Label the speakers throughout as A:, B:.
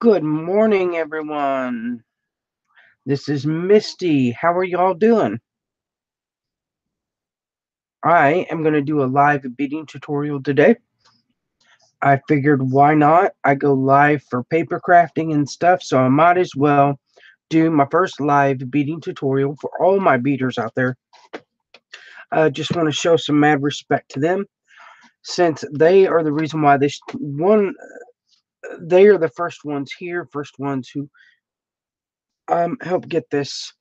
A: Good morning, everyone. This is Misty. How are y'all doing? I am going to do a live beading tutorial today. I figured why not? I go live for paper crafting and stuff, so I might as well do my first live beading tutorial for all my beaders out there. I just want to show some mad respect to them since they are the reason why they are the first ones here, first ones who help get this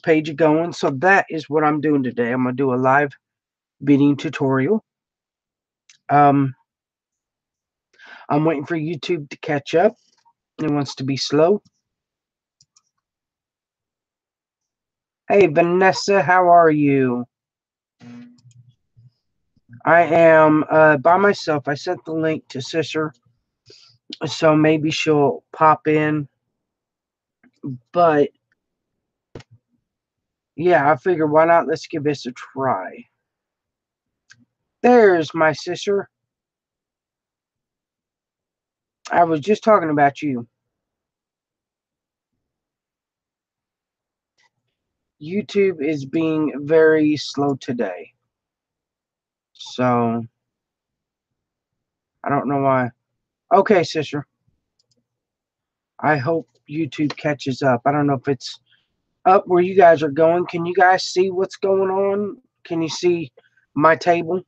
A: page going. So that is what I'm doing today. I'm going to do a live beading tutorial. Um, I'm waiting for YouTube to catch up. It wants to be slow. Hey, Vanessa, how are you? I am by myself. I sent the link to Sister, so maybe she'll pop in. But yeah, I figured why not? Let's give this a try. There's my sister. I was just talking about you. YouTube is being very slow today. So I don't know why. Okay, sister. I hope YouTube catches up. I don't know if it's up where you guys are going. Can you guys see what's going on? Can you see my table?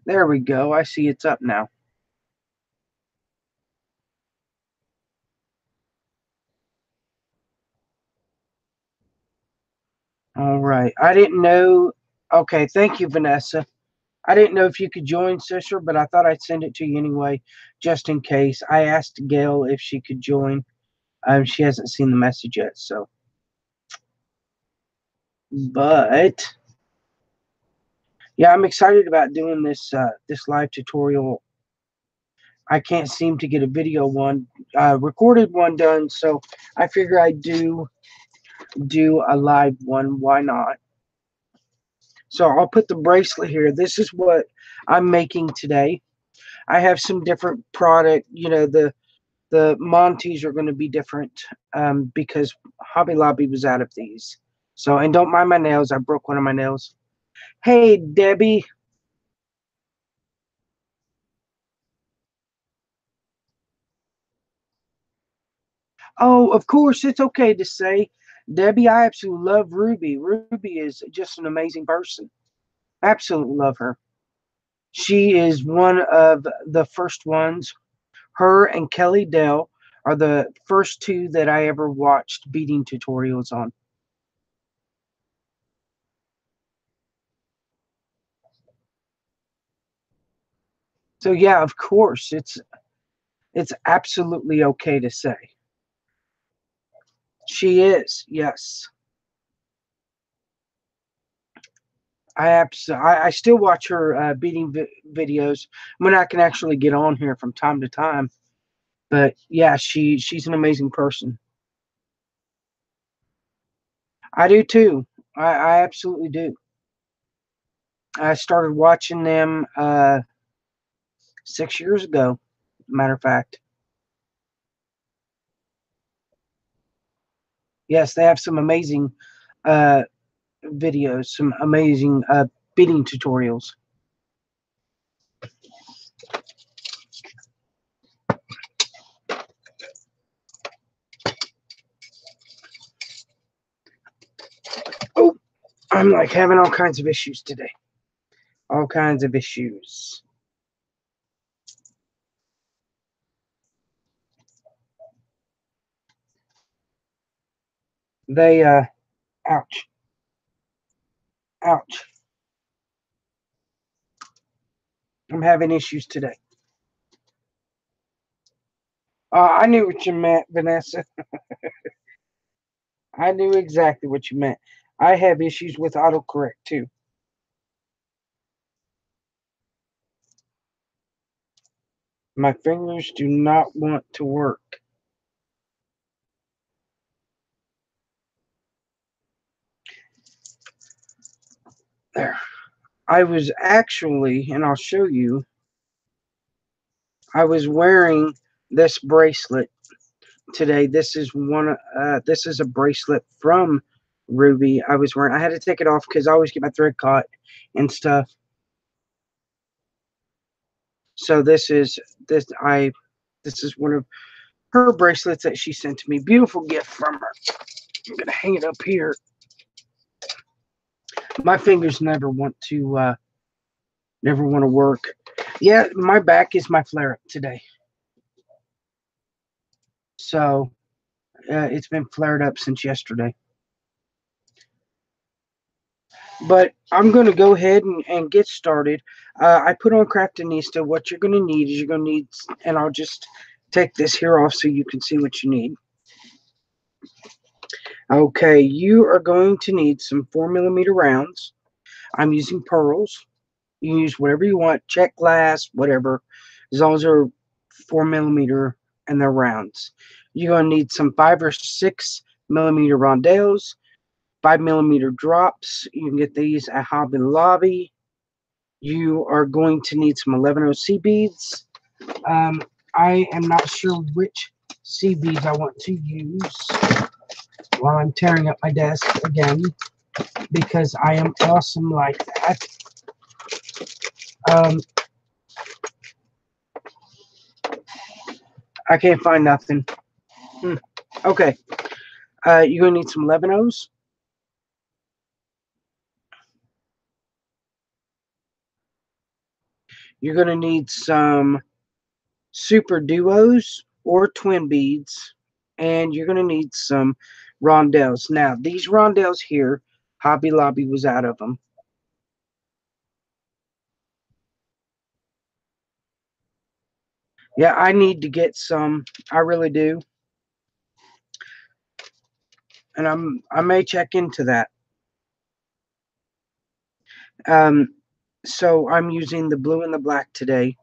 A: There we go. I see it's up now. All right. I didn't know. Okay. Thank you, Vanessa. I didn't know if you could join, sister, but I thought I'd send it to you anyway, just in case. I asked Gail if she could join. She hasn't seen the message yet, so. But yeah, I'm excited about doing this live tutorial. I can't seem to get a video one, recorded one done, so I figure I'd do a live one. Why not? So I'll put the bracelet here. This is what I'm making today. I have some different product. You know, the Monties are going to be different because Hobby Lobby was out of these. So, and don't mind my nails. I broke one of my nails. Hey, Debbie. Oh, of course, it's okay to say, Debbie, I absolutely love Ruby. Ruby is just an amazing person. Absolutely love her. She is one of the first ones. Her and Kelly Dell are the first two that I ever watched beading tutorials on. So yeah, of course, it's absolutely okay to say. She is, yes. I still watch her beading videos when I can actually get on here from time to time. But yeah, she's an amazing person. I do too. I absolutely do. I started watching them 6 years ago. Matter of fact, yes, they have some amazing uh, videos, some amazing beading tutorials. Oh, I'm like having all kinds of issues today. All kinds of issues. They ouch, ouch. I'm having issues today. I knew what you meant, Vanessa. I knew exactly what you meant. I have issues with autocorrect too. My fingers do not want to work. There. I was actually, and I'll show you, I was wearing this bracelet today. This is this is a bracelet from Ruby. I was wearing. I had to take it off because I always get my thread caught and stuff. So this is one of her bracelets that she sent to me. Beautiful gift from her. I'm gonna hang it up here. My fingers never want to work. Yeah, my back is my flare up today. So it's been flared up since yesterday. But I'm going to go ahead and get started. I put on Craftinista. What you're going to need is and I'll just take this here off so you can see what you need. Okay, you are going to need some 4mm rounds. I'm using pearls. You can use whatever you want, check glass, whatever, as long as they're 4mm and they're rounds. You're going to need some 5 or 6mm rondelles, 5mm drops. You can get these at Hobby Lobby. You are going to need some 11OC beads. I am not sure which C beads I want to use while I'm tearing up my desk again, because I am awesome like that. I can't find nothing. Okay. You're going to need some 11Os. You're going to need some super duos or twin beads. And you're going to need some rondelles. Now, these rondelles here, Hobby Lobby was out of them. Yeah, I need to get some. I really do. And I may check into that. So I'm using the blue and the black today.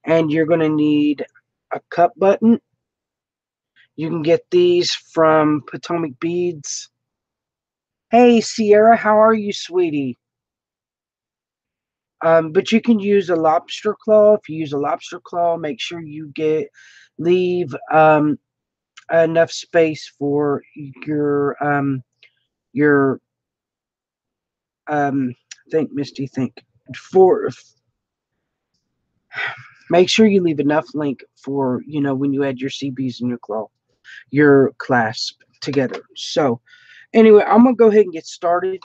A: And you're going to need a cup button. You can get these from Potomac Beads. Hey, Sierra, how are you, sweetie? But you can use a lobster claw. If you use a lobster claw, make sure you leave enough space for your think, Misty, think, for make sure you leave enough link for, when you add your CBs and your clasp together. So anyway, I'm gonna go ahead and get started.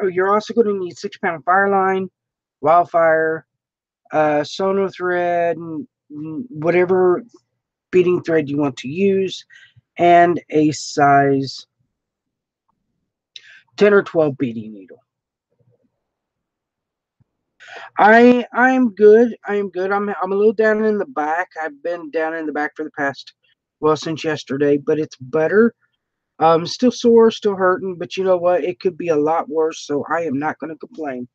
A: You're also going to need 6-pound fire line, wildfire, sono thread, whatever beading thread you want to use, and a size 10 or 12 beading needle. I'm good. I'm good. I'm a little down in the back. I've been down in the back for the past, well, since yesterday, but it's better. Still sore, still hurting, but you know what? It could be a lot worse, so I am not going to complain.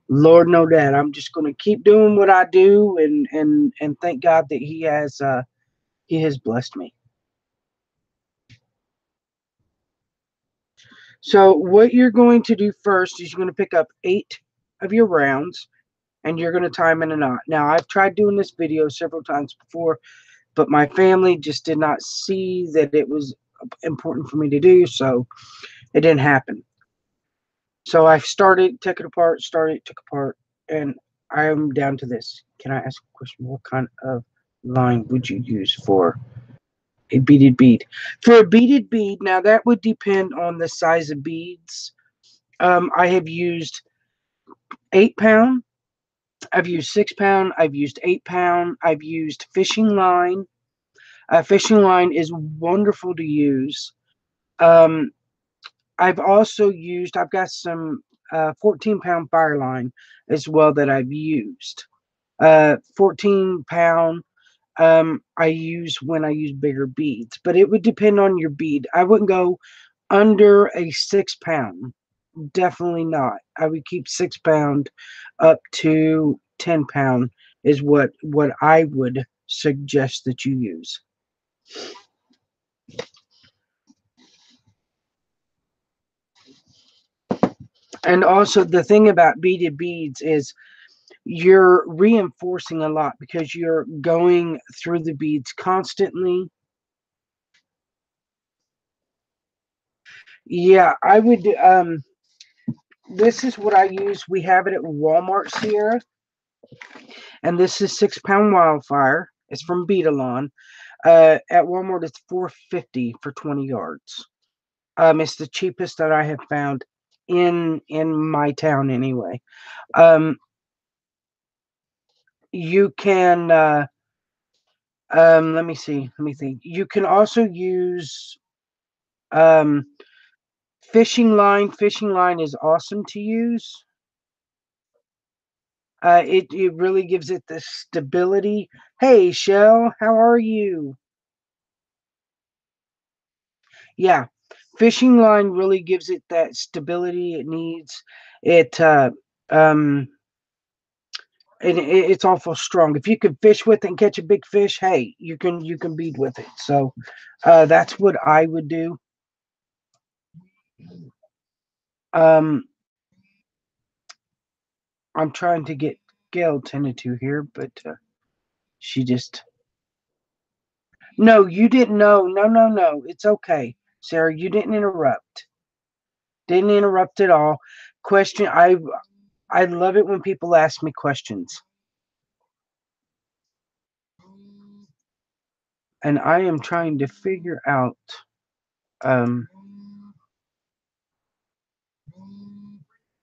A: Lord know that. I'm just going to keep doing what I do, and thank God that He has blessed me. So what you're going to do first is you're going to pick up 8 of your rounds, and you're going to tie them in a knot. Now, I've tried doing this video several times before, but my family just did not see that it was important for me to do, so it didn't happen. So I took it apart, took apart, and I'm down to this. Can I ask a question? What kind of line would you use for a beaded bead? For a beaded bead, now that would depend on the size of beads. I have used 8-pound. I've used 6-pound. I've used 8-pound. I've used fishing line. Fishing line is wonderful to use. I've got some 14-pound fire line as well that I've used. 14-pound I use when I use bigger beads, but it would depend on your bead. I wouldn't go under a 6-pound. Definitely not. I would keep 6-pound up to 10-pound is what I would suggest that you use. And also the thing about beaded beads is you're reinforcing a lot because you're going through the beads constantly. Yeah, I would this is what I use. We have it at Walmart, Sierra, and this is 6 pound wildfire. It's from Beadalon. At Walmart it's $4.50 for 20 yards. It's the cheapest that I have found in my town anyway. Um you can let me see. Let me think. You can also use um fishing line. Fishing line is awesome to use. It really gives it the stability. Hey, Shell, how are you? Yeah, fishing line really gives it that stability it needs. It um it's awful strong. If you can fish with it and catch a big fish, hey, you can bead with it. So that's what I would do. Um, I'm trying to get Gail tended to here, but she just no, you didn't know. No, no, no. It's okay, Sarah. You didn't interrupt. Didn't interrupt at all. Question. I love it when people ask me questions, and I am trying to figure out. Um,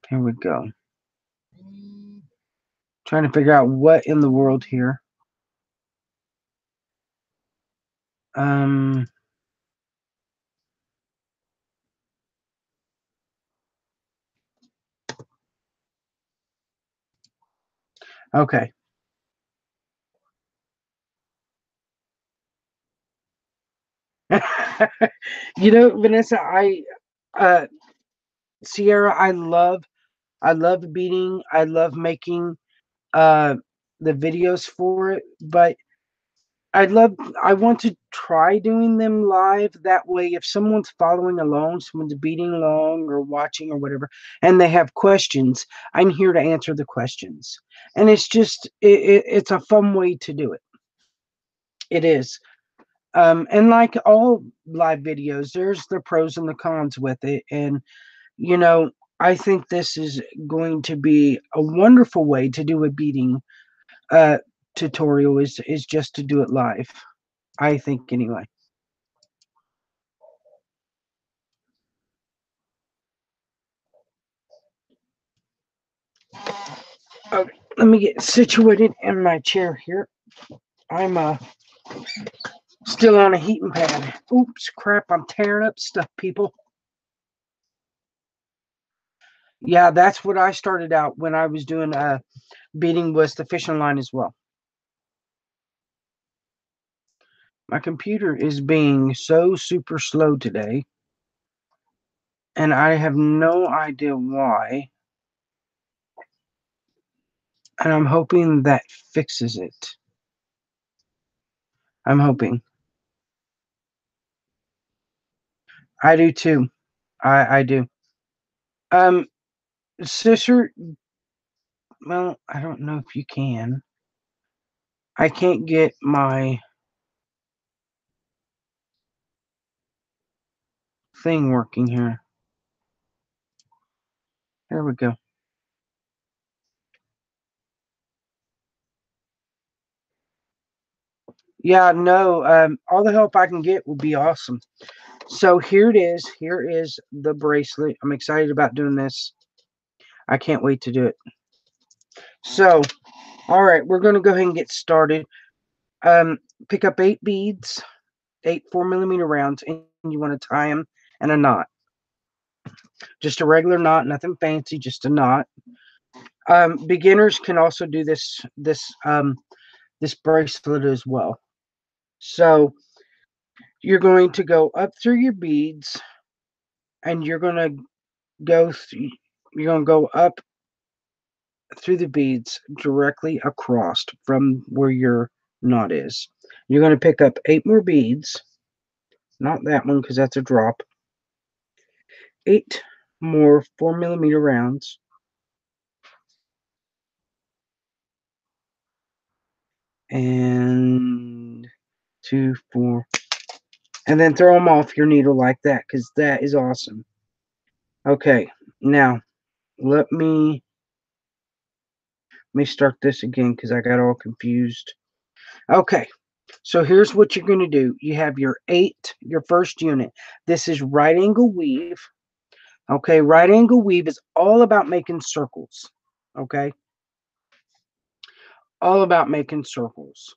A: here we go. Trying to figure out what in the world here. Um, okay. Vanessa, uh, Sierra, I love beading. I love making uh the videos for it, but I want to try doing them live. That way, if someone's following along, someone's beating along or watching or whatever, and they have questions, I'm here to answer the questions. And it's just, it's a fun way to do it. It is. And like all live videos, there's the pros and the cons with it. And, you know, I think this is going to be a wonderful way to do a beating uh, tutorial is just to do it live. I think anyway. Okay, let me get situated in my chair here. I'm still on a heating pad. Oops, crap! I'm tearing up stuff, people. Yeah, that's what I started out when I was doing beating was the fishing line as well. My computer is being so super slow today, and I have no idea why. And I'm hoping that fixes it. I'm hoping. I do too. I do. Um, sister. Well, I don't know if you can. I can't get my thing working here. There we go. Yeah, no, all the help I can get will be awesome. So here it is. Here is the bracelet. I'm excited about doing this. I can't wait to do it. So, all right, we're going to go ahead and get started. Um, Pick up 8 beads, 8 4 millimeter rounds, and you want to tie them in a knot. Just a regular knot, nothing fancy, just a knot. Beginners can also do this bracelet as well. So you're going to go up through your beads, and you're going to go up through the beads directly across from where your knot is. You're going to pick up 8 more beads, not that one because that's a drop. 8 more 4mm rounds. And 2, 4. And then throw them off your needle like that, because that is awesome. Okay, now let me start this again because I got all confused. Okay, so here's what you're going to do. You have your first unit. This is right angle weave. Okay, right angle weave is all about making circles. Okay, all about making circles.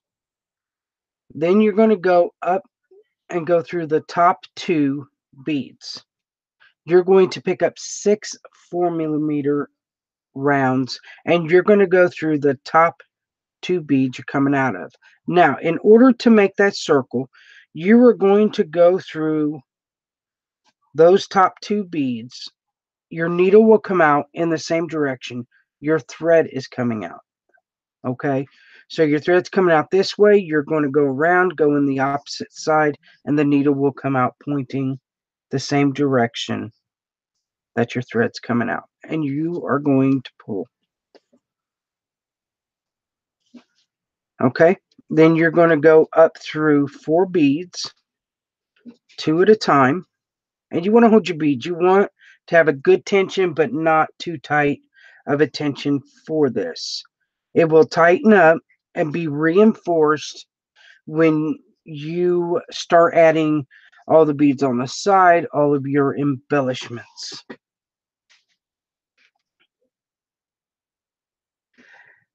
A: Then you're going to go up and go through the top 2 beads. You're going to pick up 6 4mm rounds, and you're going to go through the top 2 beads you're coming out of. Now, in order to make that circle, you are going to go through those top 2 beads. Your needle will come out in the same direction your thread is coming out. Okay, so your thread's coming out this way. You're going to go around, go in the opposite side, and the needle will come out pointing the same direction that your thread's coming out. And you are going to pull. Okay, then you're going to go up through 4 beads, 2 at a time. And you want to hold your beads. You want to have a good tension, but not too tight of a tension for this. It will tighten up and be reinforced when you start adding all the beads on the side, all of your embellishments.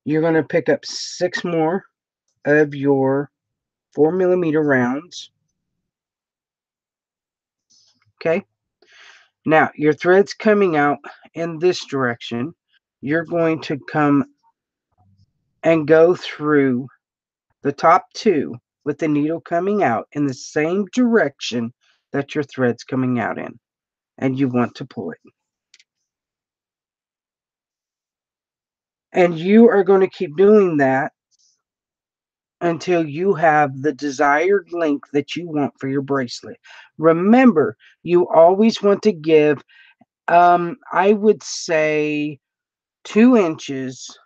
A: You're going to pick up 6 more of your 4mm rounds. Okay. Now, your thread's coming out in this direction. You're going to come and go through the top 2 with the needle coming out in the same direction that your thread's coming out in. And you want to pull it. And you are going to keep doing that until you have the desired length that you want for your bracelet. Remember, you always want to give, I would say, 2 inches.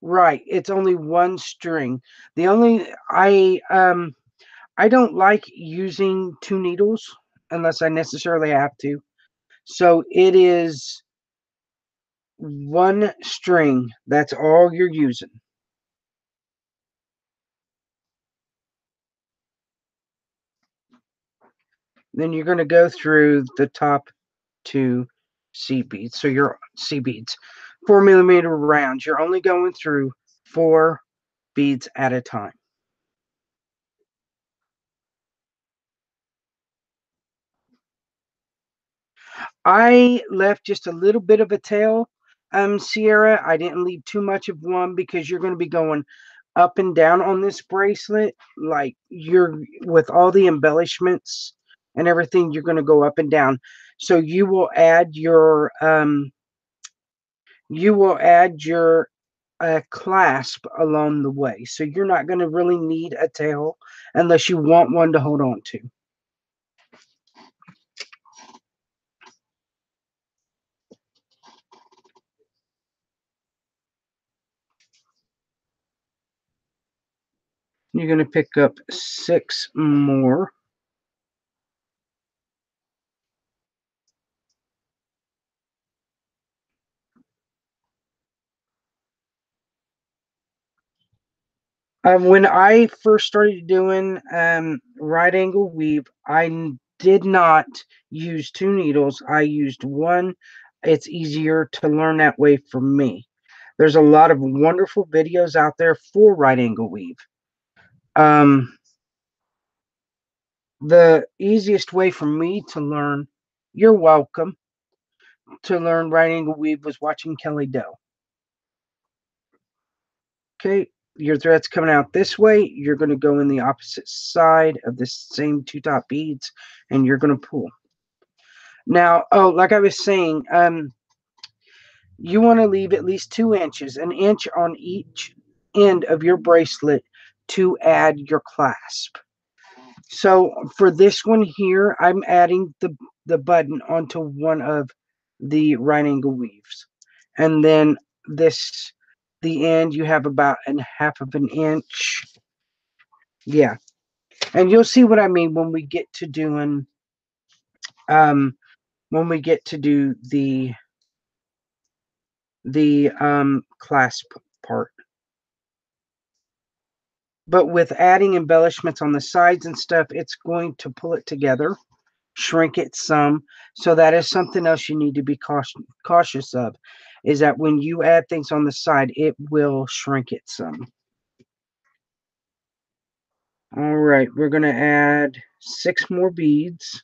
A: Right, it's only one string. The only I don't like using 2 needles unless I necessarily have to. So it is 1 string. That's all you're using. Then you're going to go through the top 2 C beads. So your C beads, 4mm rounds. You're only going through 4 beads at a time. I left just a little bit of a tail, Sierra. I didn't leave too much of one because you're going to be going up and down on this bracelet. Like you're with all the embellishments and everything, you're going to go up and down. So you will add your clasp along the way. So you're not going to really need a tail unless you want one to hold on to. You're going to pick up 6 more. When I first started doing right angle weave, I did not use 2 needles. I used 1. It's easier to learn that way for me. There's a lot of wonderful videos out there for right angle weave. The easiest way for me to learn, you're welcome, to learn right angle weave was watching Kelly Doe. Okay, your thread's coming out this way. You're going to go in the opposite side of the same 2 top beads, and you're going to pull. Now, like I was saying, you want to leave at least 2 inches, an inch on each end of your bracelet to add your clasp. So for this one here, I'm adding the button onto one of the right angle weaves. And then the end, you have about a half of an inch. Yeah. And you'll see what I mean when we get to doing, when we get to do the clasp part. But with adding embellishments on the sides and stuff, it's going to pull it together, shrink it some. So that is something else you need to be cautious of, is that when you add things on the side, it will shrink it some. All right, we're going to add 6 more beads,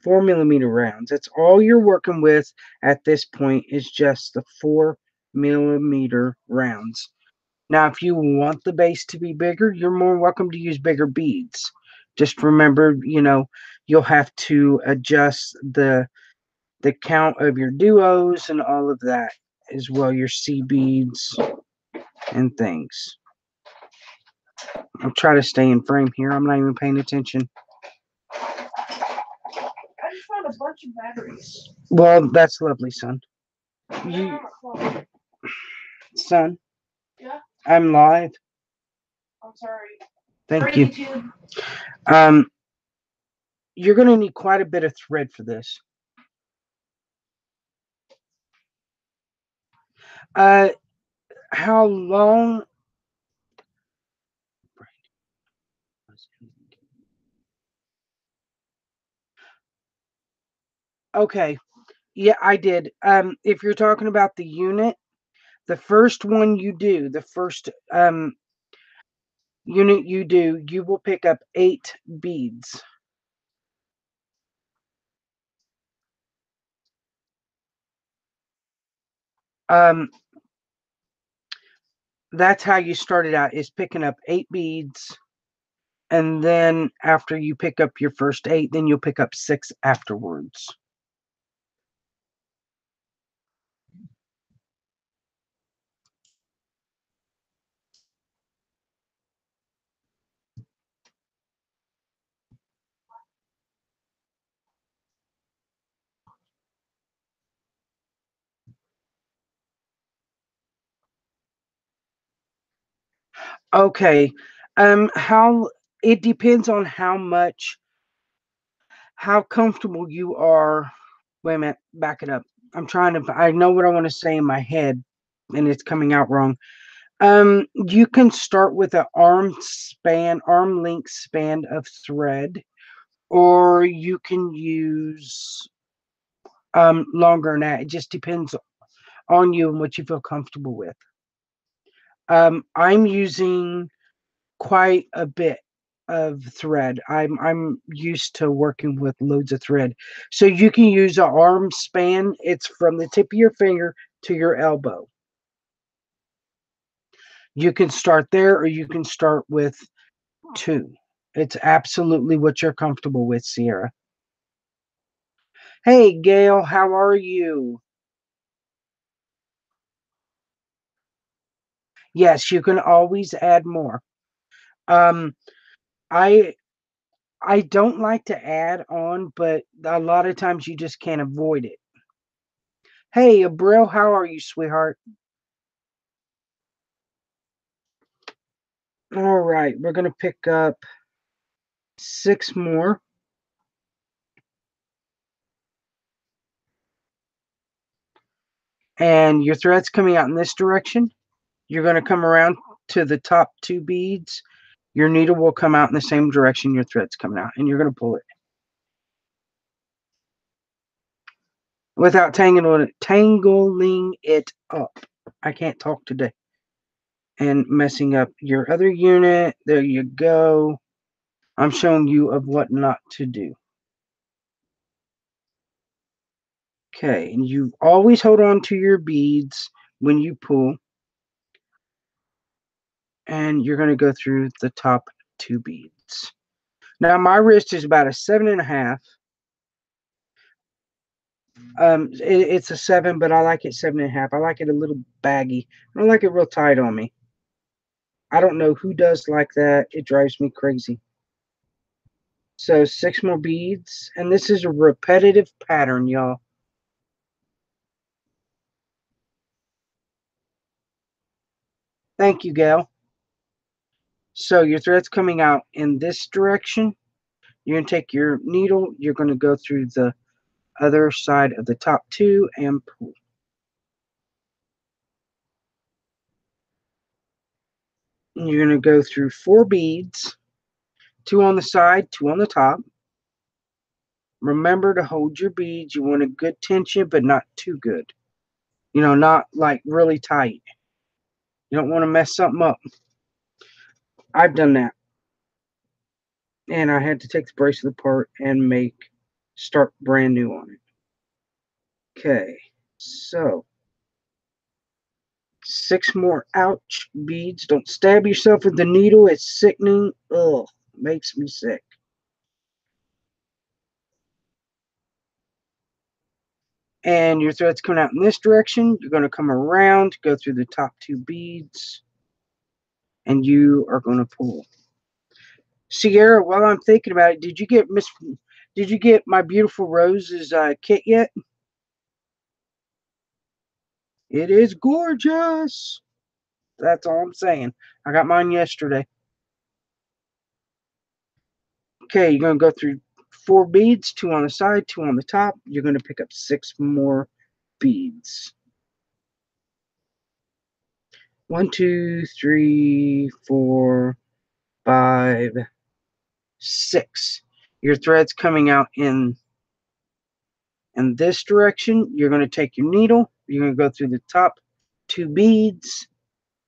A: 4mm rounds. That's all you're working with at this point, is just the 4mm rounds. Now, if you want the base to be bigger, you're more welcome to use bigger beads. Just remember, you'll have to adjust the count of your duos and all of that as well, your C beads and things. I'll try to stay in frame here. I'm not even paying attention.
B: I just found a bunch of batteries.
A: Well, that's lovely, son. Son?
B: Yeah?
A: I'm live.
B: I'm sorry.
A: Thank you. YouTube. You're going to need quite a bit of thread for this. How long? Okay. Yeah, I did. If you're talking about the unit, the first one you do, the first unit you do, you will pick up 8 beads. That's how you started out, is picking up 8 beads. And then after you pick up your first 8, then you'll pick up 6 afterwards. Okay. How it depends on how comfortable you are. Wait a minute, back it up. I know what I want to say in my head, and it's coming out wrong. You can start with an arm length span of thread, or you can use longer than that. It just depends on you and what you feel comfortable with. I'm using quite a bit of thread. I'm used to working with loads of thread. So you can use an arm span. It's from the tip of your finger to your elbow. You can start there, or you can start with 2. It's absolutely what you're comfortable with, Sierra. Hey, Gail, how are you? Yes, you can always add more. I I don't like to add on, but a lot of times you just can't avoid it. Hey, Abril, how are you, sweetheart? All right, we're going to pick up 6 more. And your thread's coming out in this direction. You're going to come around to the top 2 beads. Your needle will come out in the same direction your thread's coming out, and you're going to pull it. Without tangling it up. I can't talk today. And messing up your other unit. There you go. I'm showing you of what not to do. Okay, and you always hold on to your beads when you pull. And you're going to go through the top 2 beads. Now my wrist is about a 7.5. It's a 7, but I like it 7.5. I like it a little baggy. I don't like it real tight on me. I don't know who does like that. It drives me crazy. So 6 more beads, and this is a repetitive pattern, y'all. Thank you, gal. So your thread's coming out in this direction. You're going to take your needle, you're going to go through the other side of the top two and pull. And you're going to go through 4 beads, 2 on the side, 2 on the top. Remember to hold your beads. You want a good tension, but not too good. You know, not like really tight. You don't want to mess something up. I've done that. And I had to take the bracelet apart and start brand new on it. Okay, so 6 more ouch beads. Don't stab yourself with the needle. It's sickening. Ugh, makes me sick. And your thread's coming out in this direction. You're going to come around, go through the top 2 beads, and you are going to pull. Sierra, while I'm thinking about it, Did you get my beautiful roses kit yet? It is gorgeous. That's all I'm saying. I got mine yesterday. Okay, you're going to go through 4 beads, 2 on the side, 2 on the top. You're going to pick up 6 more beads. 1, 2, 3, 4, 5, 6. Your thread's coming out in this direction. You're going to take your needle. You're going to go through the top 2 beads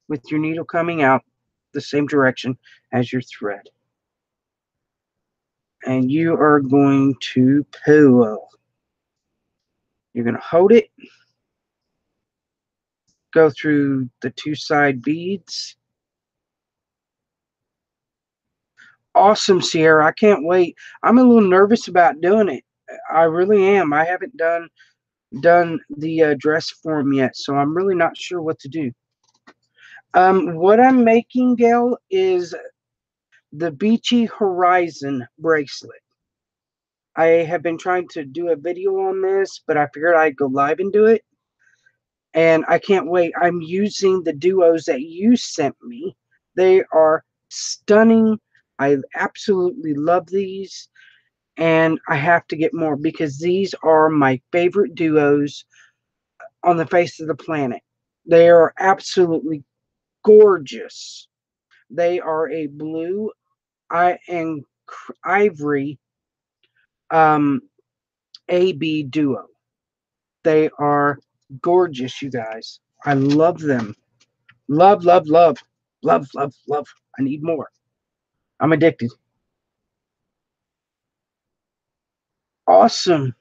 A: with your needle coming out the same direction as your thread. And you are going to pull. You're going to hold it, go through the 2 side beads. Awesome, Sierra. I can't wait. I'm a little nervous about doing it. I really am. I haven't done the dress form yet, so I'm really not sure what to do. What I'm making, Gail, is the Beachy Horizon bracelet. I have been trying to do a video on this, but I figured I'd go live and do it. And I can't wait. I'm using the duos that you sent me. They are stunning. I absolutely love these. And I have to get more because these are my favorite duos on the face of the planet. They are absolutely gorgeous. They are a blue and ivory AB duo. They are gorgeous, you guys. I love them. Love, love, love. Love, love, love. I need more. I'm addicted. Awesome.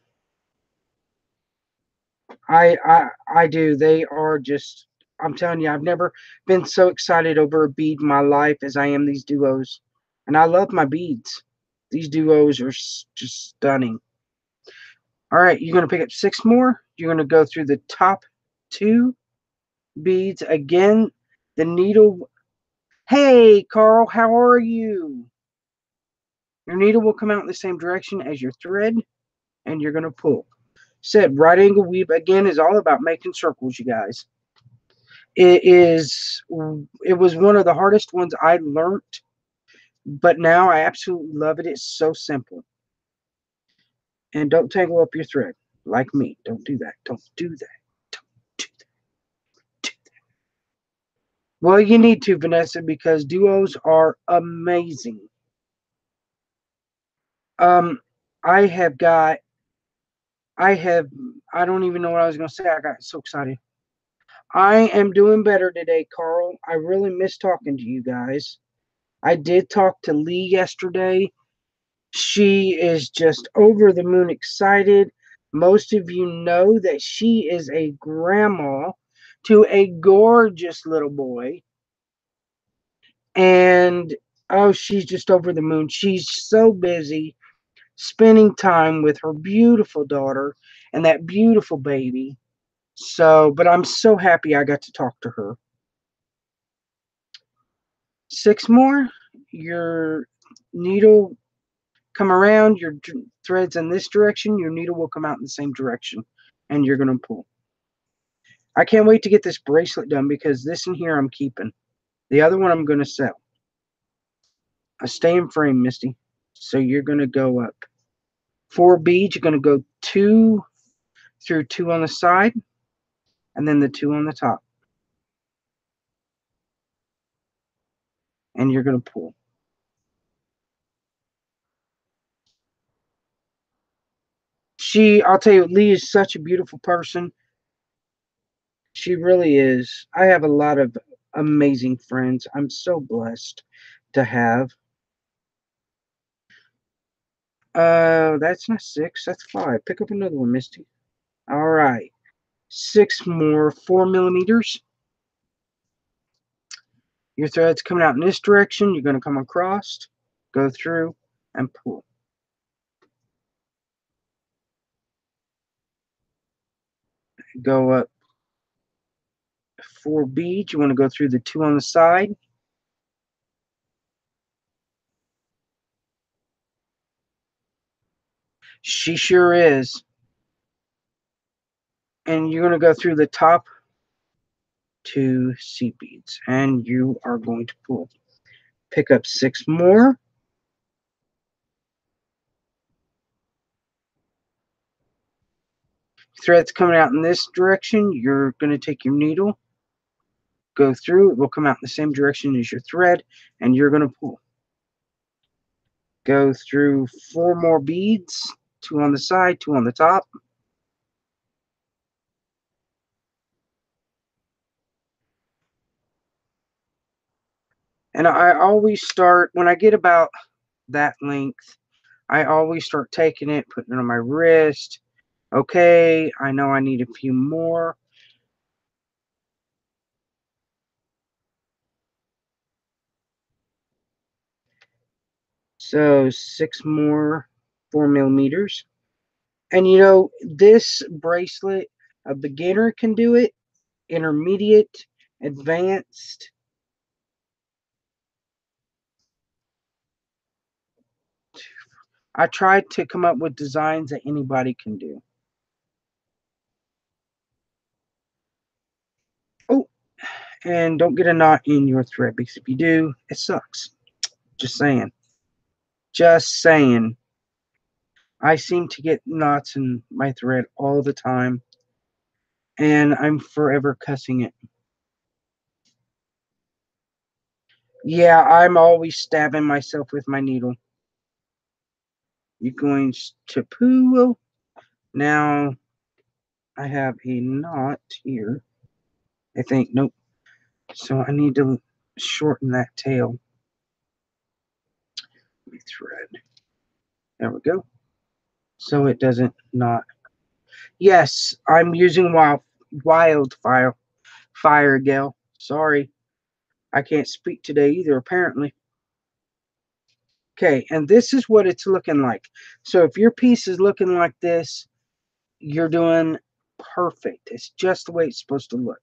A: I do. They are just, I'm telling you, I've never been so excited over a bead in my life as I am these duos. And I love my beads. These duos are just stunning. All right, you're going to pick up 6 more. You're going to go through the top 2 beads again. The needle. Hey, Carl, how are you? Your needle will come out in the same direction as your thread, and you're going to pull. Said right angle weave again is all about making circles, you guys. It was one of the hardest ones I learned, but now I absolutely love it. It's so simple. And don't tangle up your thread like me. Don't do that. Don't do that. Don't do that. Well, you need to, Vanessa, because duos are amazing. Um, I have got, I don't even know what I was going to say. I got so excited. I am doing better today, Carl. I really miss talking to you guys. I did talk to Lee yesterday. She is just over the moon excited. Most of you know that she is a grandma to a gorgeous little boy. And oh, she's just over the moon. She's so busy spending time with her beautiful daughter and that beautiful baby. So, but I'm so happy I got to talk to her. 6 more, your needle come around, your thread's in this direction, your needle will come out in the same direction, and you're going to pull. I can't wait to get this bracelet done because this in here I'm keeping. The other one I'm going to sell. I stay in frame, Misty. So you're going to go up 4 beads. You're going to go 2 through 2 on the side, and then the 2 on the top. And you're going to pull. I'll tell you, Lee is such a beautiful person. She really is. I have a lot of amazing friends. I'm so blessed to have. That's not 6. That's 5. Pick up another one, Misty. All right. 6 more 4 millimeters. Your thread's coming out in this direction. You're going to come across, go through, and pull. Go up 4 beads. You want to go through the 2 on the side. She sure is. And you're going to go through the top 2 seed beads. And you are going to pull. Pick up 6 more. Thread's coming out in this direction. You're going to take your needle, go through. It will come out in the same direction as your thread, and you're going to pull. Go through 4 more beads, 2 on the side, 2 on the top. And I always start, when I get about that length, I always start taking it, putting it on my wrist. Okay, I know I need a few more. So 6 more 4 millimeters. And you know, this bracelet, a beginner can do it, intermediate, advanced. I tried to come up with designs that anybody can do. Oh, and don't get a knot in your thread because if you do, it sucks. Just saying. Just saying. I seem to get knots in my thread all the time, and I'm forever cussing it. Yeah, I'm always stabbing myself with my needle. You're going to poo. Now, I have a knot here. I think, nope. So I need to shorten that tail. Thread. There we go. So it doesn't knot. Yes, I'm using wildfire. Fire, Gale. Sorry. I can't speak today either, apparently. Okay, and this is what it's looking like. So if your piece is looking like this, you're doing perfect. It's just the way it's supposed to look.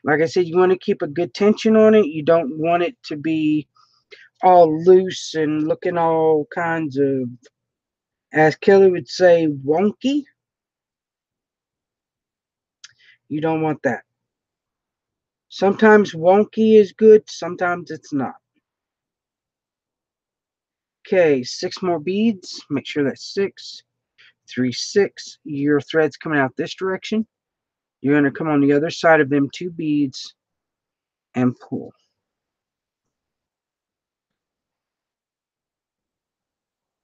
A: Like I said, you want to keep a good tension on it. You don't want it to be all loose and looking all kinds of, as Kelly would say, wonky. You don't want that. Sometimes wonky is good, sometimes it's not. Okay, 6 more beads. Make sure that's 6, 3, 6. Your thread's coming out this direction. You're going to come on the other side of them 2 beads and pull.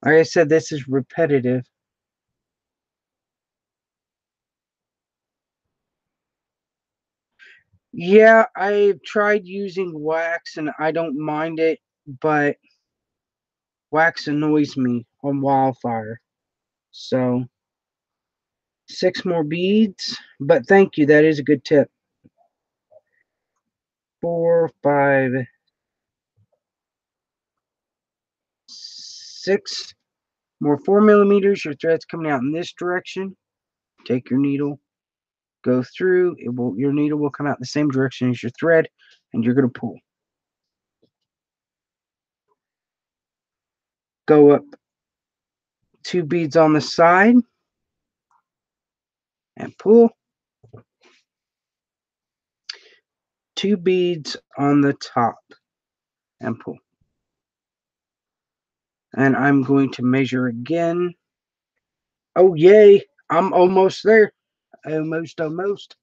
A: Like I said, this is repetitive. Yeah, I've tried using wax and I don't mind it, but wax annoys me on wildfire. So 6 more beads, but thank you. That is a good tip. 4, 5, 6 more 4 millimeters. Your thread's coming out in this direction. Take your needle, go through. Your needle will come out the same direction as your thread, and you're going to pull. go up 2 beads on the side and pull, 2 beads on the top and pull. And I'm going to measure again. Oh, yay. I'm almost there. Almost.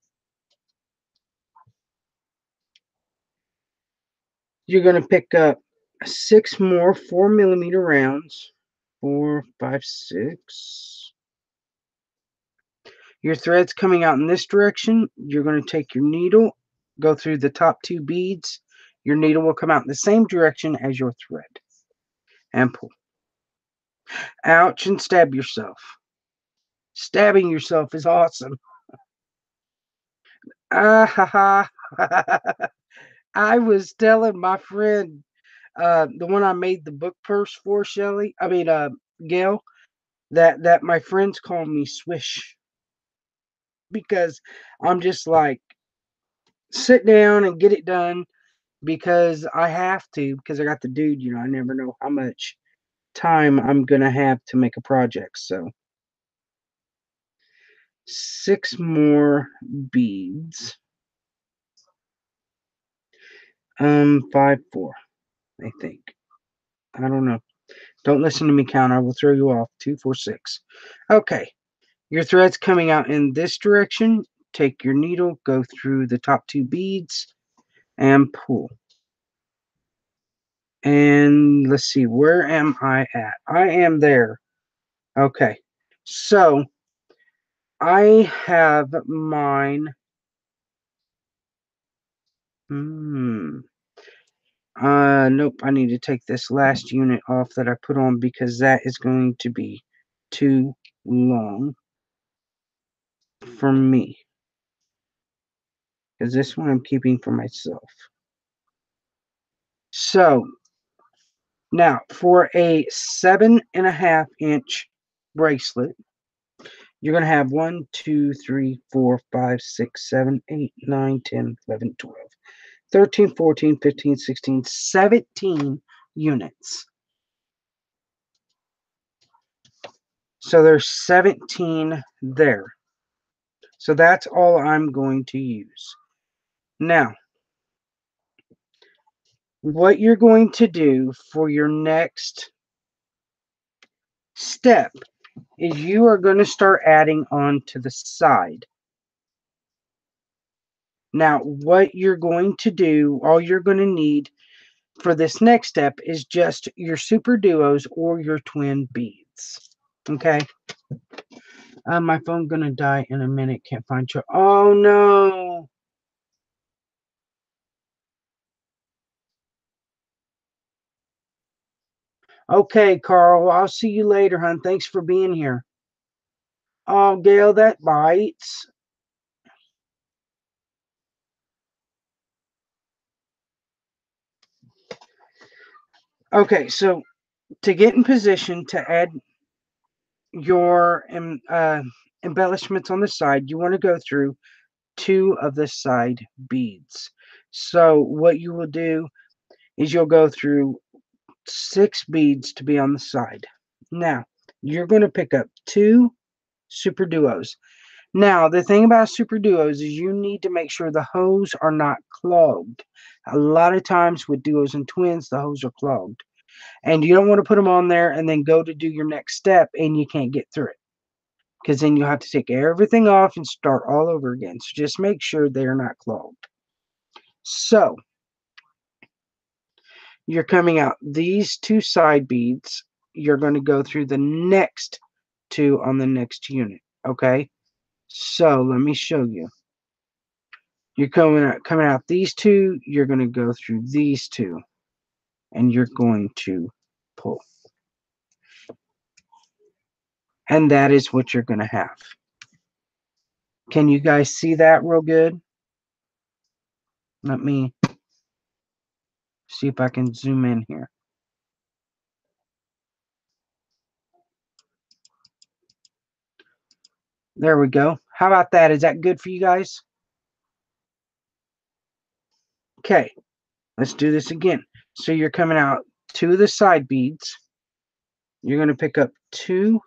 A: You're going to pick up 6 more 4mm rounds. 4, 5, 6. Your thread's coming out in this direction. You're going to take your needle, go through the top 2 beads. Your needle will come out in the same direction as your thread. And pull. Ouch, and stab yourself. Stabbing yourself is awesome. Ah ha ha. I was telling my friend, the one I made the book purse for, Gail, that my friends call me Swish because I'm just like sit down and get it done because I have to because I got the dude. I never know how much time I'm gonna have to make a project. So 6 more beads. 5, 4, I think. I don't know. Don't listen to me count. I will throw you off. 2, 4, 6. Okay. Your thread's coming out in this direction. Take your needle, go through the top 2 beads, and pull. And let's see, where am I at? I am there. Okay. So I have mine. Nope. I need to take this last unit off that I put on because that is going to be too long for me. Because this one I'm keeping for myself. So now for a 7.5 inch bracelet, you're going to have 1, 2, 3, 4, 5, 6, 7, 8, 9, 10, 11, 12, 13, 14, 15, 16, 17 units. So there's 17 there. So that's all I'm going to use. Now, what you're going to do for your next step is you are going to start adding on to the side. Now, what you're going to do, all you're going to need for this next step is just your super duos or your twin beads. Okay? My phone's going to die in a minute. Can't find you. Oh, no. Okay, Carl. I'll see you later, hon. Thanks for being here. Oh, Gail, that bites. Okay, so to get in position to add your embellishments on the side, you want to go through 2 of the side beads. So what you will do is you'll go through 6 beads to be on the side. Now, you're going to pick up 2 super duos. Now, the thing about super duos is you need to make sure the hose are not clogged. A lot of times with duos and twins, the hose are clogged. And you don't want to put them on there and then go to do your next step and you can't get through it. Because then you have to take everything off and start all over again. So just make sure they're not clogged. So, you're coming out these 2 side beads. You're going to go through the next 2 on the next unit. Okay? So, let me show you. You're coming out these 2. You're going to go through these 2. And you're going to pull. And that is what you're going to have. Can you guys see that real good? Let me see if I can zoom in here. There we go. How about that? Is that good for you guys? Okay, let's do this again. So you're coming out 2 of the side beads. You're going to pick up 2.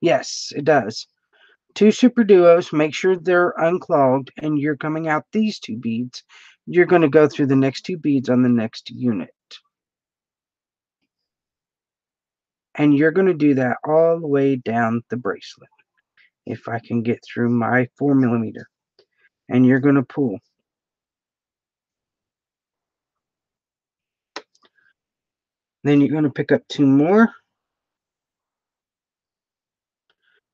A: Yes, it does. 2 super duos. Make sure they're unclogged, and you're coming out these 2 beads. You're going to go through the next 2 beads on the next unit. And you're going to do that all the way down the bracelet. If I can get through my 4mm. And you're going to pull. Then you're going to pick up 2 more.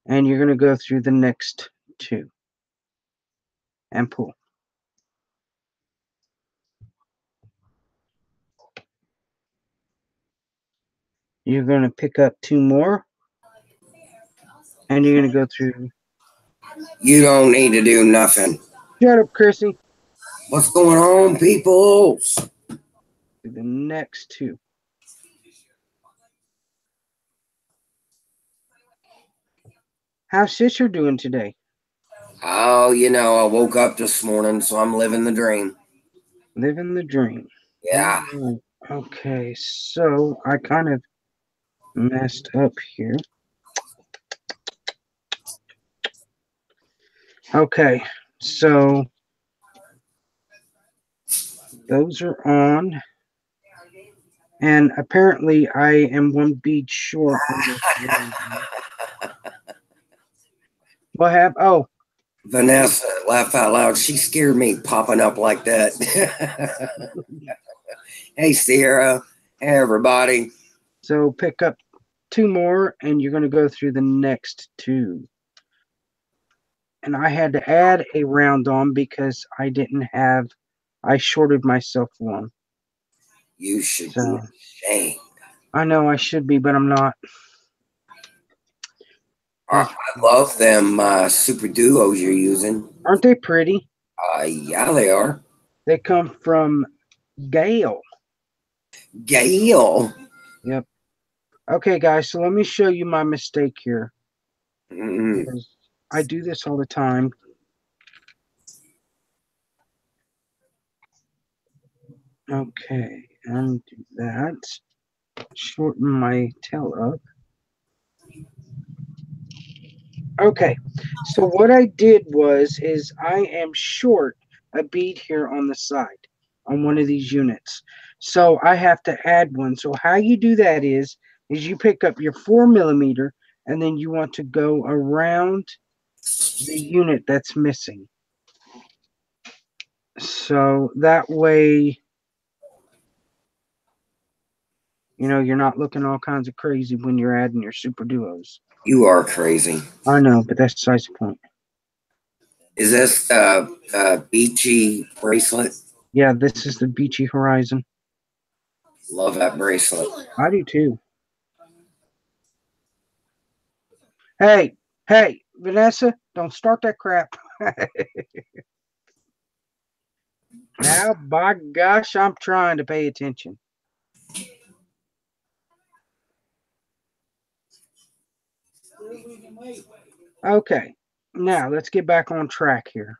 A: And you're going to go through the next 2. And pull. You're going to pick up 2 more. And you're going to go through.
C: You don't need to do nothing.
A: Shut up, Chrissy.
C: What's going on, people?
A: The next 2. How's sister doing today?
C: Oh, you know, I woke up this morning, so I'm living the dream.
A: Living the dream.
C: Yeah.
A: Right. Okay, so I kind of messed up here. Okay, so those are on. And apparently I am 1 bead short on this round. What happened? Oh.
C: Vanessa, laugh out loud. She scared me popping up like that. Hey, Sierra. Hey, everybody.
A: So pick up 2 more, and you're going to go through the next 2. And I had to add a round on because I shorted myself 1.
C: You should be ashamed.
A: I know I should be, but I'm not.
C: I love them super duos you're using.
A: Aren't they pretty?
C: Yeah, they are.
A: They come from Gale.
C: Gale.
A: Yep. Okay, guys, so let me show you my mistake here.
C: Mm.
A: I do this all the time. Okay, undo that. Shorten my tail up. Okay, so what I did is I am short a bead here on the side on one of these units. So I have to add one. So how you do that is you pick up your 4mm and then you want to go around the unit that's missing. So that way, you know, you're not looking all kinds of crazy when you're adding your super duos.
C: You are crazy.
A: I know, but that's besides the point.
C: Is this beachy bracelet?
A: Yeah, this is the Beachy Horizon.
C: Love that bracelet.
A: I do too. Hey, Vanessa, don't start that crap. Now, by gosh, I'm trying to pay attention. Okay, now let's get back on track here.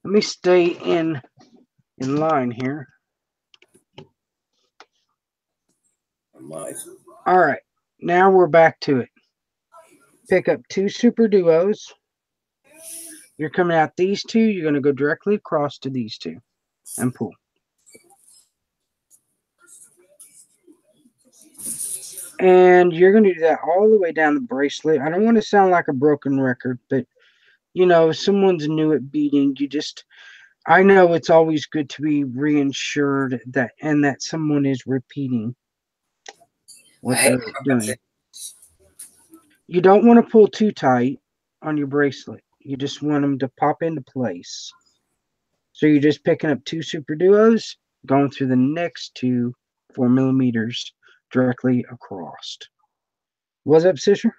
A: Let me stay in line here. All right, now we're back to it. Pick up 2 super duos. You're coming out these 2. You're going to go directly across to these 2 and pull. And you're going to do that all the way down the bracelet. I don't want to sound like a broken record, but, you know, if someone's new at beading, I know it's always good to be reinsured that someone is repeating what they're doing. You don't want to pull too tight on your bracelet. You just want them to pop into place. So you're just picking up 2 super duos, going through the next 2 4mm directly across. What's up, sister?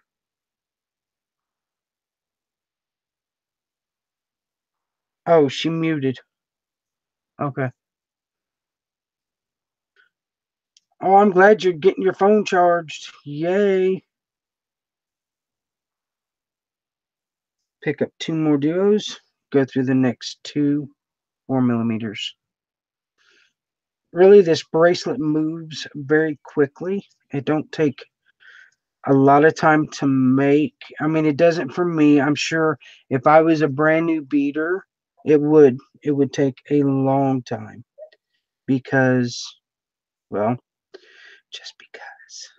A: Oh, she muted. Okay. Oh, I'm glad you're getting your phone charged. Yay. Pick up 2 more duos. Go through the next 2 4mm. Really, this bracelet moves very quickly. It don't take a lot of time to make. I mean, it doesn't for me. I'm sure if I was a brand new beater, it would take a long time because, well, just because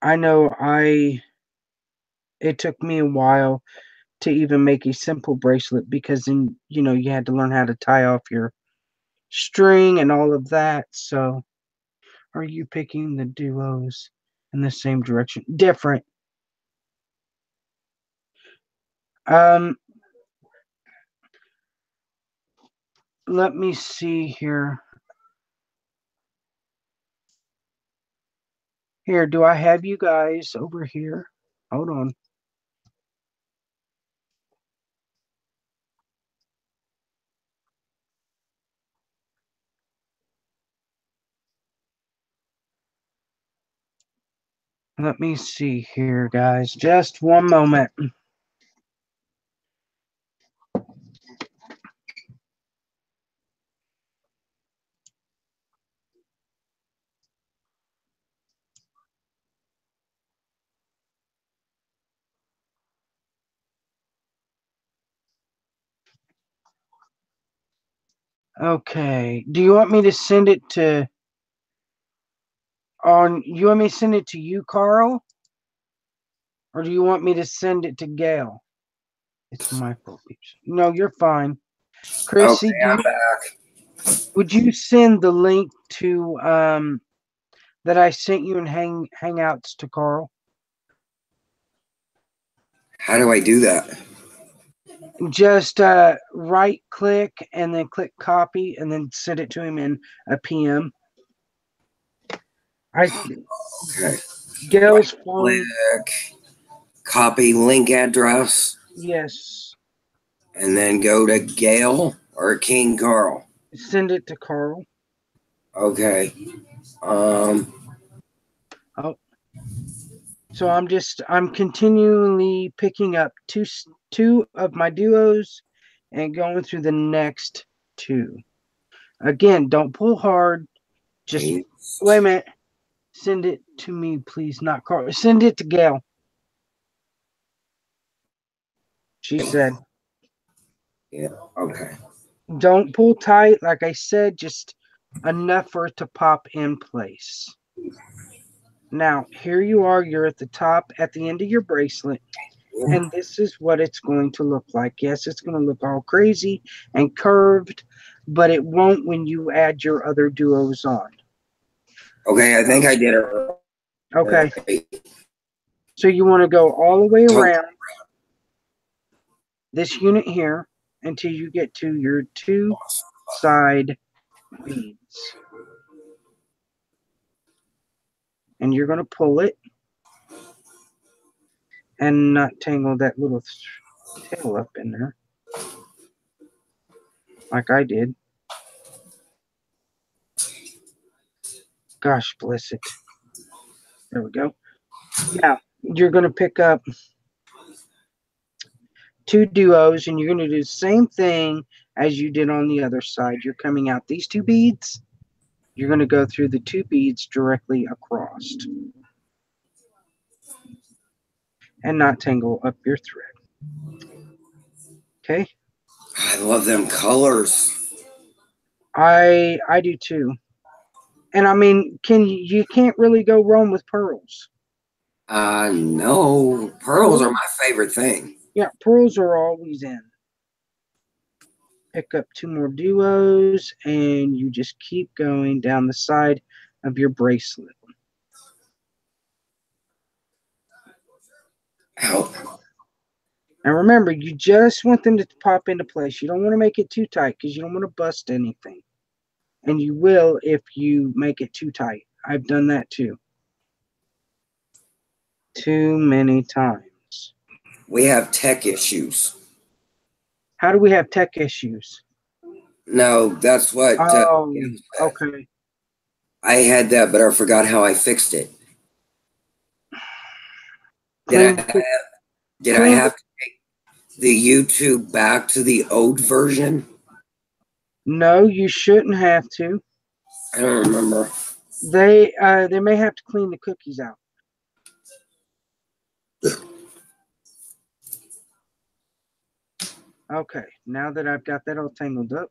A: I know I it took me a while to even make a simple bracelet because then you had to learn how to tie off your string and all of that. So, are you picking the duos in the same direction? Different. Um, let me see here. Here, do I have you guys over here? Hold on. Let me see here, guys. Just one moment. Okay. Do you want me to send it to you want me to send it to you, Carl? Or do you want me to send it to Gail? It's my fault. No, you're fine.
C: Okay,
A: Chrissy,
C: I'm back.
A: would you send the link to that I sent you in Hangouts to Carl?
C: How do I do that?
A: Just right click and then click copy and then send it to him in a PM.
C: Okay.
A: Gail's
C: Right
A: phone.
C: click, copy link address,
A: Yes.
C: and then go to Gail or King Carl.
A: Send it to Carl.
C: Okay. Um.
A: Oh, so I'm continually picking up two of my duos and going through the next two. Again, don't pull hard. Just wait a
C: Paste.
A: minute. Send it to me, please, not Carl. Send it to Gail. She said,
C: Yeah. Okay.
A: don't pull tight. Like I said, just enough for it to pop in place. Now, here you are. You're at the top, at the end of your bracelet. And this is what it's going to look like. Yes, it's going to look all crazy and curved, but it won't when you add your other duos on.
C: Okay. I think I did it
A: Okay,
C: right.
A: so you want to go all the way
C: So,
A: around this unit here until you get to your two side beads. And you're going to pull it and not tangle that little tail up in there like I did. Gosh bless it. There we go. Now, you're going to pick up two duos and you're going to do the same thing as you did on the other side. You're coming out these two beads. You're going to go through the two beads directly across and not tangle up your thread. Okay?
C: I love them colors.
A: I do too. And I mean, you can't really go wrong with pearls.
C: No, pearls are
A: Pearls,
C: my favorite thing.
A: yeah, pearls are always in. Pick up two more duos and you just keep going down the side of your bracelet.
C: Ow.
A: And remember, you just want them to pop into place. You don't want to make it too tight because you don't want to bust anything. And you will if you make it too tight. I've done that too. Too many times.
C: We have tech issues.
A: How do we have tech issues?
C: No, that's what
A: Oh,
C: Kim said.
A: okay.
C: I had that, but I forgot how I fixed it. Did
A: Clean
C: I did I
A: clean
C: have to take the YouTube back to the old version?
A: No, you shouldn't have to.
C: I don't remember.
A: They may have to clean the cookies out. Okay, now that I've got that all tangled up.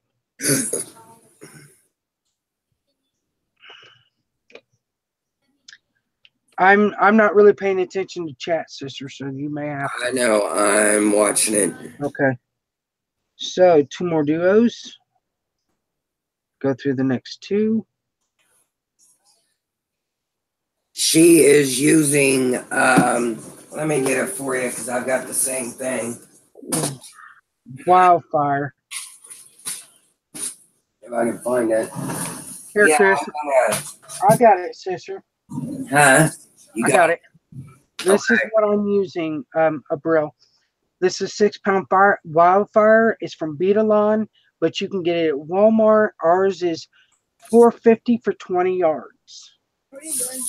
A: I'm not really paying attention to chat, sister, so you may have to.
C: I know. I'm watching it.
A: Okay. So 2 more duos. Go through the next 2.
C: She is using. Let me get it for you because I've got the same thing.
A: Wildfire.
C: If I can find it.
A: Here,
C: Yeah,
A: Chris. I got it, sister.
C: huh? You
A: I got it. This is what I'm using, Abril. This is 6-pound wildfire. It's from Beading, but you can get it at Walmart. Ours is $4.50 for 20 yards.
B: What are you doing?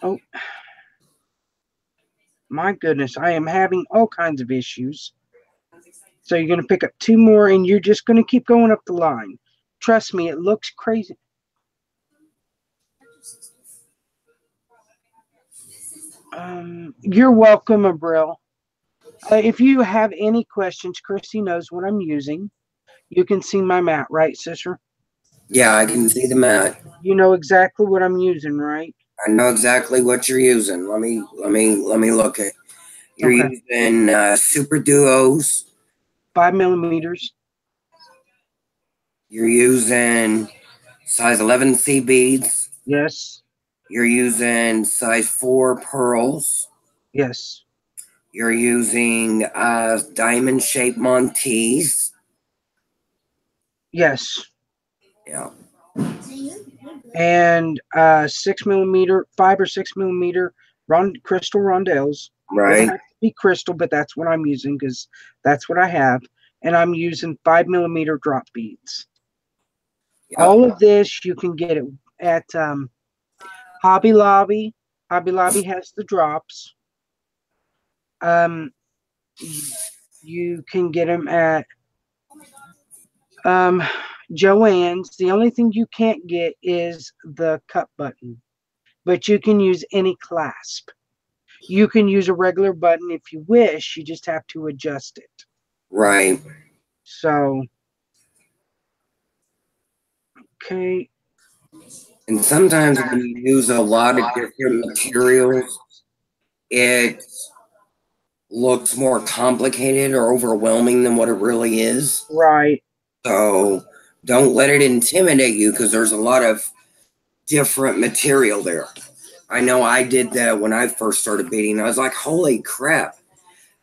A: Oh, my goodness. I am having all kinds of issues. So you're going to pick up 2 more, and you're just going to keep going up the line. Trust me, it looks crazy. You're welcome, Abril. If you have any questions, Christy knows what I'm using. You can see my mat, right, sister?
C: Yeah, I can see the mat.
A: You know exactly what I'm using, right?
C: I know exactly what you're using. Let me look at. You're
A: Okay.
C: using Super Duos.
A: 5 millimeters.
C: You're using size 11C beads.
A: Yes.
C: You're using size 4 pearls.
A: Yes.
C: You're using diamond shaped Montees.
A: Yes.
C: Yeah.
A: And 6 millimeter, 5 or 6 millimeter crystal rondelles. They
C: Right.
A: have to be crystal, but that's what I'm using because that's what I have. And I'm using 5 millimeter drop beads.
C: Yeah.
A: All of this you can get it at Hobby Lobby. Hobby Lobby has the drops. You can get them at Joann's. The only thing you can't get is the cup button, but you can use any clasp. You can use a regular button if you wish. You just have to adjust it.
C: Right.
A: So, okay.
C: And sometimes when you use a lot of different materials, it looks more complicated or overwhelming than what it really is.
A: Right.
C: So don't let it intimidate you because there's a lot of different material there. I know I did that when I first started beading. I was like, holy crap.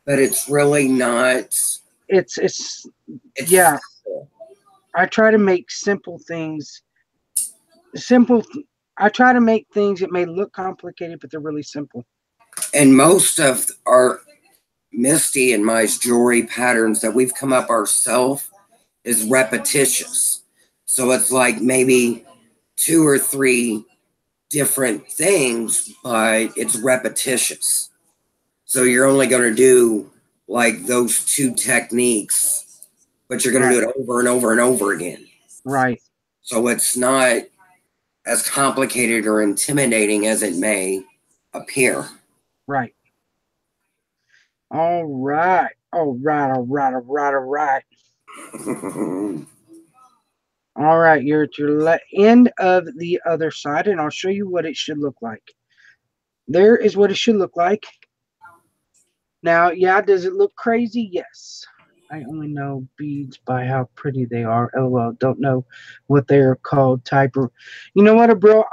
C: But it's really not.
A: It's
C: It's
A: yeah. I try to make simple things simple. I try to make things that may look complicated, but they're really simple.
C: and most of our Misty and my jewelry patterns that we've come up ourselves is repetitious. So it's like maybe 2 or 3 different things, but it's repetitious. So you're only going to do like those 2 techniques, but you're going to do it over and over and over again.
A: Right.
C: So it's not as complicated or intimidating as it may appear.
A: Right. All right. All right. All right. All right. All right. All right. You're at your end of the other side, and I'll show you what it should look like. There is what it should look like. Now, yeah, does it look crazy? Yes. I only know beads by how pretty they are. LOL, don't know what they are called. Typer. You know what, bro?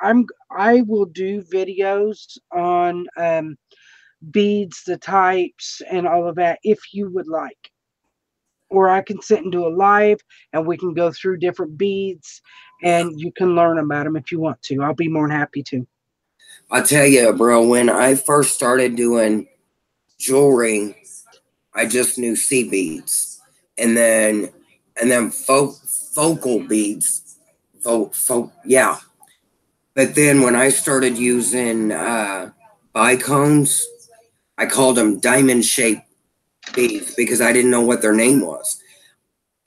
A: I will do videos on beads, the types, and all of that if you would like. Or I can sit and do a live and we can go through different beads and you can learn about them if you want to. I'll be more than happy to.
C: I tell you, bro, when I first started doing jewelry, I just knew sea beads, and then focal beads. Yeah. But then when I started using bicones, I called them diamond shaped beads because I didn't know what their name was.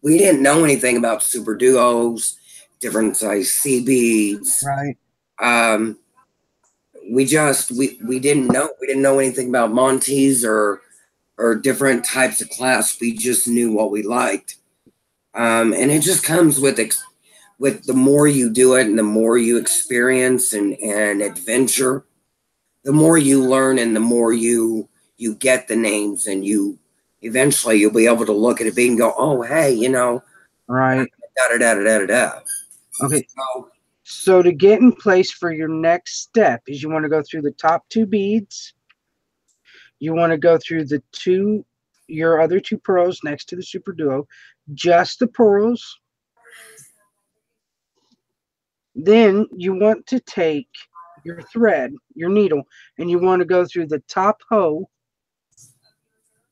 C: We didn't know anything about super duos, different size C beads.
A: Right.
C: Um, we didn't know anything about Montes or different types of clasps. We just knew what we liked. And it just comes with the more you do it and the more you experience and adventure, the more you learn and the more you get the names, and eventually you'll be able to look at a bead and go, oh hey,
A: Right.
C: da da da da da da.
A: Okay.
C: So,
A: So to get in place for your next step is you want to go through the top 2 beads. You want to go through your other 2 pearls next to the super duo, just the pearls. Then you want to take your thread, your needle, and you want to go through the top hoe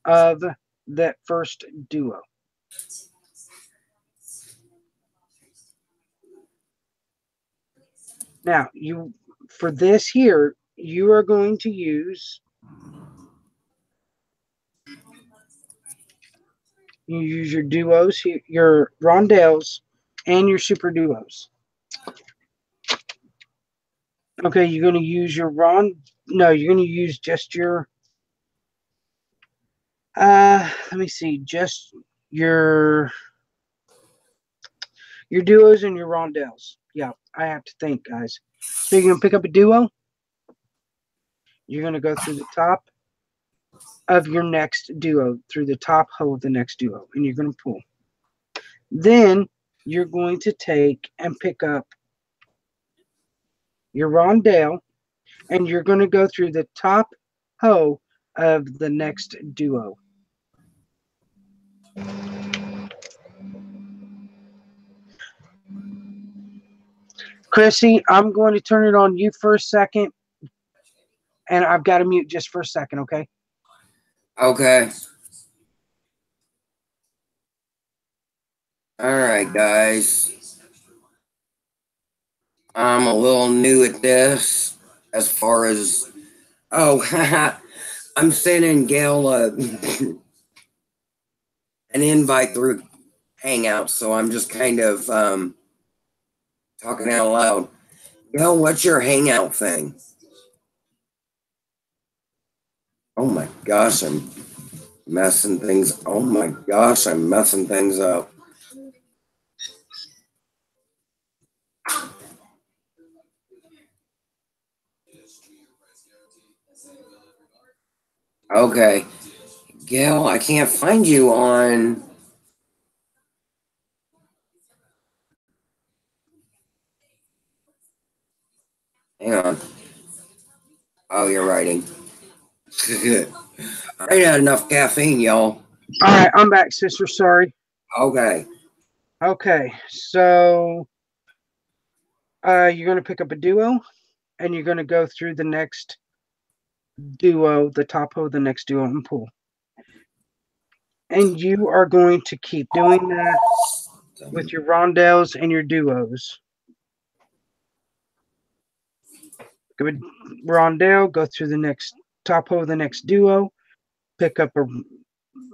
A: of that first duo. Now, for this here, you are going to use your duos, your rondelles, and your super duos. Okay, you're going to use your no, you're going to use just your let me see, just your duos and your rondelles. Yeah, I have to think, guys. So you're going to pick up a duo. You're going to go through the top of your next duo, through the top hole of the next duo, and you're going to pull. Then you're going to take and pick up your rondelle, and you're going to go through the top hoe of the next duo. Chrissy, I'm going to turn it on you for a second, and I've got to mute just for a second, okay?
C: okay. All right, guys. I'm a little new at this as far as. Oh, I'm sending Gail an invite through Hangout, so I'm just kind of talking out loud. Gail, what's your Hangout thing? Oh my gosh, I'm messing things. Oh my gosh, I'm messing things up. Okay, Gail, I can't find you on. Hang on. Oh, you're writing. I ain't had enough caffeine, y'all.
A: All right, I'm back, sister. Sorry.
C: Okay.
A: Okay, so you're going to pick up a duo, and you're going to go through the next duo, the top of the next duo, and pull. And you are going to keep doing that with your rondelles and your duos. Good rondelle, go through the next top of the next duo, pick up a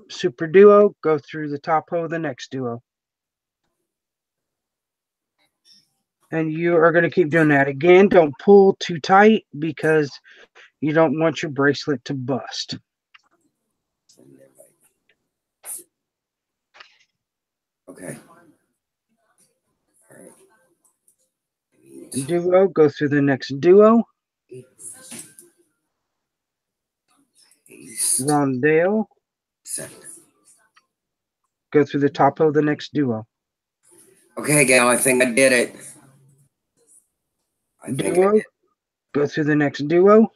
A: super duo, go through the top of the next duo. And you are going to keep doing that. Again, don't pull too tight because you don't want your bracelet to bust.
C: Okay. All right.
A: Duo, go through the next duo. Rondelle, go through the top of the next duo.
C: Okay, Gail, I think I did it.
A: Duo, go through the next duo.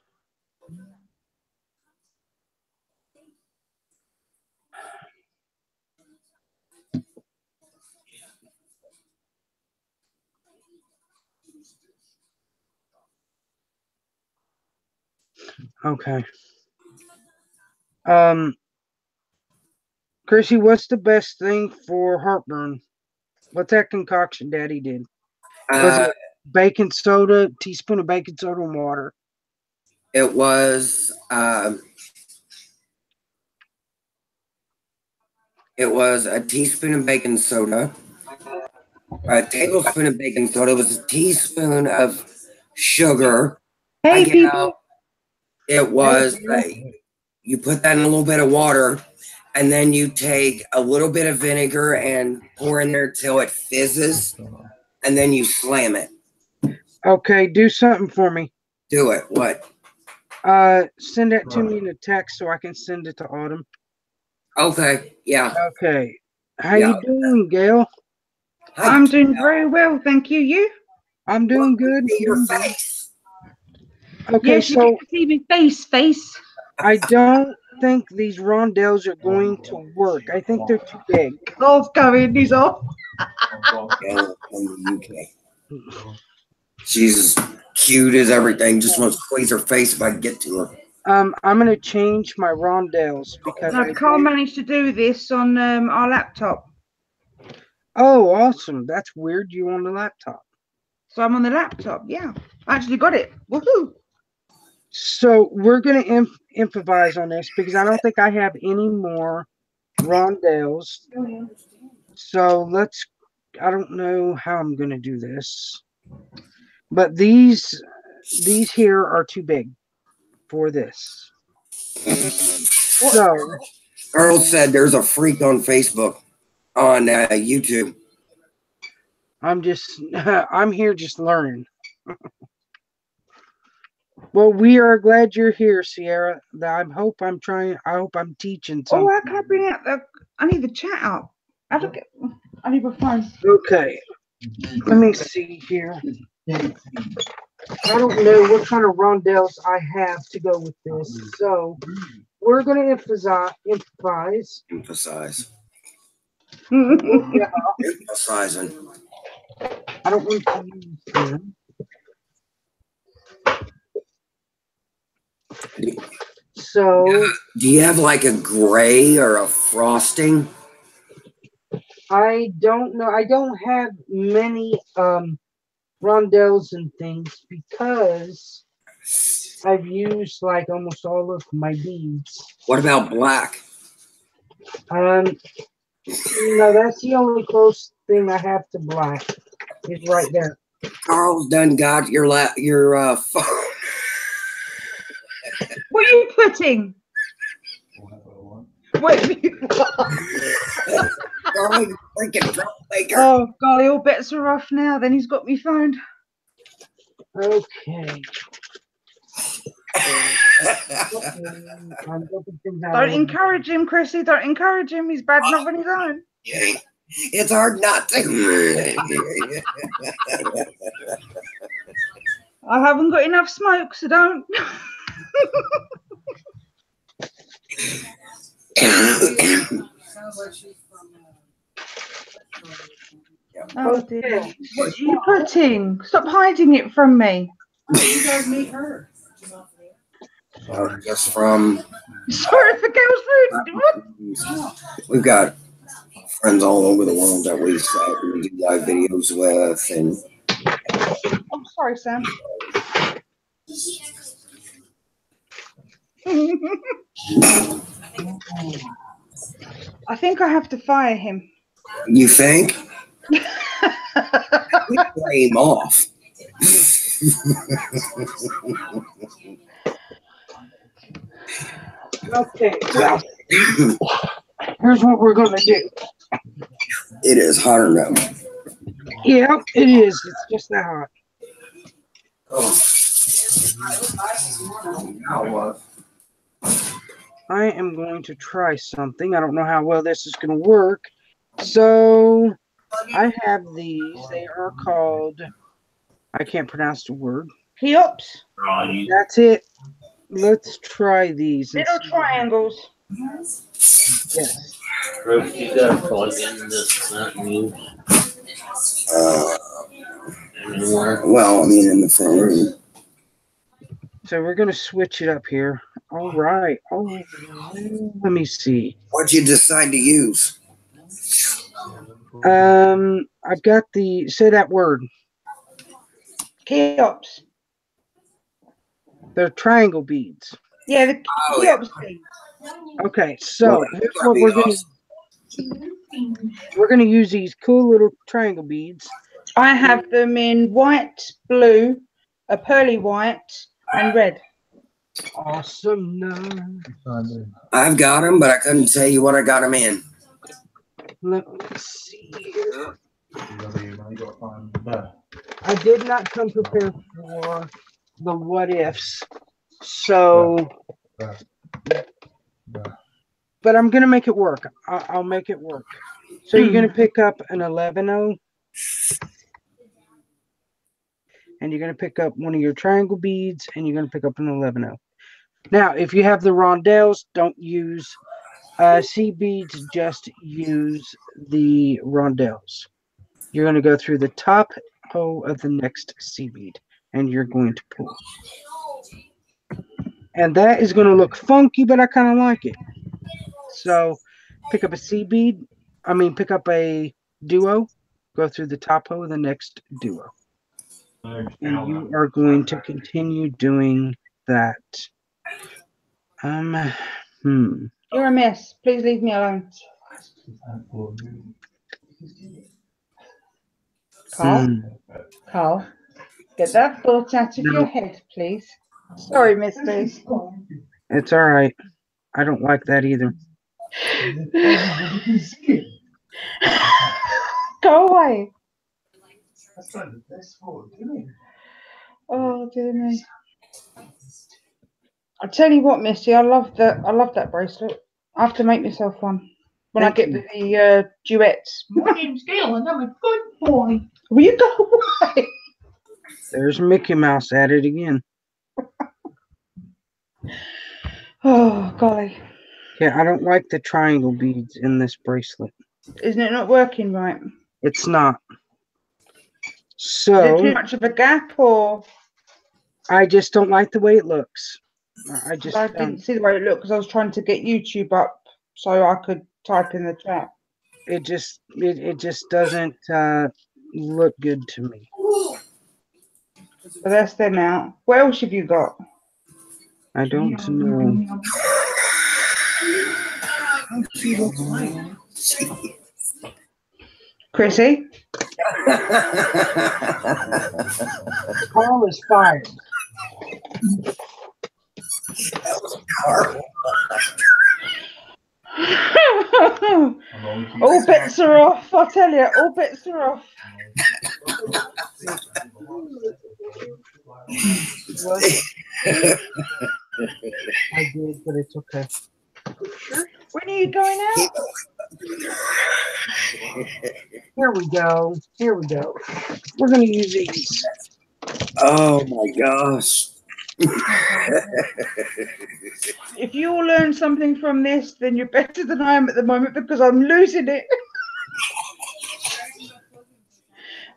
A: Okay. Chrissy, what's the best thing for heartburn? What's that concoction Daddy did? Was
C: Uh,
A: it baking soda, teaspoon of baking soda and water?
C: it was a teaspoon of baking soda, a tablespoon of baking soda. It was a teaspoon of sugar. I
D: Hey,
C: get
D: people.
C: out. It was you put that in a little bit of water, and then you take a little bit of vinegar and pour in there till it fizzes, and then you slam it.
A: Okay, do something for me.
C: Do it. What?
A: Send that to me in a text so I can send it to Autumn.
C: Okay. Yeah.
A: Okay. How
C: Yeah.
A: you doing, Gail?
D: I'm doing very well, thank you. You?
A: I'm doing good.
C: See your
A: doing good.
C: face.
A: Okay,
D: Yes, you
A: so
D: get to see me face.
A: I don't think these rondelles are going to work. I think they're too big.
D: Off going, he's off.
C: Yeah, from the UK. She's as cute as everything. Just want to squeeze her face if I can get to her.
A: I'm gonna change my rondelles because
D: No, Carl managed to do this on our laptop.
A: Oh, awesome! That's weird. You on the laptop?
D: So I'm on the laptop. Yeah, I actually got it. Woohoo!
A: So we're gonna improvise on this because I don't think I have any more rondelles. So let's. I don't know how I'm gonna do this, but these here are too big for this. So
C: Earl said there's a freak on Facebook, on YouTube.
A: I'm just. I'm here just learning. Well, we are glad you're here, Sierra. I hope I'm teaching
D: Oh,
A: something.
D: how can I bring out the? I need the chat up. I need my phone.
A: Okay, let me see here. I don't know what kind of rondelles I have to go with this, so we're going to improvise.
C: Emphasizing.
A: I don't want to use them. So,
C: do you have like a gray or a frosting?
A: I don't know. I don't have many rondelles and things because I've used like almost all of my beads.
C: What about black?
A: No, that's the only close thing I have to black. Is right there.
C: Carl's done got your phone.
D: What are you putting? Wait.
C: Oh,
D: golly, all bets are off now. Then he's got me phoned.
A: Okay.
D: Don't encourage him, Chrissy. Don't encourage him. He's bad enough on his own.
C: It's hard not to.
D: I haven't got enough smoke, so don't.
B: Sounds like she's from.
D: Oh dear. What are you putting? Stop hiding it from me.
B: You guys meet her.
C: Just from.
D: Sorry for girls' food.
C: We've got friends all over the world that we do live videos with, and.
D: I'm sorry, Sam. I think I have to fire him.
C: You think? We play him off.
A: Okay, well, here's what we're gonna do.
C: It is hotter now.
A: Yeah, it is. It's just that hot. I am going to try something. I don't know how well this is going to work. So I have these. They are called, I can't pronounce the word.
D: Cheops.
A: That's it. Let's try these.
D: Little triangles.
A: Yes.
E: Bruce, you gotta plug in this new anywhere.
C: Well, I mean, in the front room.
A: So we're going to switch it up here. All right. Oh, let me see.
C: What'd you decide to use?
A: I've got say that word.
D: Cheops.
A: They're triangle beads.
D: Yeah, the
C: Oh, yeah.
D: Cheops beads.
A: Okay, so
C: Well,
A: here's
C: that'd
A: what
C: be
A: we're gonna use these cool little triangle beads.
D: I have them in white, blue, a pearly white, and red.
A: Awesome.
C: I've got them, but I couldn't tell you what I got them in.
A: Let me see here. I did not come prepared for the what ifs, so. But I'm gonna make it work. I'll make it work. So you're gonna pick up an 11-0, and you're gonna pick up one of your triangle beads, and you're gonna pick up an 11-0. Now, if you have the rondelles, don't use C beads. Just use the rondelles. You're gonna go through the top hole of the next C bead, and you're going to pull. And that is gonna look funky, but I kind of like it. So pick up a C bead. Pick up a duo. Go through the top hole of the next duo. And you are going to continue doing that.
D: You're a mess. Please leave me alone. Carl, get that thought out of your head, please. Sorry, Miss Liz.
A: It's all right. I don't like that either.
D: Go away. Oh dear me. I tell you what, Missy, I love that bracelet. I have to make myself one when I get the duets.
B: My name's Gail and I'm a good boy.
D: Will you go away?
A: There's Mickey Mouse at it again.
D: Oh golly.
A: Yeah, I don't like the triangle beads in this bracelet.
D: Isn't it not working right?
A: It's not.
D: Is there too
A: So
D: much of a gap, or
A: I just don't like the way it looks. I
D: didn't see the way it looked because I was trying to get YouTube up so I could type in the chat.
A: It just doesn't look good to me.
D: So that's them out. What else have you got?
A: I don't know.
D: Chrissy?
A: Carl is fired.
D: All bets are off, I tell you, all bets are off.
A: I did, but it's okay.
D: When are you going out?
A: Here we go. Here we go. We're going to use these.
C: Oh my gosh.
D: If you all learn something from this, then you're better than I am at the moment because I'm losing it.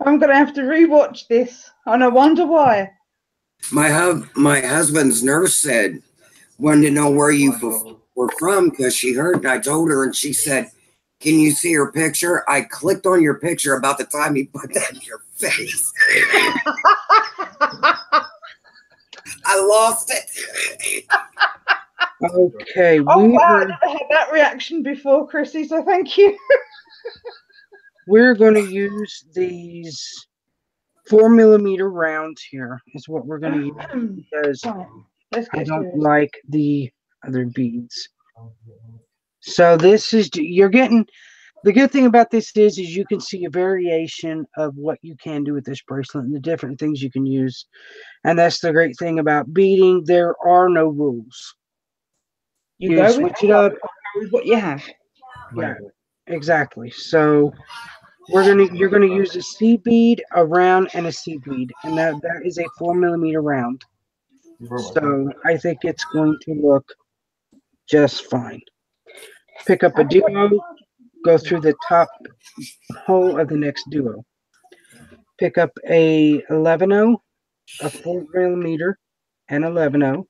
D: I'm going to have to rewatch this, and I wonder why.
C: My husband's nurse said, wanted to know where you were from because she heard, and I told her, and she said, can you see her picture? I clicked on your picture about the time you put that in your face. I lost it.
A: Okay.
D: Oh, wow, I never had that reaction before, Chrissy, so thank you.
A: We're going to use these 4mm rounds here is what we're going to use because I don't like the other beads. So this is, you're getting, the good thing about this is you can see a variation of what you can do with this bracelet and the different things you can use. And that's the great thing about beading. There are no rules.
D: You go
A: switch it up
D: with what you have.
A: Yeah, exactly. So you're gonna use a C bead, a round, and a C bead, and that is a 4mm round. So I think it's going to look just fine. Pick up a duo, go through the top hole of the next duo. Pick up a 11-0, a 4mm, and 11-0.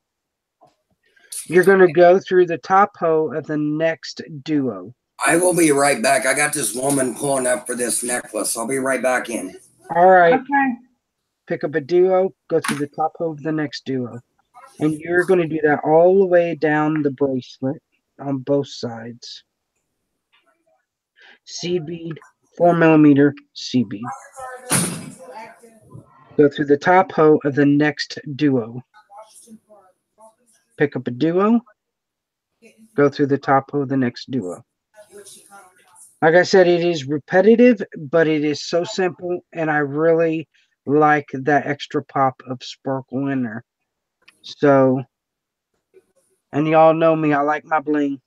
A: You're going to go through the top hole of the next duo.
C: I will be right back. I got this woman pulling up for this necklace. I'll be right back in.
A: All right.
D: Okay.
A: pick up a duo, go through the top of the next duo. And you're going to do that all the way down the bracelet on both sides. Seed bead, 4mm seed bead. Go through the top hoe of the next duo. Pick up a duo, go through the top hoe of the next duo. Like I said, it is repetitive, but it is so simple, and I really like that extra pop of sparkle in there. So, and y'all know me, I like my bling.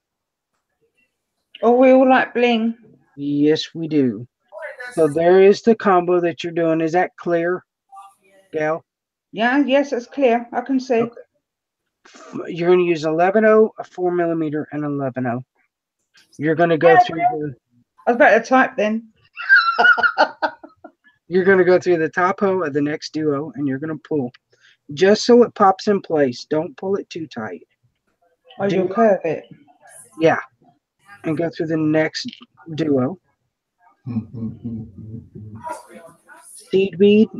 D: Oh, we all like bling.
A: Yes, we do. So there is the combo that you're doing. Is that clear, Gail?
D: Yeah, yes, it's clear. I can see.
A: Okay. You're going to use 11-0, a 4mm, and 11-0. You're going to go through the.
D: I was about to type then.
A: You're going to go through the top hoe of the next duo, and you're going to pull, just so it pops in place. Don't pull it too tight.
D: Oh, you'll curve it.
A: Yeah, and go through the next duo. Seed bead,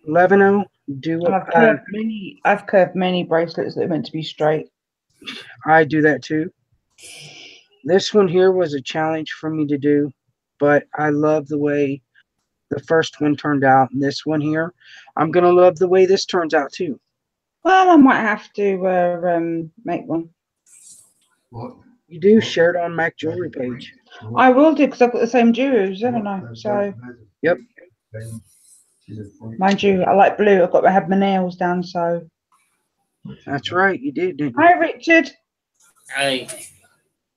A: 11-0, duo.
D: I've curved many bracelets that are meant to be straight.
A: I do that too. This one here was a challenge for me to do, but I love the way the first one turned out. And this one here, I'm going to love the way this turns out too.
D: Well, I might have to make one.
F: What?
A: You do share it on Mac Jewelry page.
D: I will do, because I've got the same jewels, haven't I? So,
A: Yep.
D: mind you, I like blue. I've got to have my nails done, so.
A: That's right, you did, didn't you?
D: Hi, Richard.
E: Hi,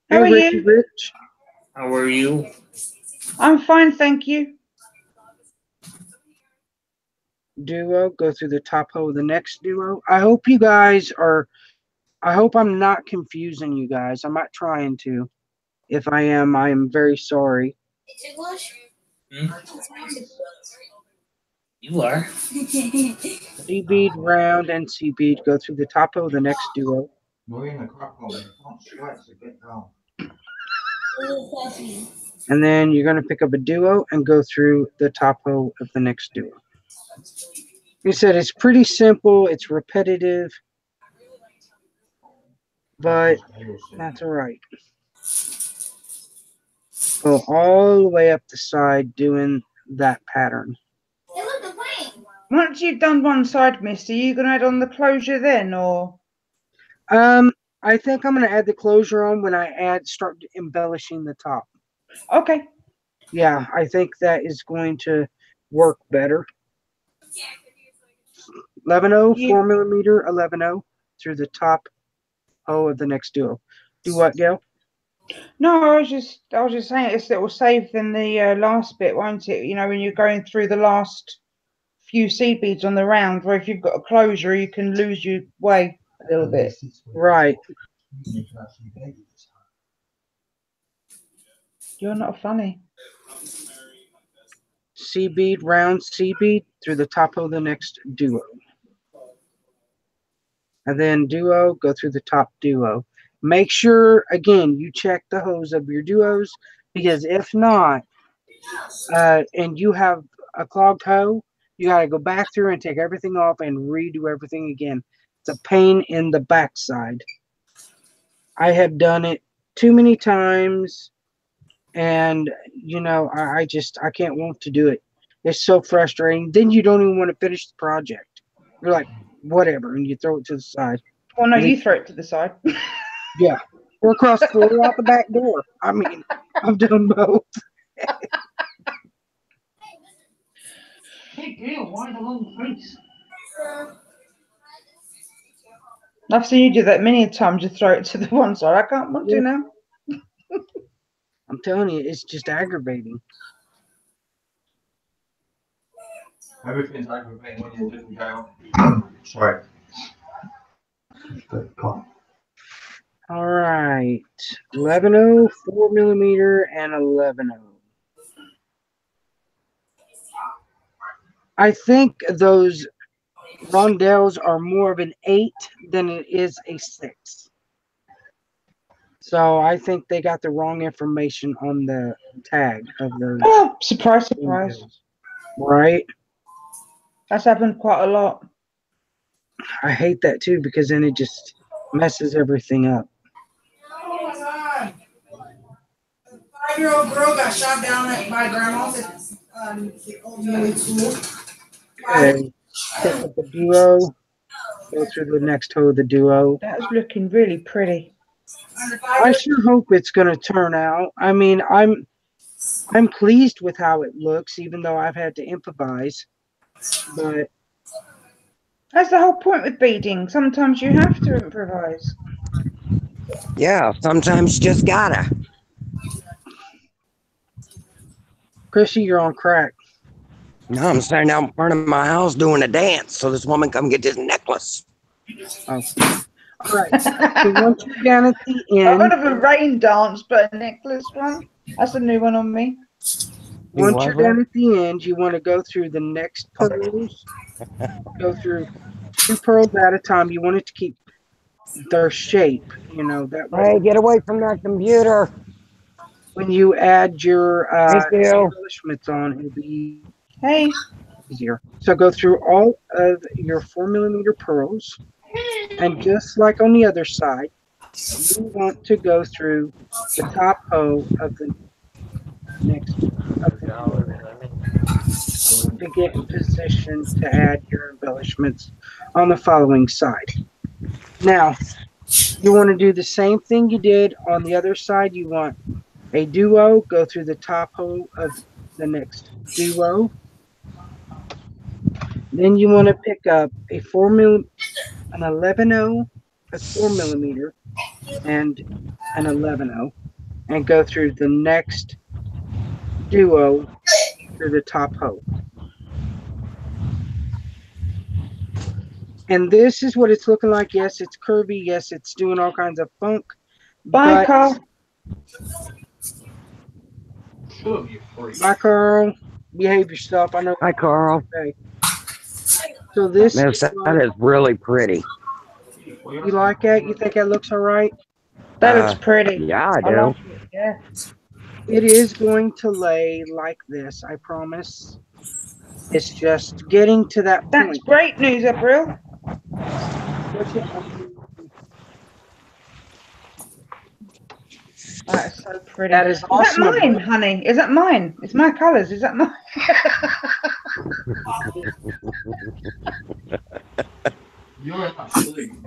D: How are
A: Richie
D: you?
A: Rich.
E: how are you?
D: I'm fine, thank you.
A: Duo, go through the top hoe of the next duo. I hope you guys are, I hope I'm not confusing you guys. I'm not trying to. If I am, I am very sorry.
E: Hmm? You are.
A: C bead, round, and C bead, go through the top hoe of the next duo.
F: You're in a crap hole. You can't sweat, so get down.
A: And then you're going to pick up a duo and go through the top hoe of the next duo. Like I said, it's pretty simple. It's repetitive, but that's all right. Go all the way up the side doing that pattern.
D: Once you've done one side, Miss, are you going to add on the closure then, or?
A: I think I'm going to add the closure on when I start embellishing the top.
D: Okay.
A: Yeah, I think that is going to work better. 11-0, 4mm, 11-0 through the top hoe of the next duo. Do what, Gail?
D: No, I was just saying it will save in the last bit, won't it? You know, when you're going through the last few seed beads on the round, where if you've got a closure, you can lose your way a little bit.
A: Right.
D: You're not funny.
A: C bead, round C bead through the top of the next duo. And then duo, go through the top duo. Make sure, again, you check the hose of your duos, because if not, and you have a clogged hoe, you got to go back through and take everything off and redo everything again. It's a pain in the backside. I have done it too many times, and you know, I can't want to do it. It's so frustrating. Then you don't even want to finish the project. You're like, whatever, and you throw it to the side.
D: Well, no, you throw it to the side.
A: Yeah, or across the floor, out the back door. I mean, I've done both.
B: Hey, Gail, why the long face?
D: I've seen you do that many times. You throw it to the one side. I can't want to now.
A: I'm telling you, it's just aggravating.
F: Everything's aggravating when you're doing Gail. Sorry.
A: All right, 11-0, 4mm, and 11-0. I think those rondelles are more of an 8 than it is a 6. So I think they got the wrong information on the tag of those.
D: Oh, surprise, surprise.
A: windows, right?
D: That's happened quite a lot.
A: I hate that too because then it just messes everything up.
G: Oh my God. A 5-year-old girl got shot down at my grandma's at the old Millie school.
A: Okay, pick up the duo. Go through the next toe of the duo.
D: That's looking really pretty.
A: I sure hope it's going to turn out. I mean, I'm pleased with how it looks, even though I've had to improvise. But
D: That's the whole point with beading. Sometimes you have to improvise.
C: Yeah, sometimes you just gotta.
A: Chrissy, you're on crack.
C: No, I'm standing out in front of my house doing a dance, so this woman come get this necklace.
A: Oh. All right. So once you're down at the
D: I've heard
A: end,
D: of a rain dance, but a necklace one? That's a new one on me.
A: once you're down at the end, you want to go through the next pearls. Go through 2 pearls at a time. You want it to keep their shape, you know, that way.
C: Hey, get away from that computer.
A: When you add your
C: Thank you.
A: embellishments on, it'll be
D: Hey,
A: easier. So go through all of your 4mm pearls, and just like on the other side, you want to go through the top hoe of the next to get in position to add your embellishments on the following side. Now, you want to do the same thing you did on the other side. You want a duo, go through the top hoe of the next duo. Then you want to pick up a 4mm, an 11-0, a 4mm, and an 11-0, and go through the next duo through the top hoe. And this is what it's looking like. Yes, it's curvy. Yes, it's doing all kinds of funk.
D: bye,
A: But,
D: Carl.
A: bye, Carl. Behave yourself. I know.
C: Hi, Carl.
A: Okay. So this
C: Miss, that is really pretty.
A: you like it? You think it looks all right?
D: That looks pretty.
C: Yeah, I
D: I
C: do.
D: like it. Yeah.
A: It is going to lay like this, I promise. It's just getting to that
D: That's
A: point.
D: great news, April. That's so pretty.
A: That is awesome.
D: Is that mine, honey? Is that mine? It's my colours. Is that mine?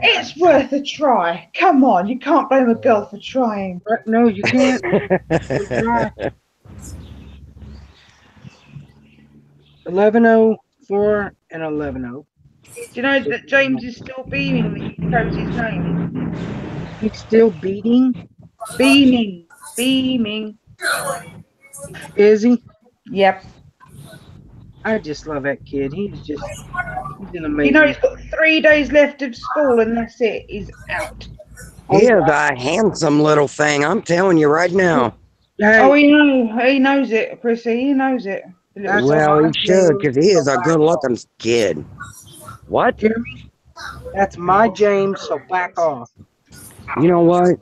D: It's worth a try. Come on, you can't blame a girl for trying.
A: No, you can't. 11-0, 4, and 11-0.
D: Do you know that James is still beaming when he knows his name?
A: He's still beating.
D: Beaming. Beaming.
A: Is he?
D: Yep.
A: I just love that kid. He's an amazing.
D: You know, he's got 3 days left of school and that's it. He's out.
C: He is a handsome little thing. I'm telling you right now.
A: Hey,
D: Oh, he knows it, Chrissy. He knows it.
A: That's
C: Well,
A: my
C: he should, because he is a
A: James,
C: good-looking kid. What?
A: Jeremy, that's my James, so back off.
C: You know what?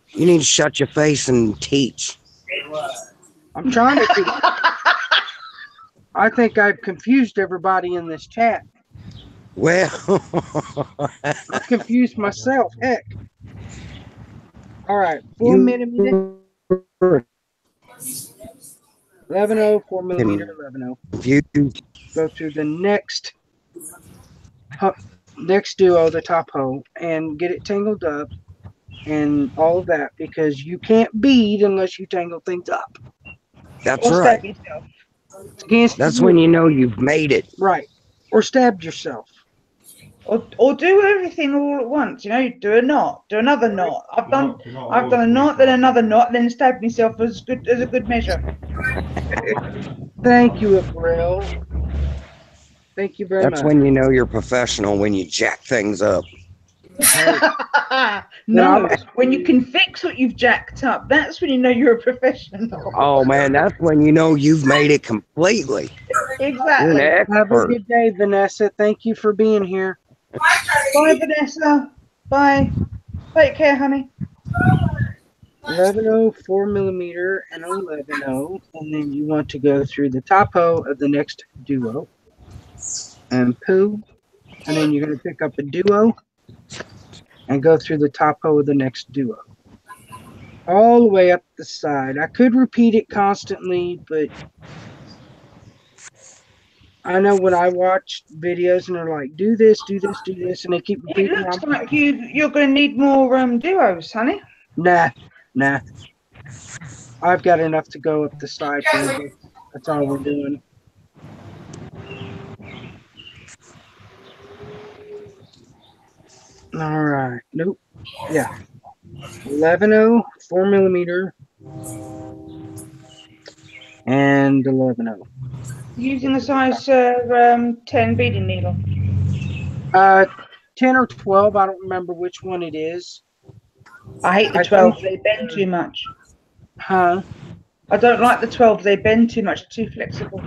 C: You need to shut your face and teach.
A: I'm trying to teach. I think I've confused everybody in this chat.
C: Well,
A: I've confused myself. Heck. All right, 4mm, 11-0, 4mm, 11-0.
C: confused.
A: Go through the next duo, the top hoe, and get it tangled up and all of that, because you can't bead unless you tangle things up.
C: That's
D: Or
C: right.
D: stab yourself.
A: It's against
C: That's
A: the
C: when
A: rules.
C: you know you've made it.
A: Right. Or stabbed yourself.
D: Or do everything all at once. You know, do a knot, do another knot. I've done a knot, then another knot, then stabbed myself as a good measure.
A: Thank you, April. Thank you very
C: That's
A: much.
C: when you know you're professional, when you jack things up.
D: No, when you can fix what you've jacked up, that's when you know you're a professional.
C: Oh, man, that's when you know you've made it completely. You're an
D: Exactly.
A: Have a
C: expert.
A: good day, Vanessa. Thank you for being here.
D: Bye, Vanessa. Bye. Take care, honey.
A: 11-0, 4mm, and 11-0, and then you want to go through the top hoe of the next duo and poo, and then you're going to pick up a duo and go through the top hoe of the next duo all the way up the side. I could repeat it constantly, but I know when I watch videos and they're like, do this, do this, do this, and they keep
D: It
A: repeating,
D: looks like you're going to need more duos, honey.
A: nah. I've got enough to go up the side, baby. That's all we're doing. All right. Nope. Yeah. 11-0, 4mm, and 11-0.
D: Using a size 10 beading needle.
A: 10 or 12. I don't remember which one it is.
D: I hate the 12. They bend too much.
A: Huh?
D: I don't like the 12. They bend too much. Too flexible.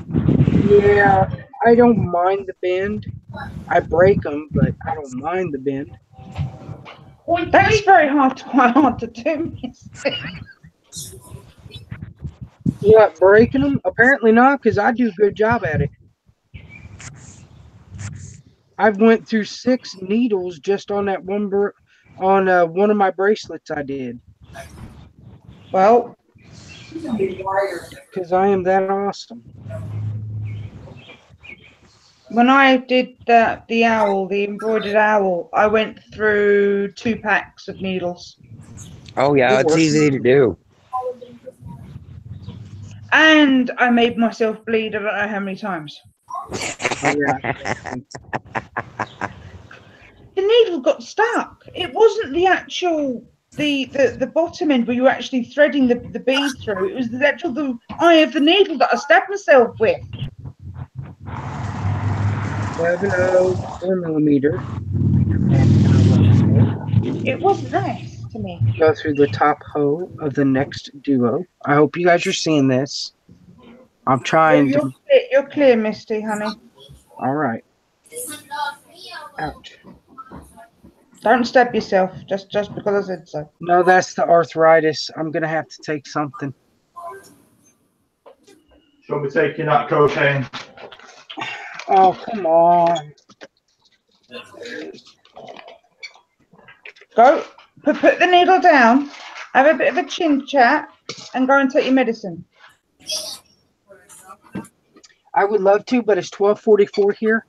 A: Yeah. I don't mind the bend. I break them, but I don't mind the bend.
D: That's very hard, quite hard to do.
A: What, breaking them? Apparently not, because I do a good job at it. I've went through 6 needles just on that one one of my bracelets I did.
D: Well,
A: because I am that awesome.
D: When I did the owl, the embroidered owl, I went through 2 packs of needles.
C: Oh yeah, it's easy to do.
D: And I made myself bleed I don't know how many times.
A: Oh, yeah.
D: The needle got stuck. It wasn't the actual the bottom end where you were actually threading the bead through. It was the actual the eye of the needle that I stabbed myself with.
A: 11-0, 4mm.
D: It wasn't nice to me.
A: Go through the top hoe of the next duo. I hope you guys are seeing this. I'm trying to.
D: You're clear, Misty, honey.
A: All right. Ouch.
D: Don't stab yourself just because I said so.
A: No, that's the arthritis. I'm gonna have to take something.
F: Shall we taking that cocaine?
A: Oh, come on.
D: Go, put the needle down, have a bit of a chin chat, and go and take your medicine.
A: I would love to, but it's 12:44 here.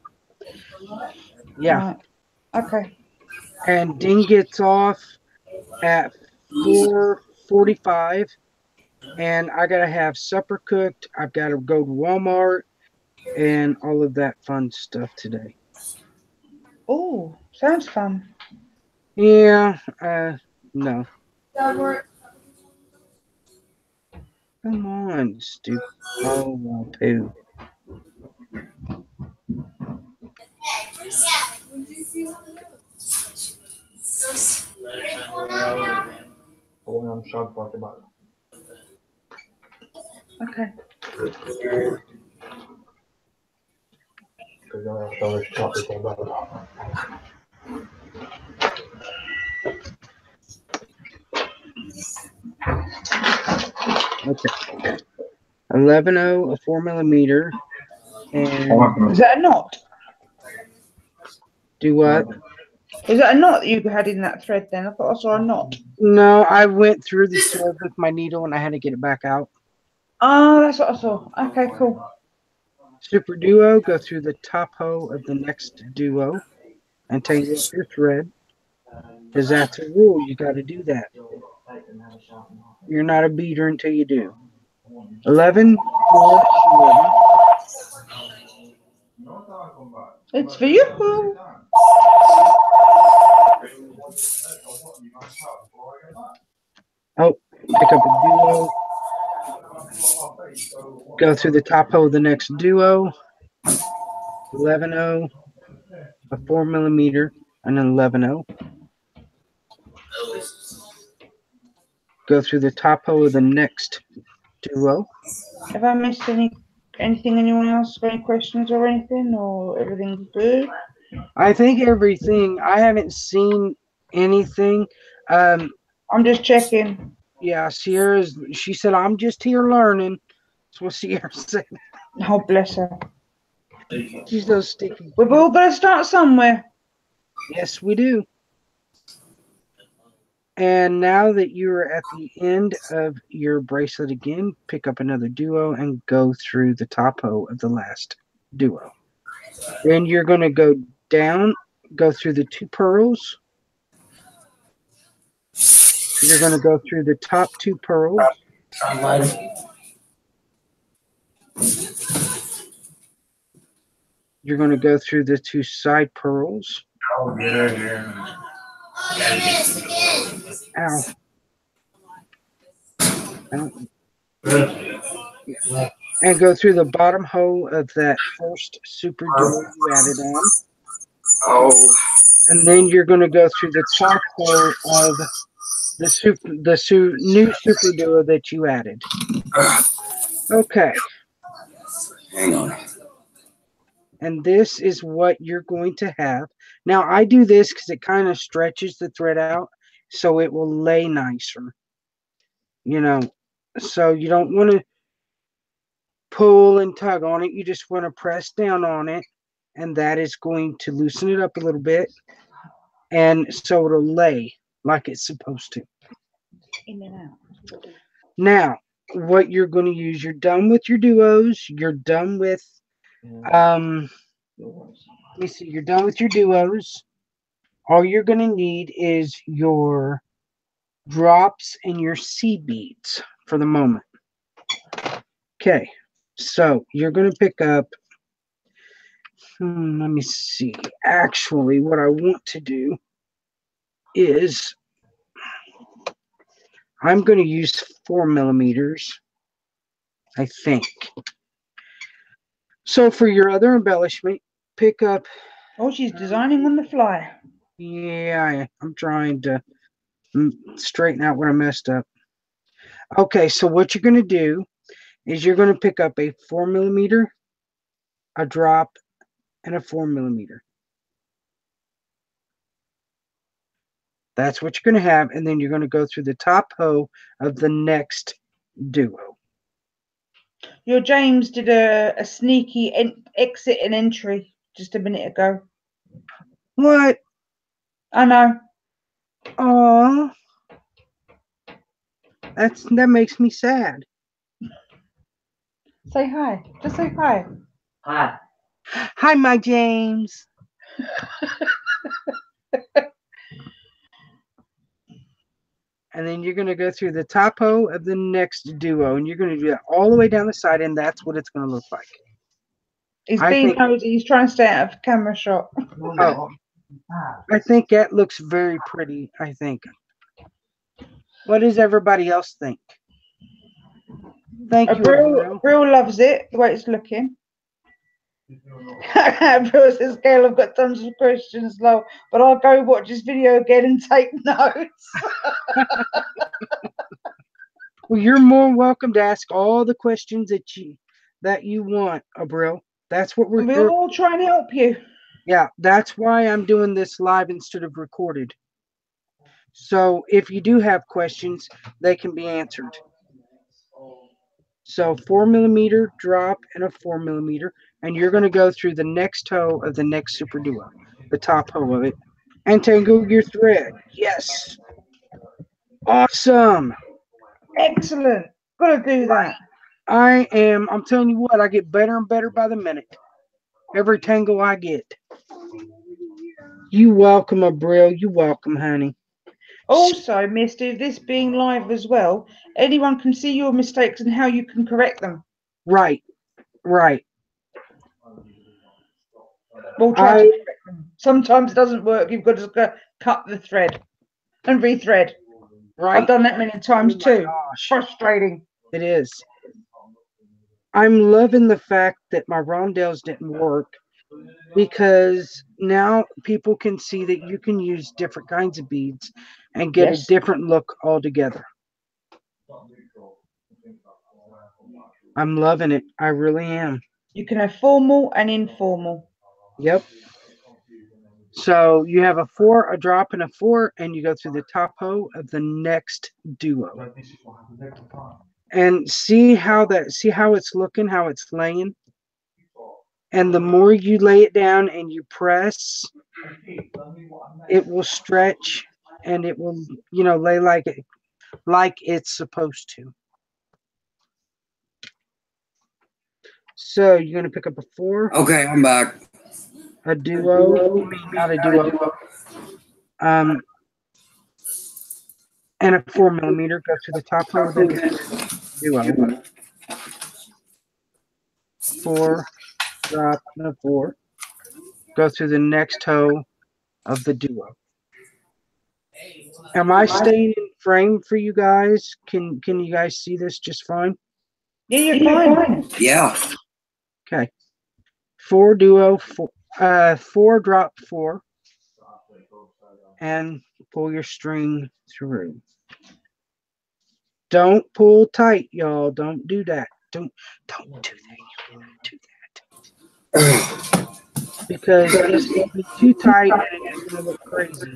A: Yeah.
D: Right. Okay.
A: And Ding gets off at 4:45, and I gotta have supper cooked. I've got to go to Walmart and all of that fun stuff today.
D: Oh, sounds fun.
A: Yeah, no. Come on, stupid. Oh, well, poo.
F: I'm shocked about
D: Okay.
F: because I have so much topic about
A: Okay. 11-0, a 4mm, and
D: Is that a knot?
A: do what?
D: Is that a knot that you had in that thread then? I thought I saw a knot.
A: No, I went through the thread with my needle and I had to get it back out.
D: Oh, that's what I saw. Okay, cool.
A: Super duo, go through the top hoe of the next duo and tangle up your thread. Because that's a rule, you got to do that. You're not a beater until you do. 11, 4, 11.
D: It's for you.
A: Oh, pick up a duo. Go through the top hoe of the next duo. 11-0, a 4mm, and an 11-0. Go through the top hoe of the next duo.
D: Have I missed anything? Anyone else got any questions or anything, or everything's good?
A: I think everything. I haven't seen anything.
D: I'm just checking.
A: Yeah, she said, I'm just here learning. That's what Sierra said.
D: Oh, bless her.
A: She's so sticky.
D: We've all got to start somewhere.
A: Yes, we do. And now that you're at the end of your bracelet again, pick up another duo and go through the top O of the last duo. Then you're going to go down, go through the 2 pearls. You're going to go through the top 2 pearls. You're going to go through the 2 side pearls.
E: I'll get her here.
A: Ow. And go through the bottom hole of that first super duo you added on.
C: Oh,
A: And then you're going to go through the top hole of the new super duo that you added. Okay.
C: hang on.
A: And this is what you're going to have. Now, I do this because it kind of stretches the thread out so it will lay nicer. You know, so you don't want to pull and tug on it. You just want to press down on it, and that is going to loosen it up a little bit. And so it'll lay like it's supposed to.
D: In and out.
A: Now, what you're going to use, you're done with your duos. You're done with, let me see, you're done with your duos. All you're going to need is your drops and your seed beads for the moment. Okay, so you're going to pick up, let me see. Actually, what I want to do is I'm going to use 4 millimeters, I think. So for your other embellishment, pick up.
D: Oh, she's designing on the fly.
A: Yeah, I'm trying to straighten out what I messed up. Okay, so what you're going to do is you're going to pick up a 4 millimeter, a drop, and a 4 millimeter. That's what you're going to have, and then you're going to go through the top hoe of the next duo.
D: Your James did a sneaky exit and entry just a minute ago.
A: What?
D: I know.
A: Aw. That makes me sad.
D: Say hi. Just say hi.
E: Hi.
A: Hi, my James. And then you're going to go through the top hoe of the next duo, and you're going to do that all the way down the side, and that's what it's going to look like.
D: He's
A: I
D: being
A: think-
D: nosy. He's trying to stay out of camera shot.
A: Oh, I think that looks very pretty, I think. What does everybody else think? Thank you, Abril.
D: Brill loves it, the way it's looking. Brill says, Gail, I've got tons of questions, love, but I'll go watch this video again and take notes.
A: Well, you're more welcome to ask all the questions that you want, Abril. That's what we're here.
D: We'll all try and help you.
A: Yeah, that's why I'm doing this live instead of recorded. So if you do have questions, they can be answered. So 4 millimeter drop and a 4 millimeter, and you're going to go through the next toe of the next super duo, the top hoe of it, and tangle your thread. Yes. Awesome.
D: Excellent. Got to do that.
A: I'm telling you what, I get better and better by the minute. Every tangle I get. You welcome, Abril. You welcome, honey.
D: Also, Misty, this being live as well, anyone can see your mistakes and how you can correct them.
A: Right.
D: We'll try to correct them. Sometimes it doesn't work. You've got to just cut the thread and rethread.
A: Right.
D: I've done that many times too.
A: Gosh.
D: Frustrating.
A: It is. I'm loving the fact that my rondelles didn't work, because now people can see that you can use different kinds of beads and get a different look altogether. I'm loving it. I really am.
D: You can have formal and informal.
A: Yep. So you have a 4, a drop, and a 4, and you go through the top hoe of the next duo. And see how it's looking, how it's laying. And the more you lay it down and you press, it will stretch and it will, lay like it's supposed to. So you're gonna pick up a 4.
C: Okay, I'm back.
A: A duo, not a duo. And a 4mm. Go to the top of the duo. 4, drop, and a 4. Go through the next hoe of the duo. Am I staying in frame for you guys? Can you guys see this just fine?
D: Yeah, you're fine.
C: Yeah.
A: Okay. 4 duo, 4 drop, 4, and pull your string through. Don't pull tight, y'all. Don't do that. Don't do that. You cannot do that. Because it's going to be too tight and it's going to look crazy.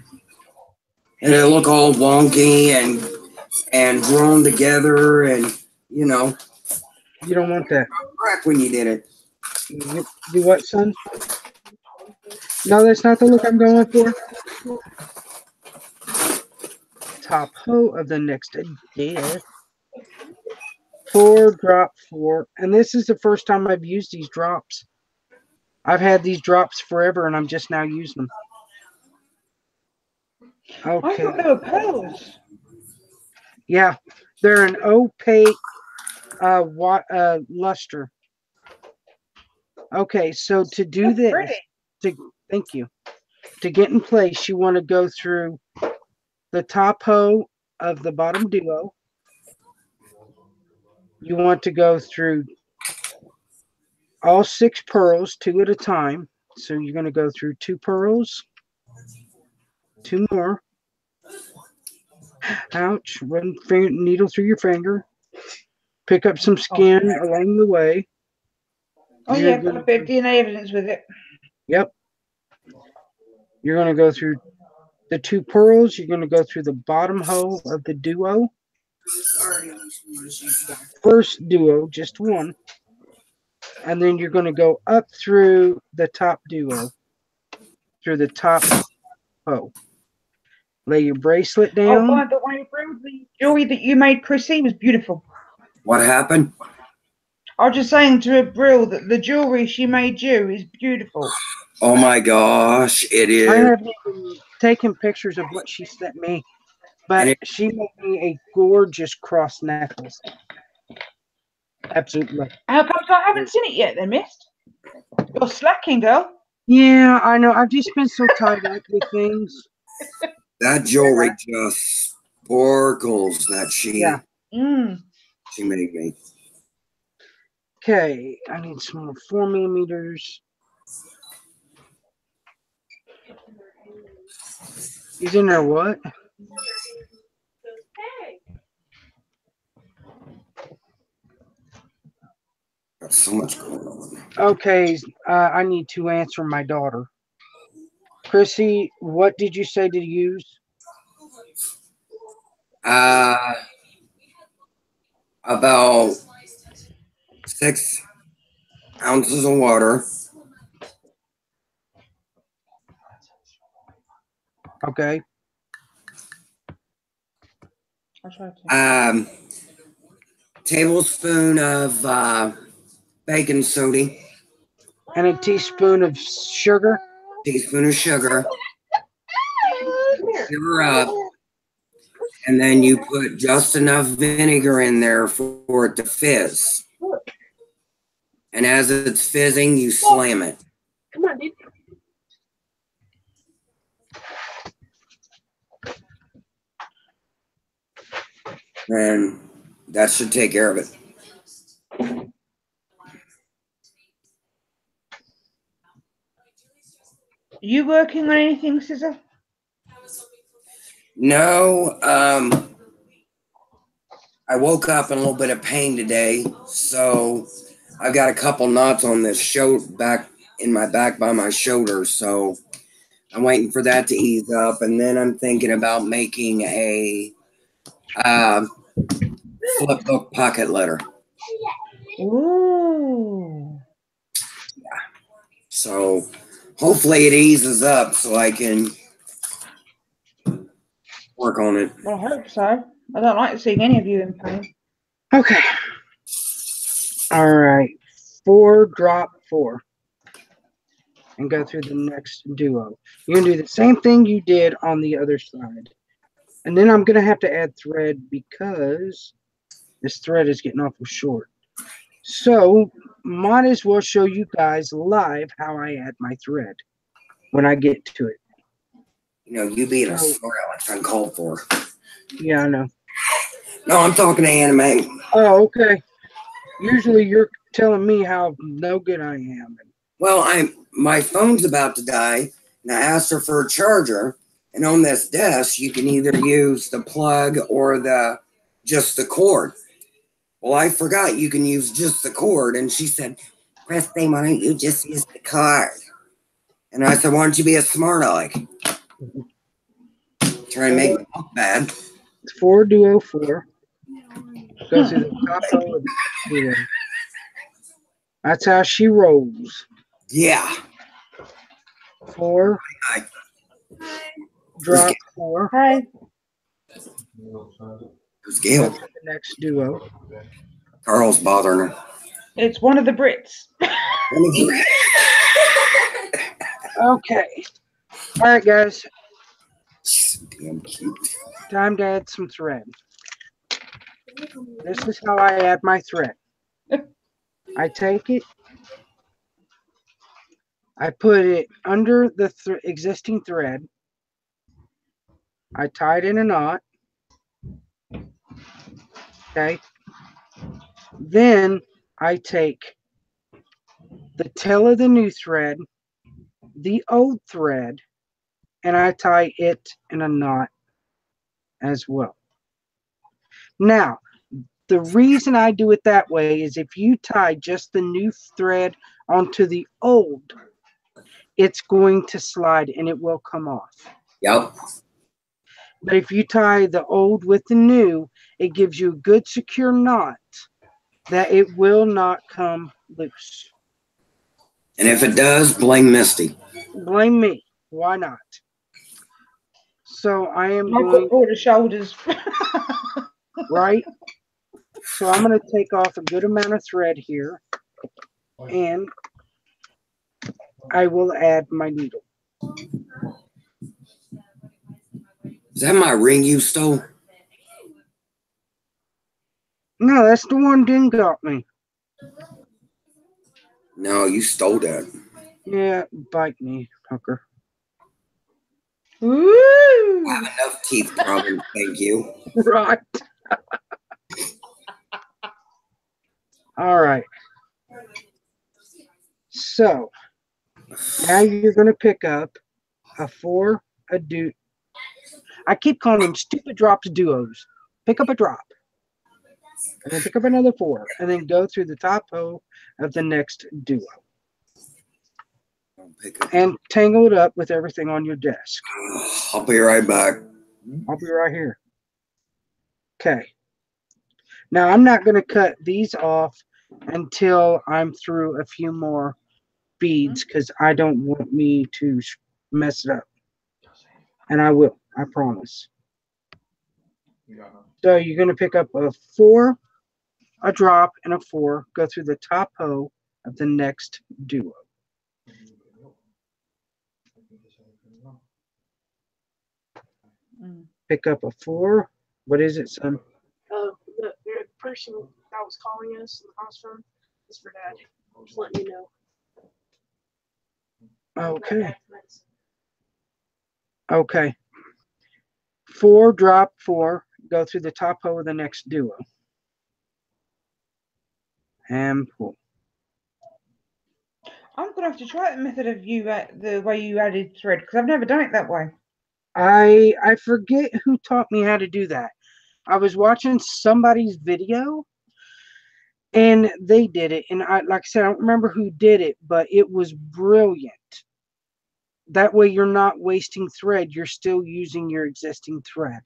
C: And it look all wonky and drawn together, and
A: You don't want that.
C: crack when you did it.
A: You do what, son? No, that's not the look I'm going for. Top hoe of the next dead. 4, drop, 4. And this is the first time I've used these drops. I've had these drops forever and I'm just now using them. Okay.
D: I thought they were pearls.
A: Yeah, they're an opaque luster. Okay, so to do
D: That's
A: this, thank you. To get in place, you want to go through the top hoe of the bottom duo. You want to go through all 6 pearls, 2 at a time. So you're going to go through 2 pearls, 2 more. Ouch, run needle through your finger. Pick up some skin along the way.
D: Oh, yeah, got a bit of DNA evidence with it.
A: Yep. You're going to go through the 2 pearls. You're going to go through the bottom hoe of the duo. First duo, just 1. And then you're going to go up through the top duo, through the top hoe. Lay your bracelet down.
D: Oh, by the way, the jewelry that you made, Chrissy, was beautiful.
C: What happened?
D: I was just saying to Brill that the jewelry she made you is beautiful.
C: Oh my gosh, it is.
A: I haven't even taken pictures of what she sent me, but she made me a gorgeous cross necklace. Absolutely.
D: How come I haven't seen it yet then, miss? You're slacking, girl.
A: Yeah, I know. I've just been so tied up with things.
C: That jewelry just sparkles that she made me.
A: Okay, I need some more 4mm. He's in there what?
C: Got so much going on.
A: Okay, I need to answer my daughter. Chrissy, what did you say to use?
C: About 6 ounces of water.
A: Okay.
C: Tablespoon of baking soda.
A: And a teaspoon of sugar.
C: Teaspoon of sugar. Stir up. And then you put just enough vinegar in there for it to fizz. And as it's fizzing, you slam it.
H: Come on, dude.
C: And that should take care of it.
D: You working on anything, Scissor?
C: No, I woke up in a little bit of pain today, so I've got a couple knots on this back in my back by my shoulder, so I'm waiting for that to ease up, and then I'm thinking about making a flip book pocket letter.
D: Ooh.
C: So hopefully it eases up so I can work on it.
D: Well, I hope so. I don't like seeing any of you in pain.
A: Okay. All right. 4, drop 4. And go through the next duo. You're going to do the same thing you did on the other side. And then I'm going to have to add thread because this thread is getting awful short. So, might as well show you guys live how I add my thread when I get to it.
C: You know, you being a smart aleck's uncalled for.
A: Yeah, I know.
C: No, I'm talking to anime.
A: Oh, okay. Usually you're telling me how no good I am.
C: Well, my phone's about to die, and I asked her for a charger. And on this desk, you can either use the plug or just the cord. Well, I forgot you can use just the cord, and she said, "Preston, why don't you just use the cord?" And I said, "Why don't you be a smart aleck? Try and make me look bad."
A: It's 4 duo 4. Go through the top row of the duo. That's how she rolls.
C: Yeah.
A: 4. Drop 4.
D: Hey.
C: Who's
A: Go
C: Gail?
A: to the next duo.
C: Carl's bothering her.
D: It's one of the Brits.
A: Okay. All right, guys.
C: Damn cute.
A: Time to add some thread. This is how I add my thread. I take it. I put it under the existing thread. I tie it in a knot. Okay. Then I take the tail of the new thread, the old thread, and I tie it in a knot as well. Now, the reason I do it that way is if you tie just the new thread onto the old, it's going to slide and it will come off.
C: Yep.
A: But if you tie the old with the new, it gives you a good secure knot that it will not come loose.
C: And if it does, blame Misty.
A: Blame me. Why not? So I am
D: I've
A: going
D: got broader shoulders.
A: right. So I'm going to take off a good amount of thread here, and I will add my needle.
C: Is that my ring you stole?
A: No, that's the one Din got me.
C: No, you stole that.
A: Yeah, bite me, Hooker.
D: Ooh.
C: I have enough teeth problems, thank you.
A: Right. All right. So now you're going to pick up a 4, a duo. I keep calling them stupid drops duos. Pick up a drop. And then pick up another 4. And then go through the top row of the next duo. And tangle it up with everything on your desk.
C: I'll be right back.
A: I'll be right here. Okay. Now I'm not going to cut these off until I'm through a few more beads because I don't want me to mess it up. And I will. I promise. So you're going to pick up a 4, a drop, and a 4. Go through the top row of the next duo. Pick up a 4. What is it, son?
B: The person that was calling us in the house phone is for Dad. Just letting you know.
A: Okay. Okay. 4, drop 4. Go through the top row of the next duo. And pull.
D: I'm gonna have to try the method of the way you added thread because I've never done it that way.
A: I forget who taught me how to do that. I was watching somebody's video and they did it. And like I said, I don't remember who did it, but it was brilliant. That way you're not wasting thread. You're still using your existing thread.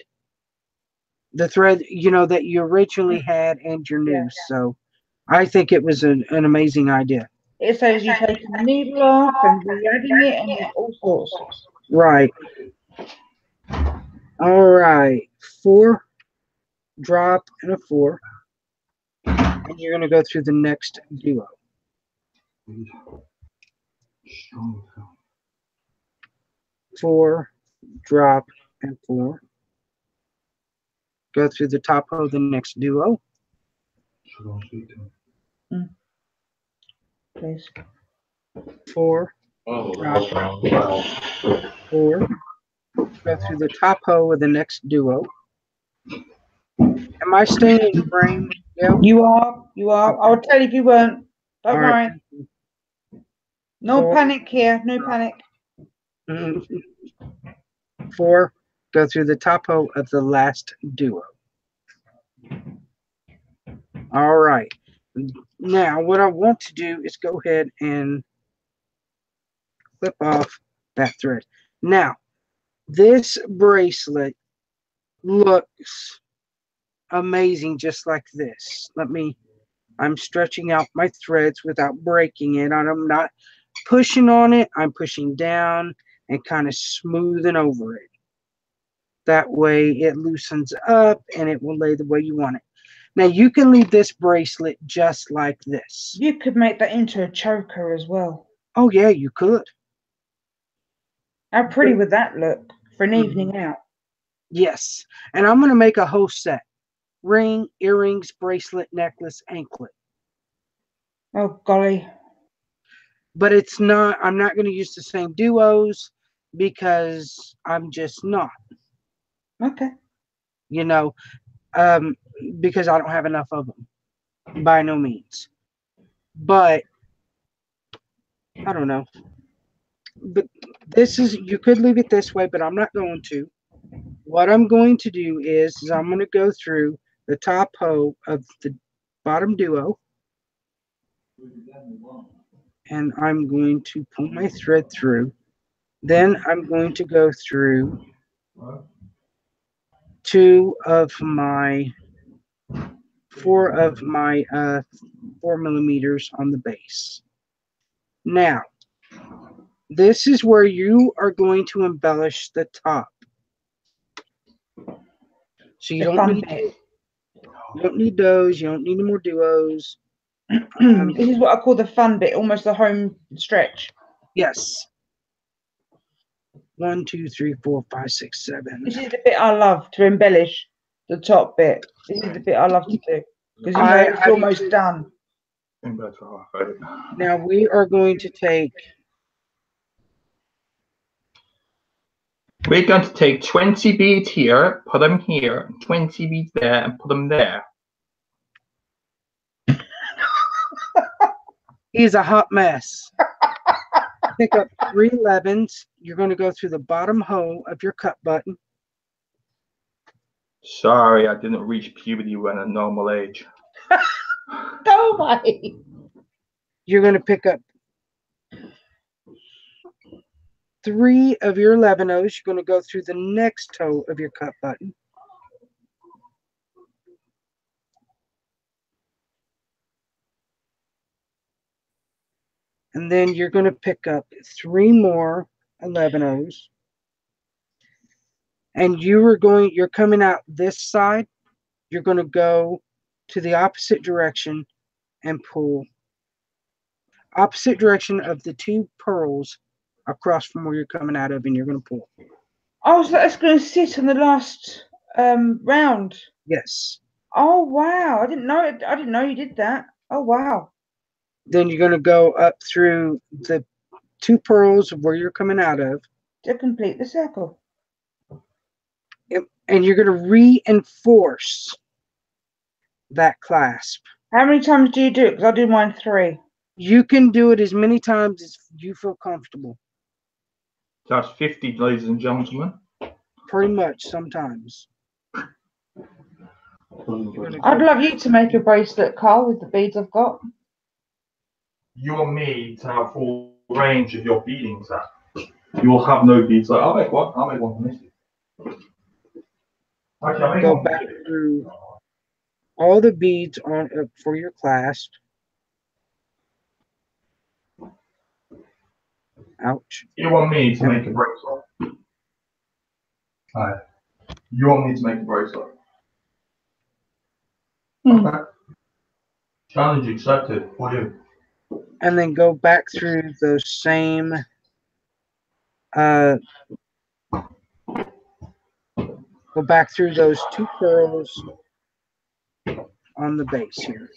A: The thread, you know, that you originally had and your new. So I think it was an amazing idea.
D: It saves you taking the needle off and re-adding it and all sorts.
A: Right. All right. 4, drop, and a 4. And you're going to go through the next duo. 4, drop, and 4. Go through the top of the next duo.
D: Please.
A: 4, drop, 4. Go through the top hoe of the next duo. Am I staying in frame? Yeah.
D: You are. I would tell you if you weren't. Don't worry. No
A: 4.
D: panic here. No panic.
A: 4. Go through the top hoe of the last duo. All right. Now, what I want to do is go ahead and clip off that thread. Now, this bracelet looks amazing just like this. I'm stretching out my threads without breaking it. I'm not pushing on it. I'm pushing down and kind of smoothing over it. That way it loosens up and it will lay the way you want it. Now you can leave this bracelet just like this.
D: You could make that into a choker as well.
A: Oh yeah, you could.
D: How pretty would that look for an evening out?
A: Yes. And I'm going to make a whole set. Ring, earrings, bracelet, necklace, anklet.
D: Oh, golly.
A: But I'm not going to use the same duos because I'm just not.
D: Okay.
A: You know, because I don't have enough of them. By no means. But, I don't know. But you could leave it this way, but I'm not going to. What I'm going to do is I'm going to go through the top hoe of the bottom duo. And I'm going to pull my thread through. Then I'm going to go through 4 of my 4 millimeters on the base. Now, this is where you are going to embellish the top. So you don't need those. You don't need any more duos.
D: This is what I call the fun bit, almost the home stretch.
A: Yes. 1, 2, 3, 4, 5, 6, 7.
D: This is the bit I love to embellish the top bit. This is the bit I love to do because you know it's almost done.
A: Now we are going to take.
F: We're going to take 20 beads here, put them here, 20 beads there, and put them there.
A: He's a hot mess. Pick up 3 11s. You're going to go through the bottom hoe of your cut button.
F: Sorry, I didn't reach puberty when a normal age.
D: Go away.
A: You're going to pick up 3 of your 11 O's. You're going to go through the next toe of your cut button. And then you're going to pick up 3 more 11 O's. And you're coming out this side. You're going to go to the opposite direction and pull opposite direction of the 2 pearls across from where you're coming out of, and you're going to pull.
D: Oh, so that's going to sit on the last round.
A: Yes.
D: Oh wow! I didn't know you did that. Oh wow!
A: Then you're going to go up through the 2 pearls of where you're coming out of
D: to complete the circle.
A: And you're going to reinforce that clasp.
D: How many times do you do it? Because I do mine 3.
A: You can do it as many times as you feel comfortable.
F: That's 50, ladies and gentlemen.
A: Pretty much, sometimes.
D: I'd love you to make a bracelet, Carl, with the beads I've got.
F: You and me to have full range of your beading set. You will have no beads. Like, I'll make one. I'll make one for Misty. Actually, I'll make
A: Go
F: one for
A: back
F: you.
A: through all the beads on for your clasp. Ouch.
F: You want me to make a bracelet? Hi. You want me to make a bracelet? Okay. Challenge accepted for you.
A: And then go back through those same go back through those 2 pearls on the base here.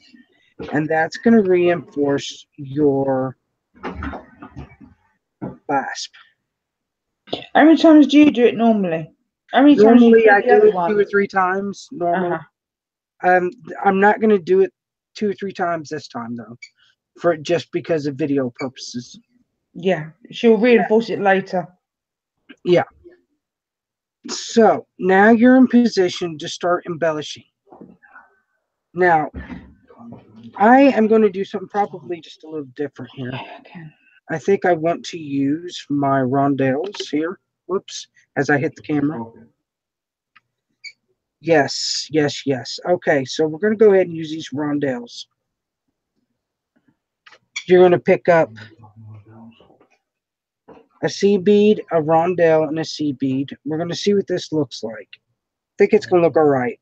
A: And that's going to reinforce your clasp.
D: How many times do you do it normally? How many times do you
A: Normally,
D: do
A: I
D: the
A: do
D: other
A: it
D: one?
A: 2 or 3 times. Normally,
D: Uh-huh.
A: I'm not going to do it 2 or 3 times this time though, for just because of video purposes.
D: Yeah, she'll reinforce it later.
A: Yeah. So now you're in position to start embellishing. Now, I am going to do something probably just a little different here.
D: Okay.
A: I think I want to use my rondelles here. Whoops, as I hit the camera. Yes, yes, yes. Okay, so we're going to go ahead and use these rondelles. You're going to pick up a C bead, a rondelle, and a C bead. We're going to see what this looks like. I think it's going to look all right.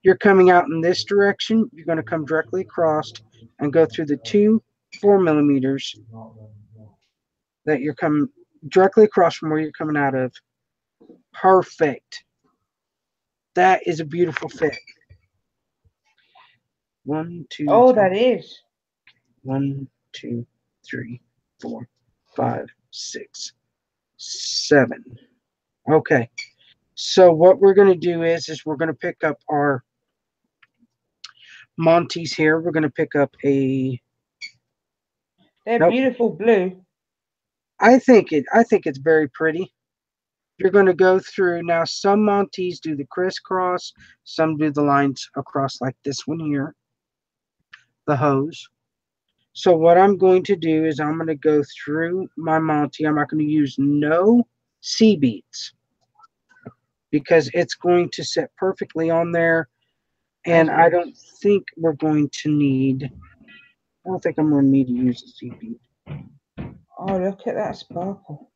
A: You're coming out in this direction. You're going to come directly across and go through the 2 4mm that you're coming directly across from where you're coming out of. Perfect. That is a beautiful fit. 1, 2,
D: Oh,
A: 3.
D: that is.
A: 1, 2, 3, 4, 5, 6, 7. Okay. So what we're going to do is we're going to pick up our Montes here. We're going to pick up a.
D: They're
A: Nope.
D: beautiful blue.
A: I think it's very pretty. You're going to go through now. Some Montes do the crisscross. Some do the lines across like this one here. The hose. So what I'm going to do is I'm going to go through my Monte. I'm not going to use no C beads because it's going to set perfectly on there. And I don't think we're going to need. I don't think I'm going to need to use a C bead.
D: Oh, look at that sparkle.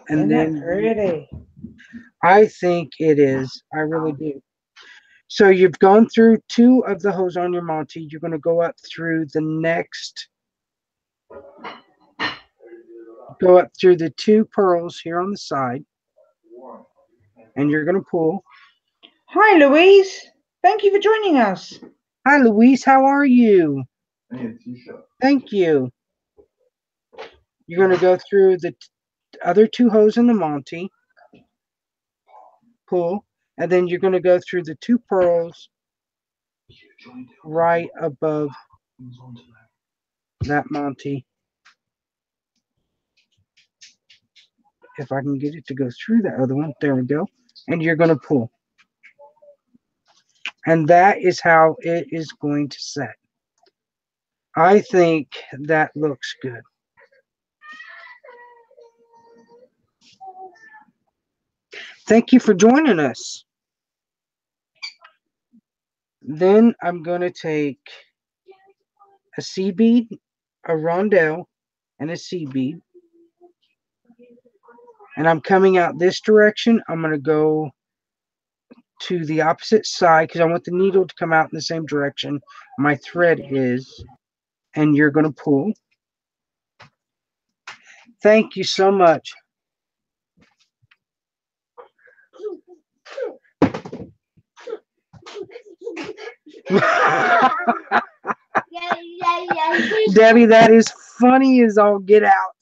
A: And
D: Isn't
A: then
D: that pretty?
A: I think it is. I really do. So you've gone through 2 of the hose on your Monte. You're going to go up through the next. Go up through the 2 pearls here on the side. And you're going to pull.
D: Hi, Louise. Thank you for joining us.
A: Hi, Louise. How are you?
F: I need a t-shirt.
A: Thank you. You're going to go through the other 2 hose in the Monte. Pull. And then you're going to go through the 2 pearls right above that Monte. If I can get it to go through the other one. There we go. And you're going to pull. And that is how it is going to set. I think that looks good. Thank you for joining us. Then I'm going to take a C bead, a rondelle, and a C bead. And I'm coming out this direction. I'm going to go to the opposite side because I want the needle to come out in the same direction my thread is. And you're going to pull. Thank you so much. Debbie, that is funny as all get out.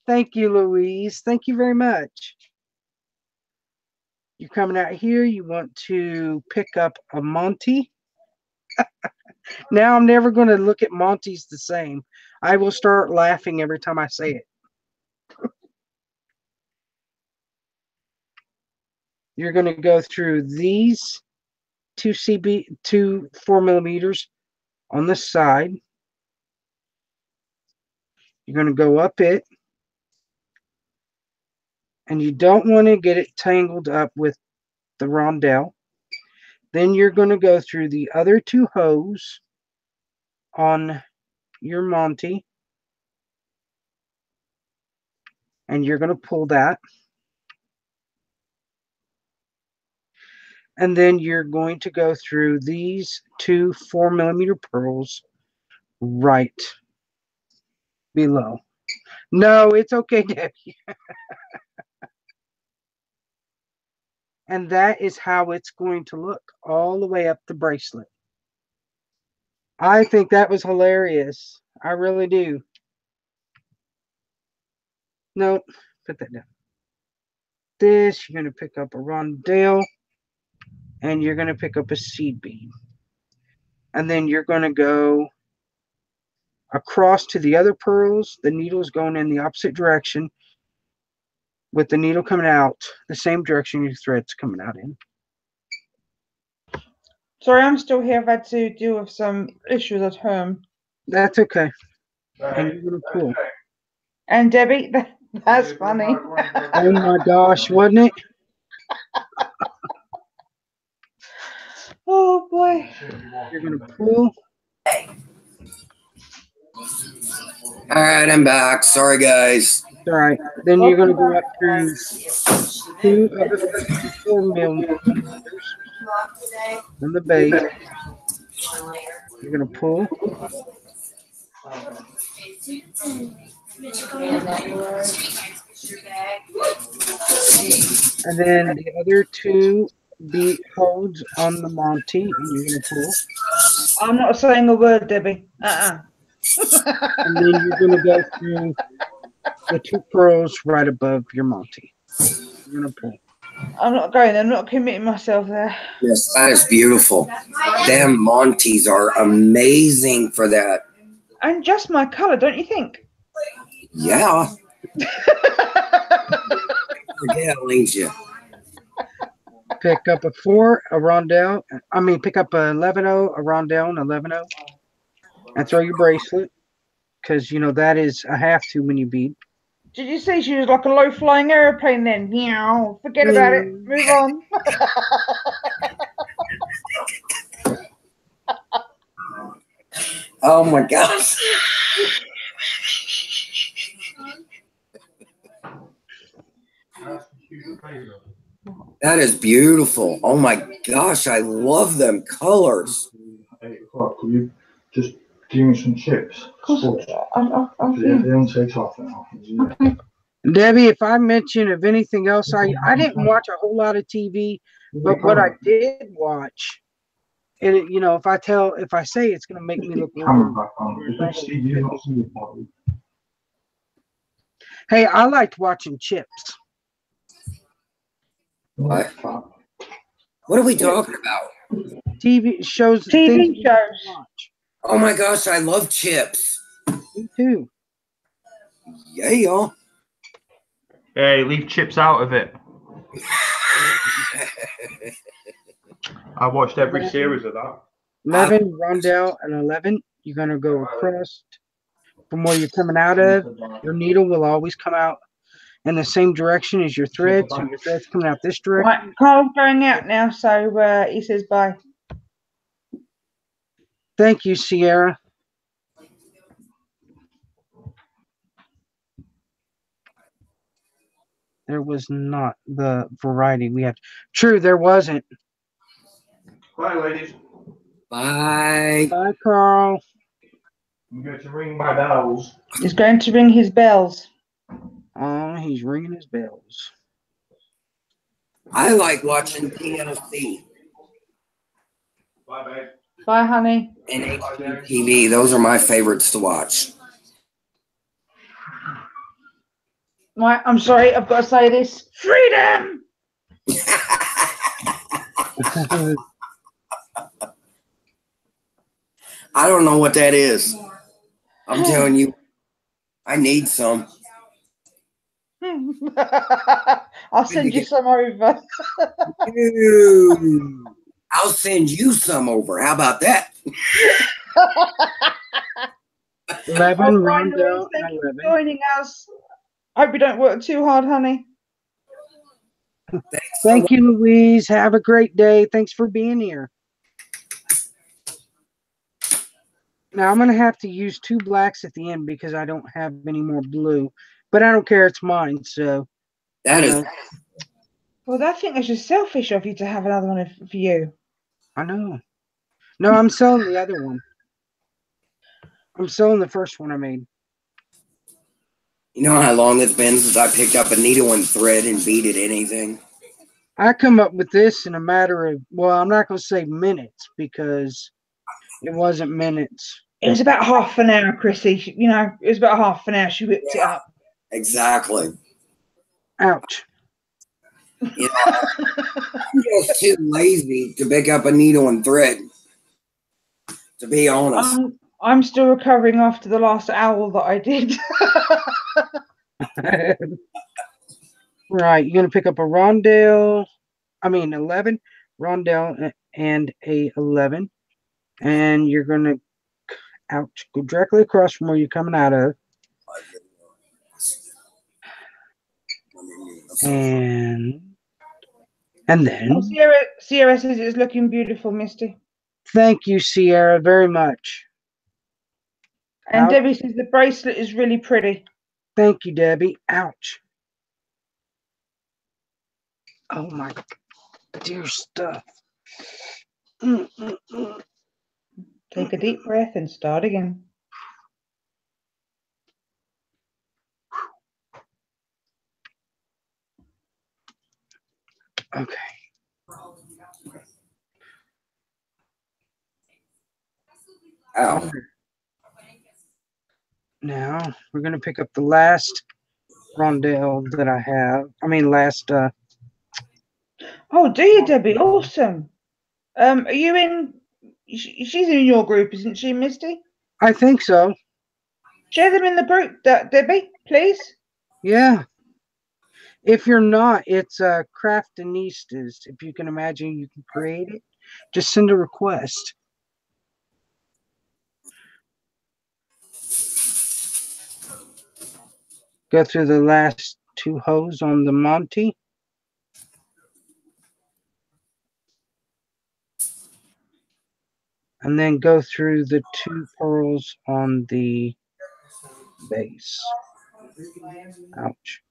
A: Thank you, Louise. Thank you very much. You're coming out here. You want to pick up a Monte. Now I'm never going to look at Montes the same. I will start laughing every time I say it. You're going to go through these 2 4mm on the side. You're going to go up it. And you don't want to get it tangled up with the rondelle. Then you're going to go through the other two hose on your Monty. And you're going to pull that. And then you're going to go through these two 4mm pearls right below. No, it's okay, Debbie. And that is how it's going to look all the way up the bracelet. I think that was hilarious. I really do. Nope, put that down. This, you're going to pick up a rondelle, and you're going to pick up a seed bead. And then you're going to go across to the other pearls. The needle's going in the opposite direction, with the needle coming out the same direction your thread's coming out in.
D: Sorry, I'm still here. I've had to deal with some issues at home.
A: That's okay. And you're going to pull.
D: And Debbie, that's funny.
A: Oh my gosh, wasn't it?
D: Oh boy.
A: You're going to pull.
C: All right, I'm back. Sorry, guys.
A: All right. Then you're going to go up through two of the 4mm on the base. You're going to pull. And then the other two bead holds on the Monty, and you're going to pull.
D: I'm not saying a word, Debbie.
A: And then you're going to go through the two pearls right above your Monty. You're going to pull.
D: I'm not going. I'm not committing myself there.
C: Yes, that is beautiful. Damn, Monties are amazing for that.
D: And just my colour, don't you think?
C: Yeah. Yeah, Alicia.
A: Pick up a 4, a rondelle. I mean, pick up a 11-0, a rondelle, and 11-0. And throw your bracelet. Because, you know, that is a have to when you bead.
D: Did you see she was like a low-flying aeroplane then? Meow. Forget about it. Move on.
C: Oh my gosh. That is beautiful. Oh my gosh, I love them colors.
F: 8 o'clock, will you just give me some chips?
D: Of course, I'll
F: Yeah, they don't take off now.
D: Okay.
A: Debbie, if I mention of anything else, I didn't watch a whole lot of TV, but what I did watch, and you know, if I say it's going to make me look
F: Camera
A: old.
F: back on. Steve, you not see it, Bobby.
A: Hey, I liked watching Chips.
C: What? What are we talking about?
A: TV shows.
D: TV
A: things we
D: shows.
A: watch.
C: Oh my gosh, I love chips.
A: Me too.
C: Yeah, y'all.
F: Hey, leave chips out of it. I watched every series of that.
A: 11, rondelle, and 11. You're going to go across from where you're coming out of. Your needle will always come out in the same direction as your thread. So your thread's coming out this direction.
D: Right, Carl's going out now, so he says bye.
A: Thank you, Sierra. There was not the variety we had. True, there wasn't.
F: Bye, ladies.
C: Bye.
A: Bye, Carl.
F: I'm going to ring my bells.
D: He's going to ring his bells.
A: Oh, he's ringing his bells.
C: I like watching TLC
F: Bye, babe.
D: Bye, honey.
C: and HGTV. Those are my favorites to watch.
D: Right, I'm sorry, I've got to say this. Freedom!
C: I don't know what that is. I'm telling you, I need some.
D: I'll send you some over.
C: Dude, I'll send you some over. How about that?
A: 11,
D: Oh, bye, Louise.
A: Rondell,
D: Thank
A: and
D: you for
A: 11.
D: joining us. Hope you don't work too hard, honey.
A: Thank you, Louise. Have a great day. Thanks for being here. Now, I'm going to have to use 2 blacks at the end because I don't have any more blue. But I don't care. It's mine. So,
C: That
A: you
C: is
A: know,
D: Well, I think it's just selfish of you to have another one for you.
A: I know. No, I'm selling the other one. I'm selling the first one I made.
C: You know how long it's been since I picked up a needle and thread and beaded anything?
A: I come up with this in a matter of, well, I'm not going to say minutes because it wasn't minutes.
D: It was about half an hour, Chrissy. You know, it was about half an hour. She whipped it up.
C: Exactly.
A: Ouch.
C: You know, I'm just too lazy to pick up a needle and thread, to be honest.
D: I'm still recovering after the last owl that I did.
A: Right. You're going to pick up a Rondell. 11. Rondell and a 11. And you're going to, ouch, go directly across from where you're coming out of. And then,
D: Oh, Sierra says it's looking beautiful, Misty.
A: thank you, Sierra, very much.
D: And
A: Ouch.
D: Debbie says the bracelet is really pretty.
A: Thank you, Debbie. Ouch. Oh, my dear stuff.
D: Take a deep breath and start again.
A: Okay.
C: Ow.
A: Now, we're going to pick up the last Rondell that I have.
D: Oh, do you, Debbie? Awesome. Are you in? She's in your group, isn't she, Misty?
A: I think so.
D: Share them in the group, Debbie, please.
A: Yeah. If you're not, it's Craftinistas. If you can imagine, you can create it. Just send a request. Go through the last 2 hoes on the Monty. And then go through the 2 pearls on the base. Ouch.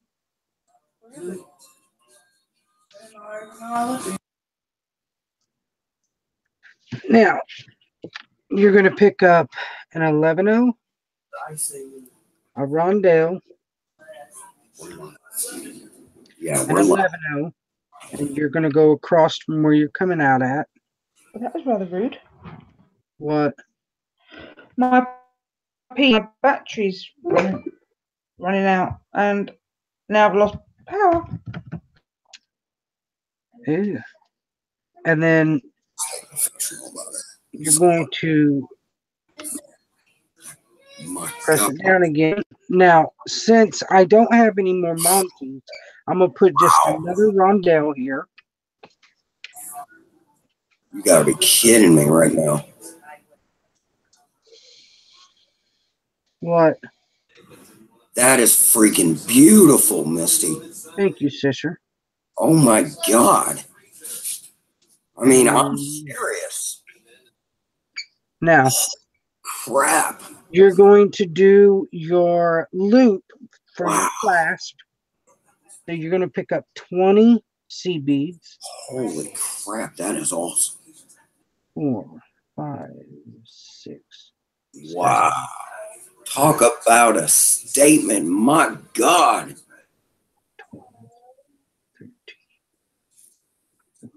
A: Now, you're going to pick up an 11-0, a Rondell,
C: Yeah,
A: an
C: we're
A: 11-0, and you're going to go across from where you're coming out at.
D: Well, that was rather rude.
A: What?
D: My battery's running out, and now I've lost power.
A: Ew. And then you're going to press it down again. Now, since I don't have any more Monties, I'm going to put just another Rondell here.
C: You gotta be kidding me right now.
A: What?
C: That is freaking beautiful, Misty.
A: Thank you, sister.
C: Oh my God. I mean, I'm serious.
A: Now,
C: Crap.
A: you're going to do your loop for your clasp. So you're going to pick up 20 sea beads.
C: Holy crap, that is awesome.
A: 4, 5, 6.
C: Wow. Talk about a statement. My God.
A: 13, 14,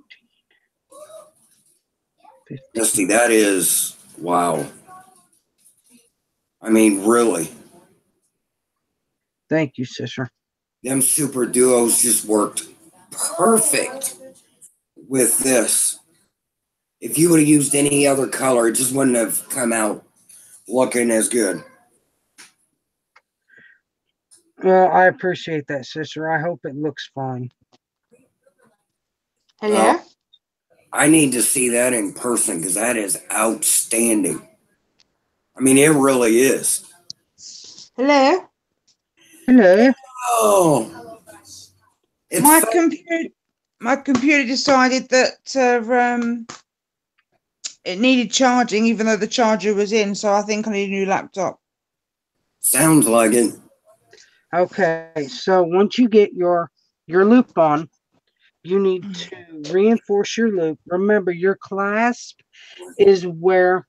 A: 15.
C: Misty, that is, wow. I mean, really.
A: Thank you, sister.
C: Them super duos just worked perfect with this. If you would have used any other color, it just wouldn't have come out looking as good.
A: Well, I appreciate that, sister. I hope it looks fine.
D: Hello?
C: I need to see that in person because that is outstanding. I mean, it really is.
D: Hello.
A: Hello.
C: Oh, it's
D: My
C: so-
D: computer decided that it needed charging, even though the charger was in. So I think I need a new laptop.
C: sounds like it.
A: Okay, so once you get your loop on, you need to reinforce your loop. Remember, your clasp is where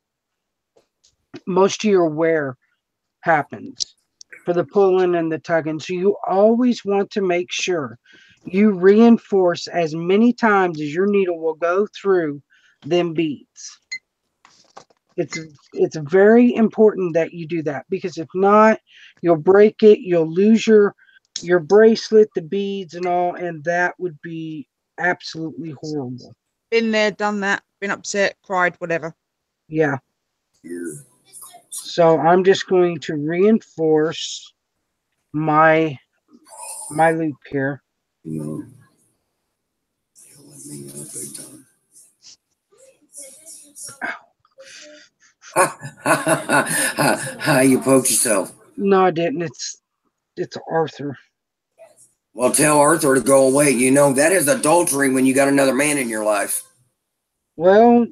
A: most of your wear happens for the pulling and the tugging. So you always want to make sure you reinforce as many times as your needle will go through them beads. It's very important that you do that, because if not, you'll break it, you'll lose your bracelet, the beads and all, and that would be absolutely horrible.
D: Been there, done that. Been upset, cried, whatever.
A: Yeah. So I'm just going to reinforce my loop here.
C: You let me know big time. How you poked yourself?
A: No, I didn't. It's Arthur.
C: Well, tell Arthur to go away. You know, that is adultery when you got another man in your life.
A: Well,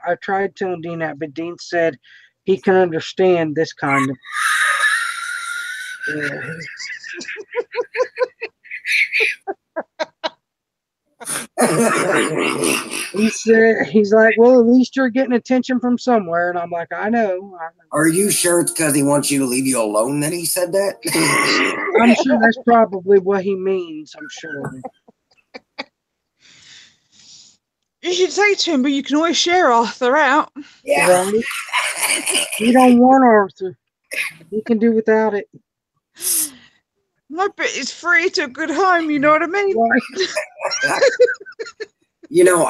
A: I tried telling Dean that, but Dean said he can understand this kind of. He's like, well, at least you're getting attention from somewhere, and I'm like, I know.
C: Are you sure it's because he wants you to leave you alone that he said that?
A: I'm sure that's probably what he means. I'm sure.
D: You should say to him, but you can always share Arthur out.
C: Yeah.
A: Right? You don't want Arthur. He can do without it.
D: My bit is free to a good home, you know what I mean?
A: Right.
C: You know,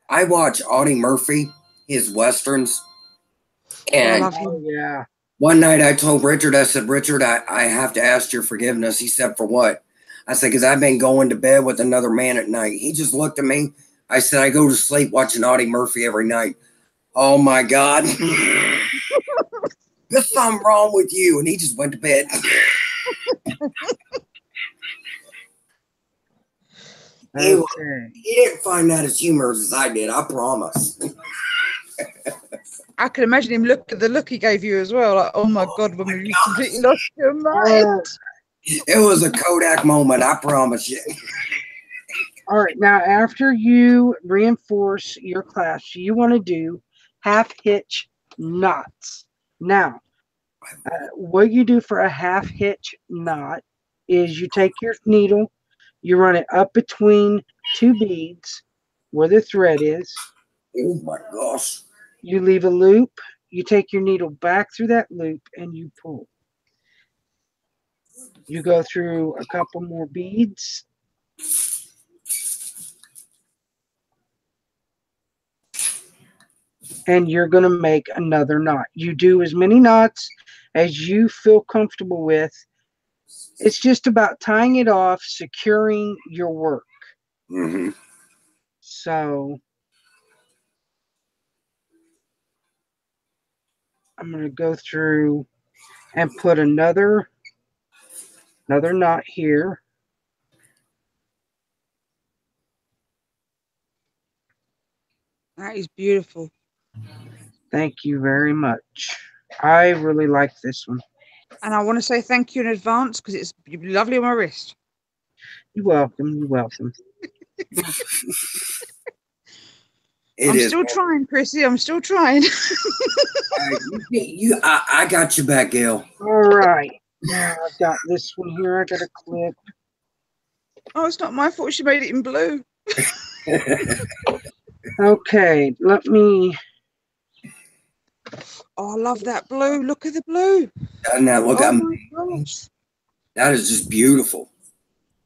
C: I watch Audie Murphy, his westerns, and
A: Oh, yeah.
C: one night I told Richard, I said, Richard, I have to ask your forgiveness. He said, for what? I said, because I've been going to bed with another man at night. He just looked at me. I said, I go to sleep watching Audie Murphy every night. Oh, my God. There's something wrong with you. And he just went to bed.
A: Okay.
C: He didn't find that as humorous as I did, I promise.
D: I can imagine him look at the look he gave you as well. Like, oh my God, when you completely lost your mind.
C: It was a Kodak moment, I promise you.
A: All right. Now, after you reinforce your clasp, you want to do half hitch knots. Now, what you do for a half hitch knot is you take your needle, you run it up between two beads where the thread is.
C: Oh my gosh.
A: You leave a loop, you take your needle back through that loop, and you pull. You go through a couple more beads. And you're going to make another knot. You do as many knots as you feel comfortable with. It's just about tying it off, securing your work.
C: Mm-hmm.
A: So I'm going to go through and put another knot here.
D: That is beautiful.
A: Thank you very much. I really like this one.
D: And I want to say thank you in advance because it's lovely on my wrist.
A: You're welcome. You're welcome.
D: I'm still trying, Chrissy. I'm still trying.
C: I got your back, Gail.
A: All right. Now I've got this one here. I got a clip.
D: Oh, it's not my fault she made it in blue.
A: Okay, let me.
D: Oh, I love that blue. Look at the blue.
C: Doesn't that look
D: Oh my gosh.
C: That is just beautiful.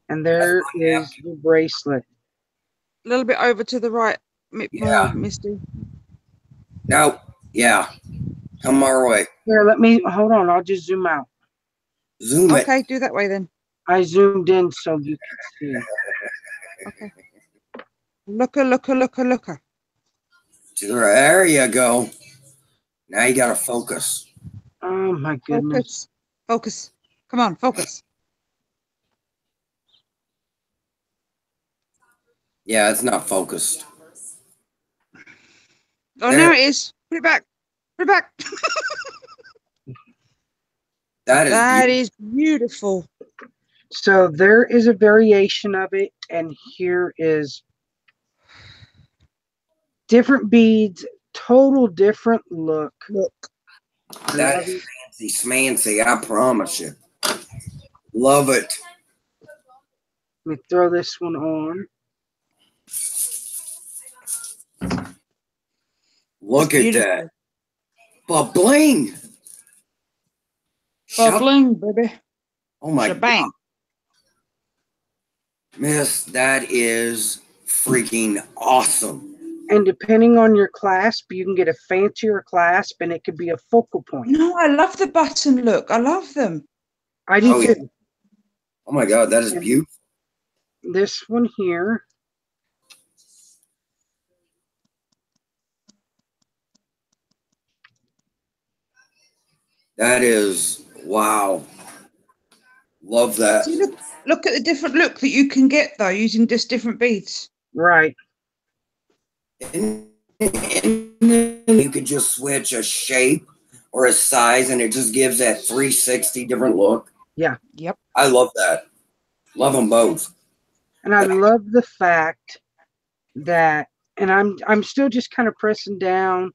A: And there is the bracelet.
D: A little bit over to the right,
C: Yeah.
D: more, Misty.
C: No, yeah. Come our way.
A: Here, let me hold on. I'll just zoom out.
C: Zoom it.
D: Okay, do that way then.
A: I zoomed in so you can see.
D: Okay. Looker.
C: There you go. Now you gotta focus.
A: Oh my goodness.
D: Focus.
H: Focus. Come on, focus.
C: Yeah, it's not focused.
H: Oh,
C: There.
H: now it is. Put it back. Put it back.
C: That is
H: That
C: beautiful.
H: is beautiful.
A: So there is a variation of it, and here is different beads, total different look.
H: Look.
A: I
C: That
A: love
C: is
A: it.
C: fancy smancy, I promise you. Love it.
A: Let me throw this one on.
C: Look
H: It's
C: at that. But bling. Shut.
H: Bubbling, baby.
C: Oh my God.
H: Shebang.
C: Miss, that is freaking awesome.
A: And depending on your clasp, you can get a fancier clasp, and it could be a focal point.
H: No, I love the button look. I love them.
A: I do
C: Oh,
A: too.
C: yeah. Oh my God, that is beautiful.
A: This one here.
C: That is, wow. Love that.
H: See, look at the different look that you can get though using just different beads.
A: Right.
C: And you could just switch a shape or a size, and it just gives that 360 different look.
A: Yeah.
H: Yep.
C: I love that. Love them both.
A: And I love the fact that, and I'm still just kind of pressing down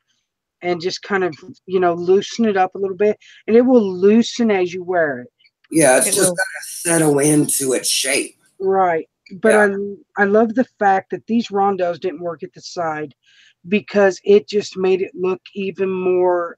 A: and just kind of, loosen it up a little bit, and it will loosen as you wear it.
C: Yeah, it's
H: It
C: just
H: will.
C: gotta settle into its shape.
A: Right. But
C: Yeah.
A: I love the fact that these rondelles didn't work at the side, because it just made it look even more.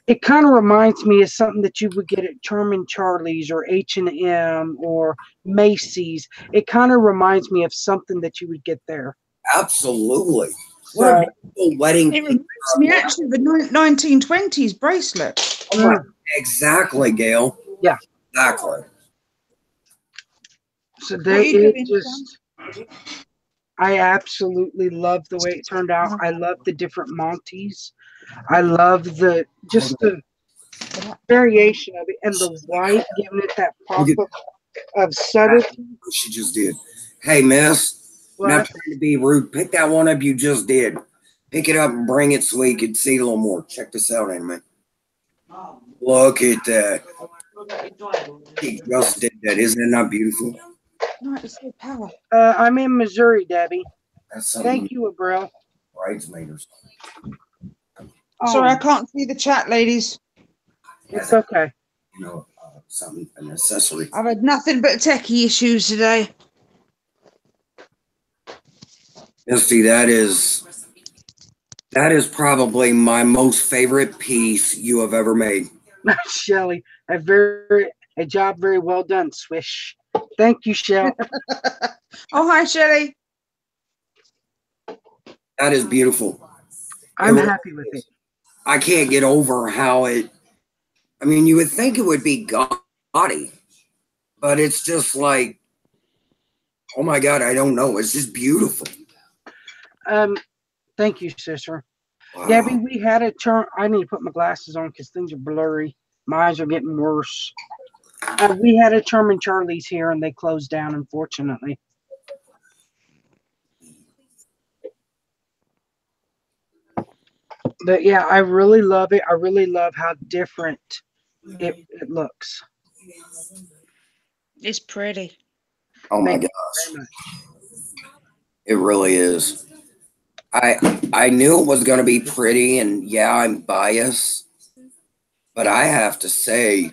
A: It kind of reminds me of something that you would get at Charmin Charlie's or H&M or Macy's. It kind of reminds me of something that you would get there.
C: Absolutely. What
A: So,
C: a beautiful wedding.
H: It reminds me actually of the 1920s bracelet.
C: Oh my, exactly, Gail.
A: Yeah.
C: Exactly.
A: so
H: What
A: they
H: are you
A: it
H: doing,
A: just. I absolutely love the way it turned out. I love the different Monties. I love the variation of it, and the white giving it that pop of subtlety.
C: She just did. Hey, miss.
A: What?
C: Not trying to be rude. Pick that one up you just did. Pick it up and bring it so we can see a little more. Check this out, Anime. Look at that. He just did that. Isn't it not beautiful?
H: No, it's so power.
A: I'm in Missouri, Debbie.
C: That's something.
A: Thank you, Abril.
C: Bridesmaids.
H: Sorry, I can't see the chat, ladies.
A: It's okay.
C: Something, an accessory.
H: I've had nothing but techie issues today.
C: Misty, that is probably my most favorite piece you have ever made.
A: Shelly, a job very well done, Swish. Thank you, Shell.
H: Oh, hi, Shelley.
C: That is beautiful.
A: I'm happy with it.
C: I can't get over how it. I mean, you would think it would be gaudy, but it's just like, oh my God, I don't know. It's just beautiful.
A: Thank you, sister.
C: Wow.
A: Debbie, we had a turn. I need to put my glasses on because things are blurry. My eyes are getting worse. We had a Charmin Charlie's here, and they closed down, unfortunately. But yeah, I really love it. I really love how different it looks.
H: It's pretty.
C: Oh my
A: Thank you
C: gosh,
A: very much.
C: it really is. I knew it was going to be pretty, and yeah, I'm biased, but I have to say,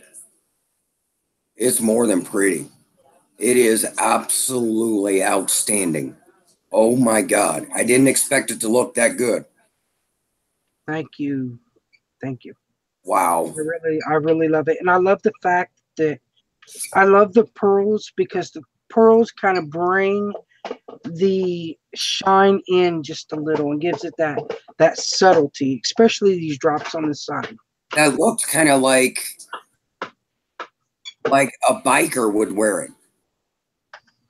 C: it's more than pretty. It is absolutely outstanding. Oh my God, I didn't expect it to look that good.
A: Thank you. Thank you.
C: Wow.
A: I really love it. And I love the fact that I love the pearls, because the pearls kind of bring the shine in just a little and gives it that subtlety, especially these drops on the side.
C: That looks kind of like a biker would wear it.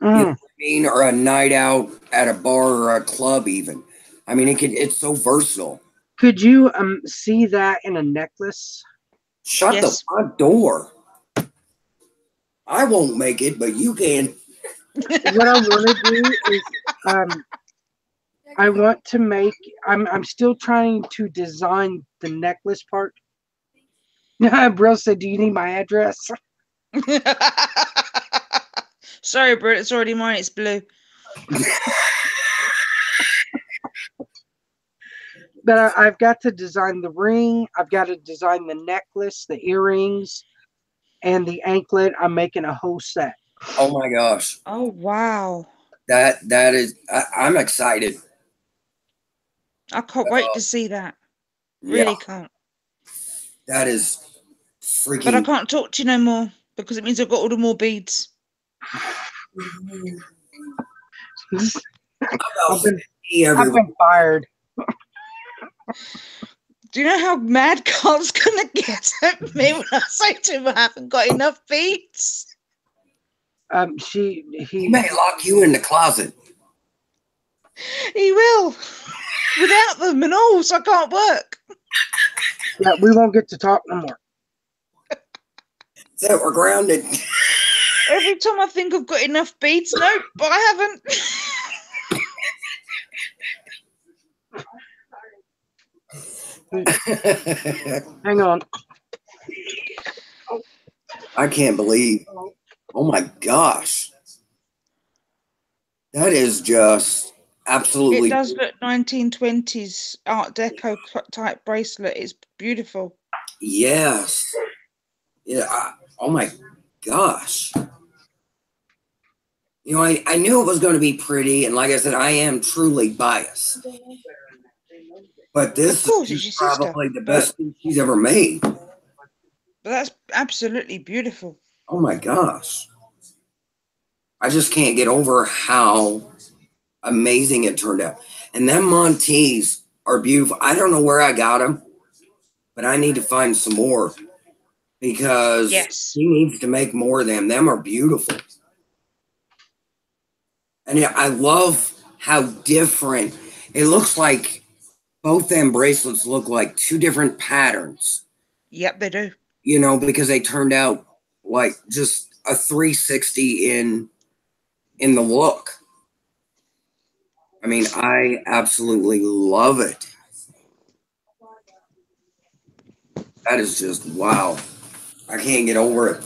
C: You know what I mean? Or a night out at a bar or a club even. I mean, it's so versatile.
A: Could you see that in a necklace?
C: Shut the
H: Yes.
C: front door. I won't make it, but you can.
A: What I want to do is, I want to make. I'm still trying to design the necklace part. Bro said, "Do you need my address?"
H: Sorry, Britt, it's already mine. It's blue.
A: But I've got to design the ring. I've got to design the necklace, the earrings, and the anklet. I'm making a whole set.
C: Oh my gosh.
H: Oh, wow.
C: That is I'm excited.
H: I can't wait to see that.
C: Yeah,
H: Really can't.
C: that is
H: But I
C: freaking
H: can't talk to you no more because it means I've got all the more beads.
A: I've been
C: everywhere.
A: fired.
H: Do you know how mad Carl's gonna get at me when I say to him I haven't got enough beads?
C: He
A: He
C: may lock you in the closet.
H: He will. Without them and all, so I can't work.
A: Yeah, we won't get to talk no more.
C: That we're grounded.
H: Every time I think I've got enough beads, nope, but I haven't.
A: Hang on.
C: I can't believe. Oh my gosh. That is just absolutely.
H: It does look 1920s Art Deco type bracelet. It's beautiful.
C: Yes. Yeah. Oh my gosh. You know, I knew it was going to be pretty, and like I said, I am truly biased. But this
H: Of course,
C: is
H: it's your sister,
C: probably the best thing she's ever made.
H: But that's absolutely beautiful.
C: Oh my gosh. I just can't get over how amazing it turned out. And them Montees are beautiful. I don't know where I got them, but I need to find some more because
H: Yes.
C: he needs to make more of them. Them are beautiful. And I love how different it looks like. Both them bracelets look like two different patterns.
H: Yep, they do.
C: You know, because they turned out like just a 360 in the look. I mean, I absolutely love it. That is just wow. I can't get over it.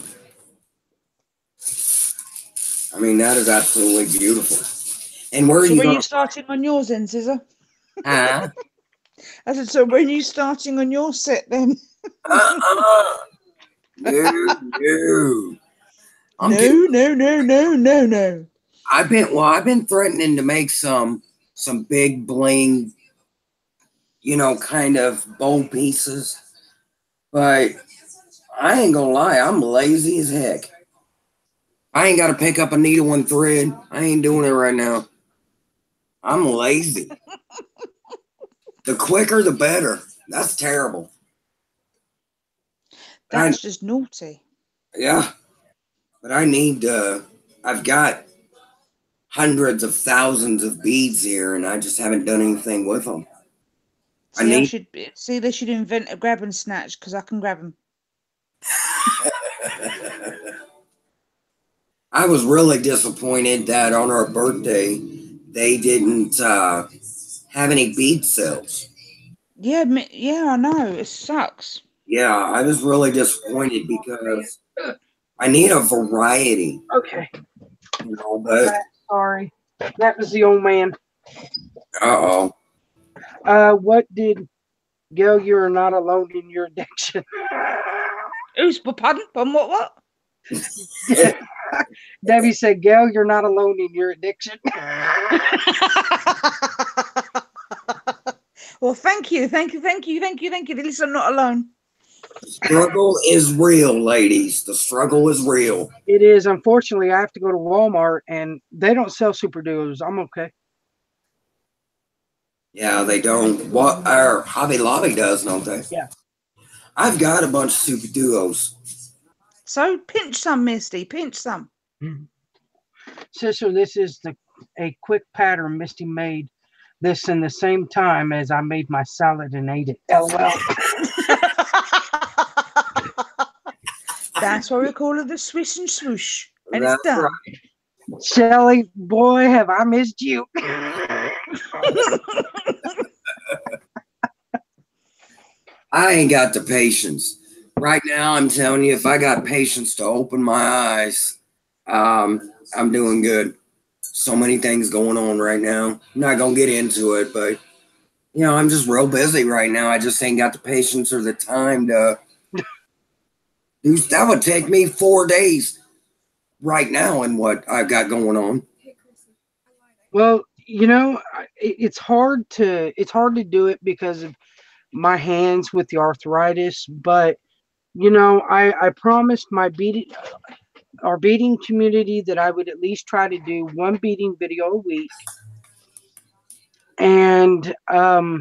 C: I mean, that is absolutely beautiful. And where are
H: So
C: you
H: when
C: going?
H: you starting on yours then, Scissor?
C: Huh?
H: I said, so when you starting on your set then?
C: No.
H: No.
C: I've been threatening to make some big bling, you know, kind of bow pieces, but I ain't gonna lie, I'm lazy as heck. I ain't got to pick up a needle and thread. I ain't doing it right now. I'm lazy. The quicker, the better. That's terrible.
H: That's just naughty.
C: Yeah, but I need. I've got hundreds of thousands of beads here, and I just haven't done anything with them.
H: They should invent a grab and snatch because I can grab them.
C: I was really disappointed that on our birthday they didn't have any bead sales.
H: Yeah, I know. It sucks.
C: Yeah, I was really disappointed because I need a variety.
A: Okay.
C: You know, but
A: Sorry. That was the old man.
C: uh-oh.
A: What did Gail, you're not alone in your addiction.
H: Who's pardon? What?
A: Debbie said, Gail, you're not alone in your addiction.
H: Well, thank you. At least I'm not alone.
C: The struggle is real, ladies. The struggle is real.
A: It is. Unfortunately, I have to go to Walmart and they don't sell super duos. I'm okay.
C: Yeah, they don't. What our Hobby Lobby does, don't they?
A: Yeah.
C: I've got a bunch of super duos.
H: So pinch some, Misty. Pinch some.
A: Sister, this is a quick pattern Misty made this in the same time as I made my salad and ate it. LOL.
H: That's why we call it the swish and swoosh. And
C: That's
H: it's done.
C: right.
A: Shelly, boy, have I missed you.
C: I ain't got the patience. Right now, I'm telling you, if I got patience to open my eyes, I'm doing good. So many things going on right now. I'm not going to get into it, but, you know, I'm just real busy right now. I just ain't got the patience or the time to do. That would take me 4 days right now in what I've got going on.
A: Well, you know, it's hard to do it because of my hands with the arthritis, but you know, I promised our beading community that I would at least try to do one beading video a week, and I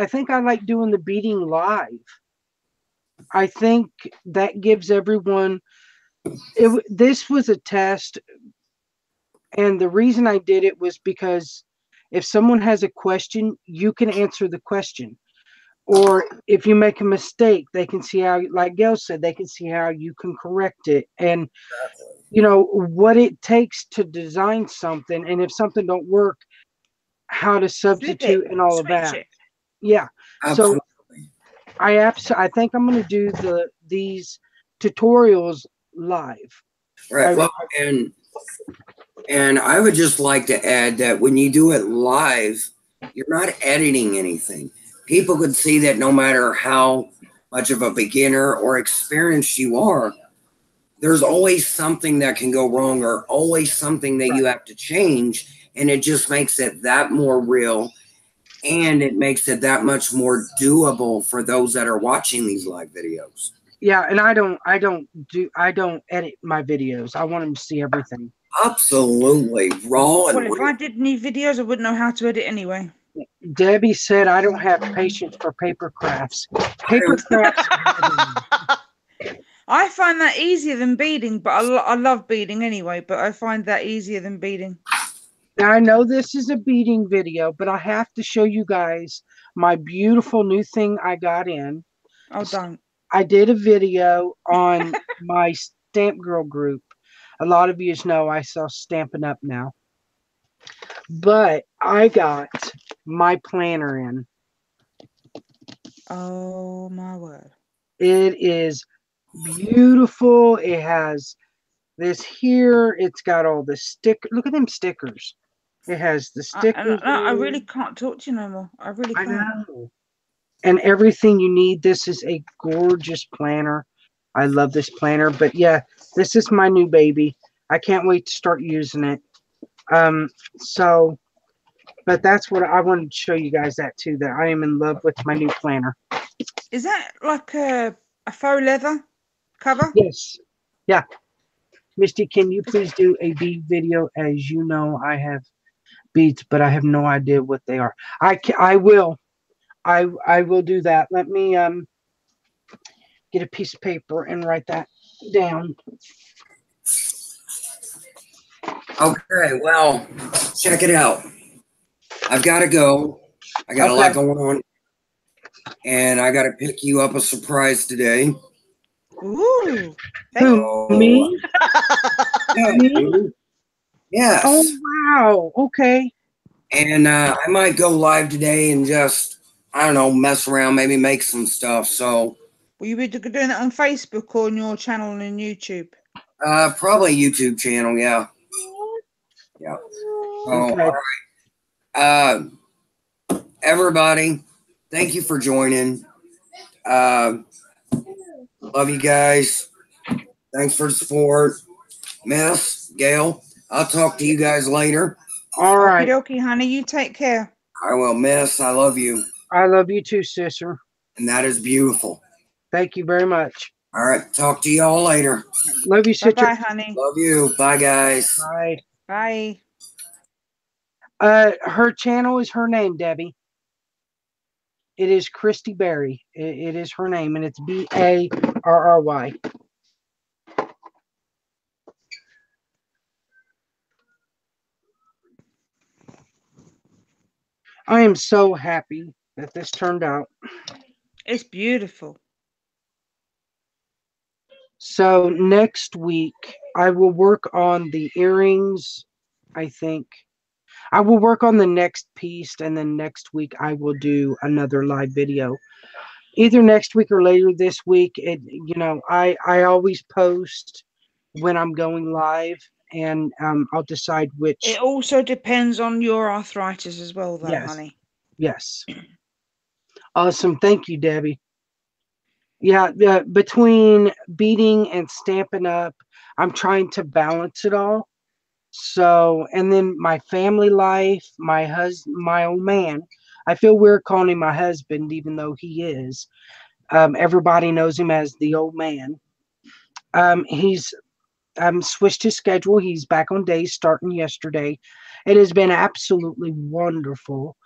A: think I like doing the beading live. I think that gives everyone this was a test, and the reason I did it was because if someone has a question, you can answer the question. Or if you make a mistake, they can see how, like Gail said, they can see how you can correct it. And, you know, what it takes to design something. And if something don't work, how to substitute and all of
H: Switch
A: that.
H: it.
A: Yeah.
C: Absolutely.
A: So I think I'm going to do these tutorials live.
C: Right. Well, and I would just like to add that when you do it live, you're not editing anything. People could see that no matter how much of a beginner or experienced you are, there's always something that can go wrong or always something that you have to change. And it just makes it that more real, and it makes it that much more doable for those that are watching these live videos.
A: Yeah, and I don't edit my videos. I want them to see everything.
C: Absolutely. Raw and
H: Well, if
C: real.
H: I did any videos, I wouldn't know how to edit anyway.
A: Debbie said I don't have patience for paper crafts. Paper crafts.
H: I find that easier than beading, but I love beading anyway, but I find that easier than beading.
A: Now I know this is a beading video, but I have to show you guys my beautiful new thing I got in.
H: Oh, don't.
A: I did a video on my Stamp Girl group. A lot of you know I sell Stampin' Up now. But I got my planner in.
H: Oh, my word.
A: It is beautiful. It has this here. It's got all the Look at them stickers. It has the stickers.
H: I really can't talk to you no more. I really can't.
A: I know. And everything you need. This is a gorgeous planner. I love this planner. But yeah, this is my new baby. I can't wait to start using it. But that's what I wanted to show you guys that too, that I am in love with my new planner.
H: Is that like a faux leather cover?
A: Yes. Yeah. Misty, can you please do a bead video? As you know, I have beads, but I have no idea what they are. I will. I will do that. Let me get a piece of paper and write that down.
C: Okay, well, check it out. I've got to go. I got a lot going on. And I got to pick you up a surprise today.
H: Ooh.
A: Who, me?
C: Yeah,
A: Me?
C: yes.
A: Oh, wow. Okay.
C: And I might go live today and just, I don't know, mess around, maybe make some stuff. So,
H: will you be doing that on Facebook or on your channel on YouTube?
C: probably YouTube channel, yeah. Yeah. So,
A: Okay.
C: all right. Everybody, thank you for joining. Love you guys. Thanks for the support. Miss Gail, I'll talk to you guys later.
A: All right.
H: Okie dokie, honey. You take care.
C: I will, Miss. I love you.
A: I love you too, sister.
C: And that is beautiful.
A: Thank you very much.
C: All right. Talk to y'all later.
A: Love you, sister.
H: Bye-bye, honey.
C: Love you. Bye, guys.
A: Bye.
H: Bye.
A: Her channel is her name, Debbie. It is Christy Berry. It is her name, and it's Barry. I am so happy that this turned out.
H: It's beautiful.
A: So next week I will work on the earrings. I think I will work on the next piece, and then next week I will do another live video. Either next week or later this week. I always post when I'm going live, and I'll decide which.
H: It also depends on your arthritis as well, though,
A: Yes,
H: honey.
A: yes. Awesome. Thank you, Debbie. Yeah, between beating and stamping up, I'm trying to balance it all. So, and then my family life, my old man. I feel weird calling him my husband, even though he is. Everybody knows him as the old man. He's switched his schedule. He's back on days starting yesterday. It has been absolutely wonderful.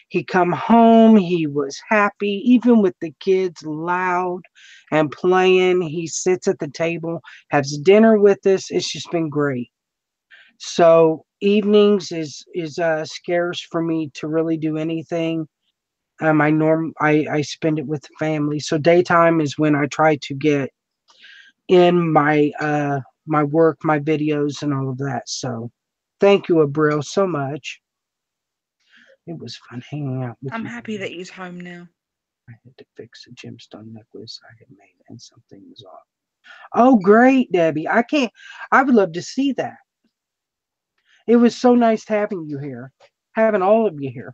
A: He come home, he was happy, even with the kids loud and playing. He sits at the table, has dinner with us. It's just been great. So evenings is scarce for me to really do anything. I spend it with the family. So daytime is when I try to get in my work, my videos, and all of that. So thank you, Abril, so much. It was fun hanging out with
H: I'm
A: you.
H: happy that he's home now.
A: I had to fix a gemstone necklace I had made, and something was off. Oh, great, Debbie! I would love to see that. It was so nice having you here, having all of you here.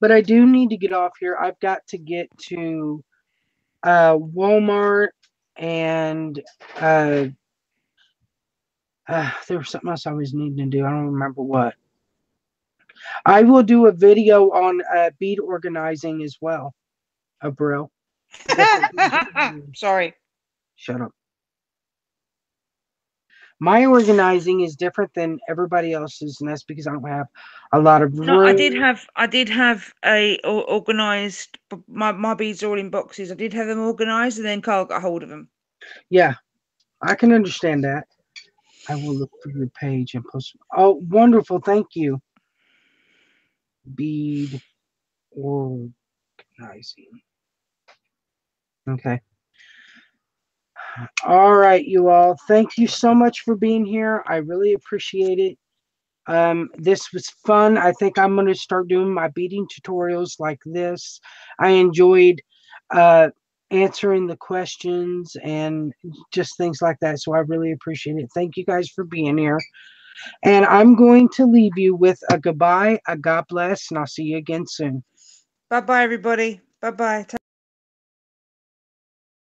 A: But I do need to get off here. I've got to get to Walmart, and uh, there was something else I was needing to do. I don't remember what. I will do a video on bead organizing as well, Abril.
H: Sorry.
A: Shut up. My organizing is different than everybody else's, and that's because I don't have a lot of
H: No,
A: room.
H: I did have a organized. My beads are all in boxes. I did have them organized, and then Carl got hold of them.
A: Yeah, I can understand that. I will look for your page and post. Oh, wonderful! Thank you. Bead organizing. Okay. All right, you all. Thank you so much for being here. I really appreciate it. This was fun. I think I'm going to start doing my beading tutorials like this. I enjoyed uh, answering the questions and just things like that. So I really appreciate it. Thank you guys for being here. And I'm going to leave you with a goodbye, a God bless, and I'll see you again soon.
H: Bye bye, everybody. Bye bye.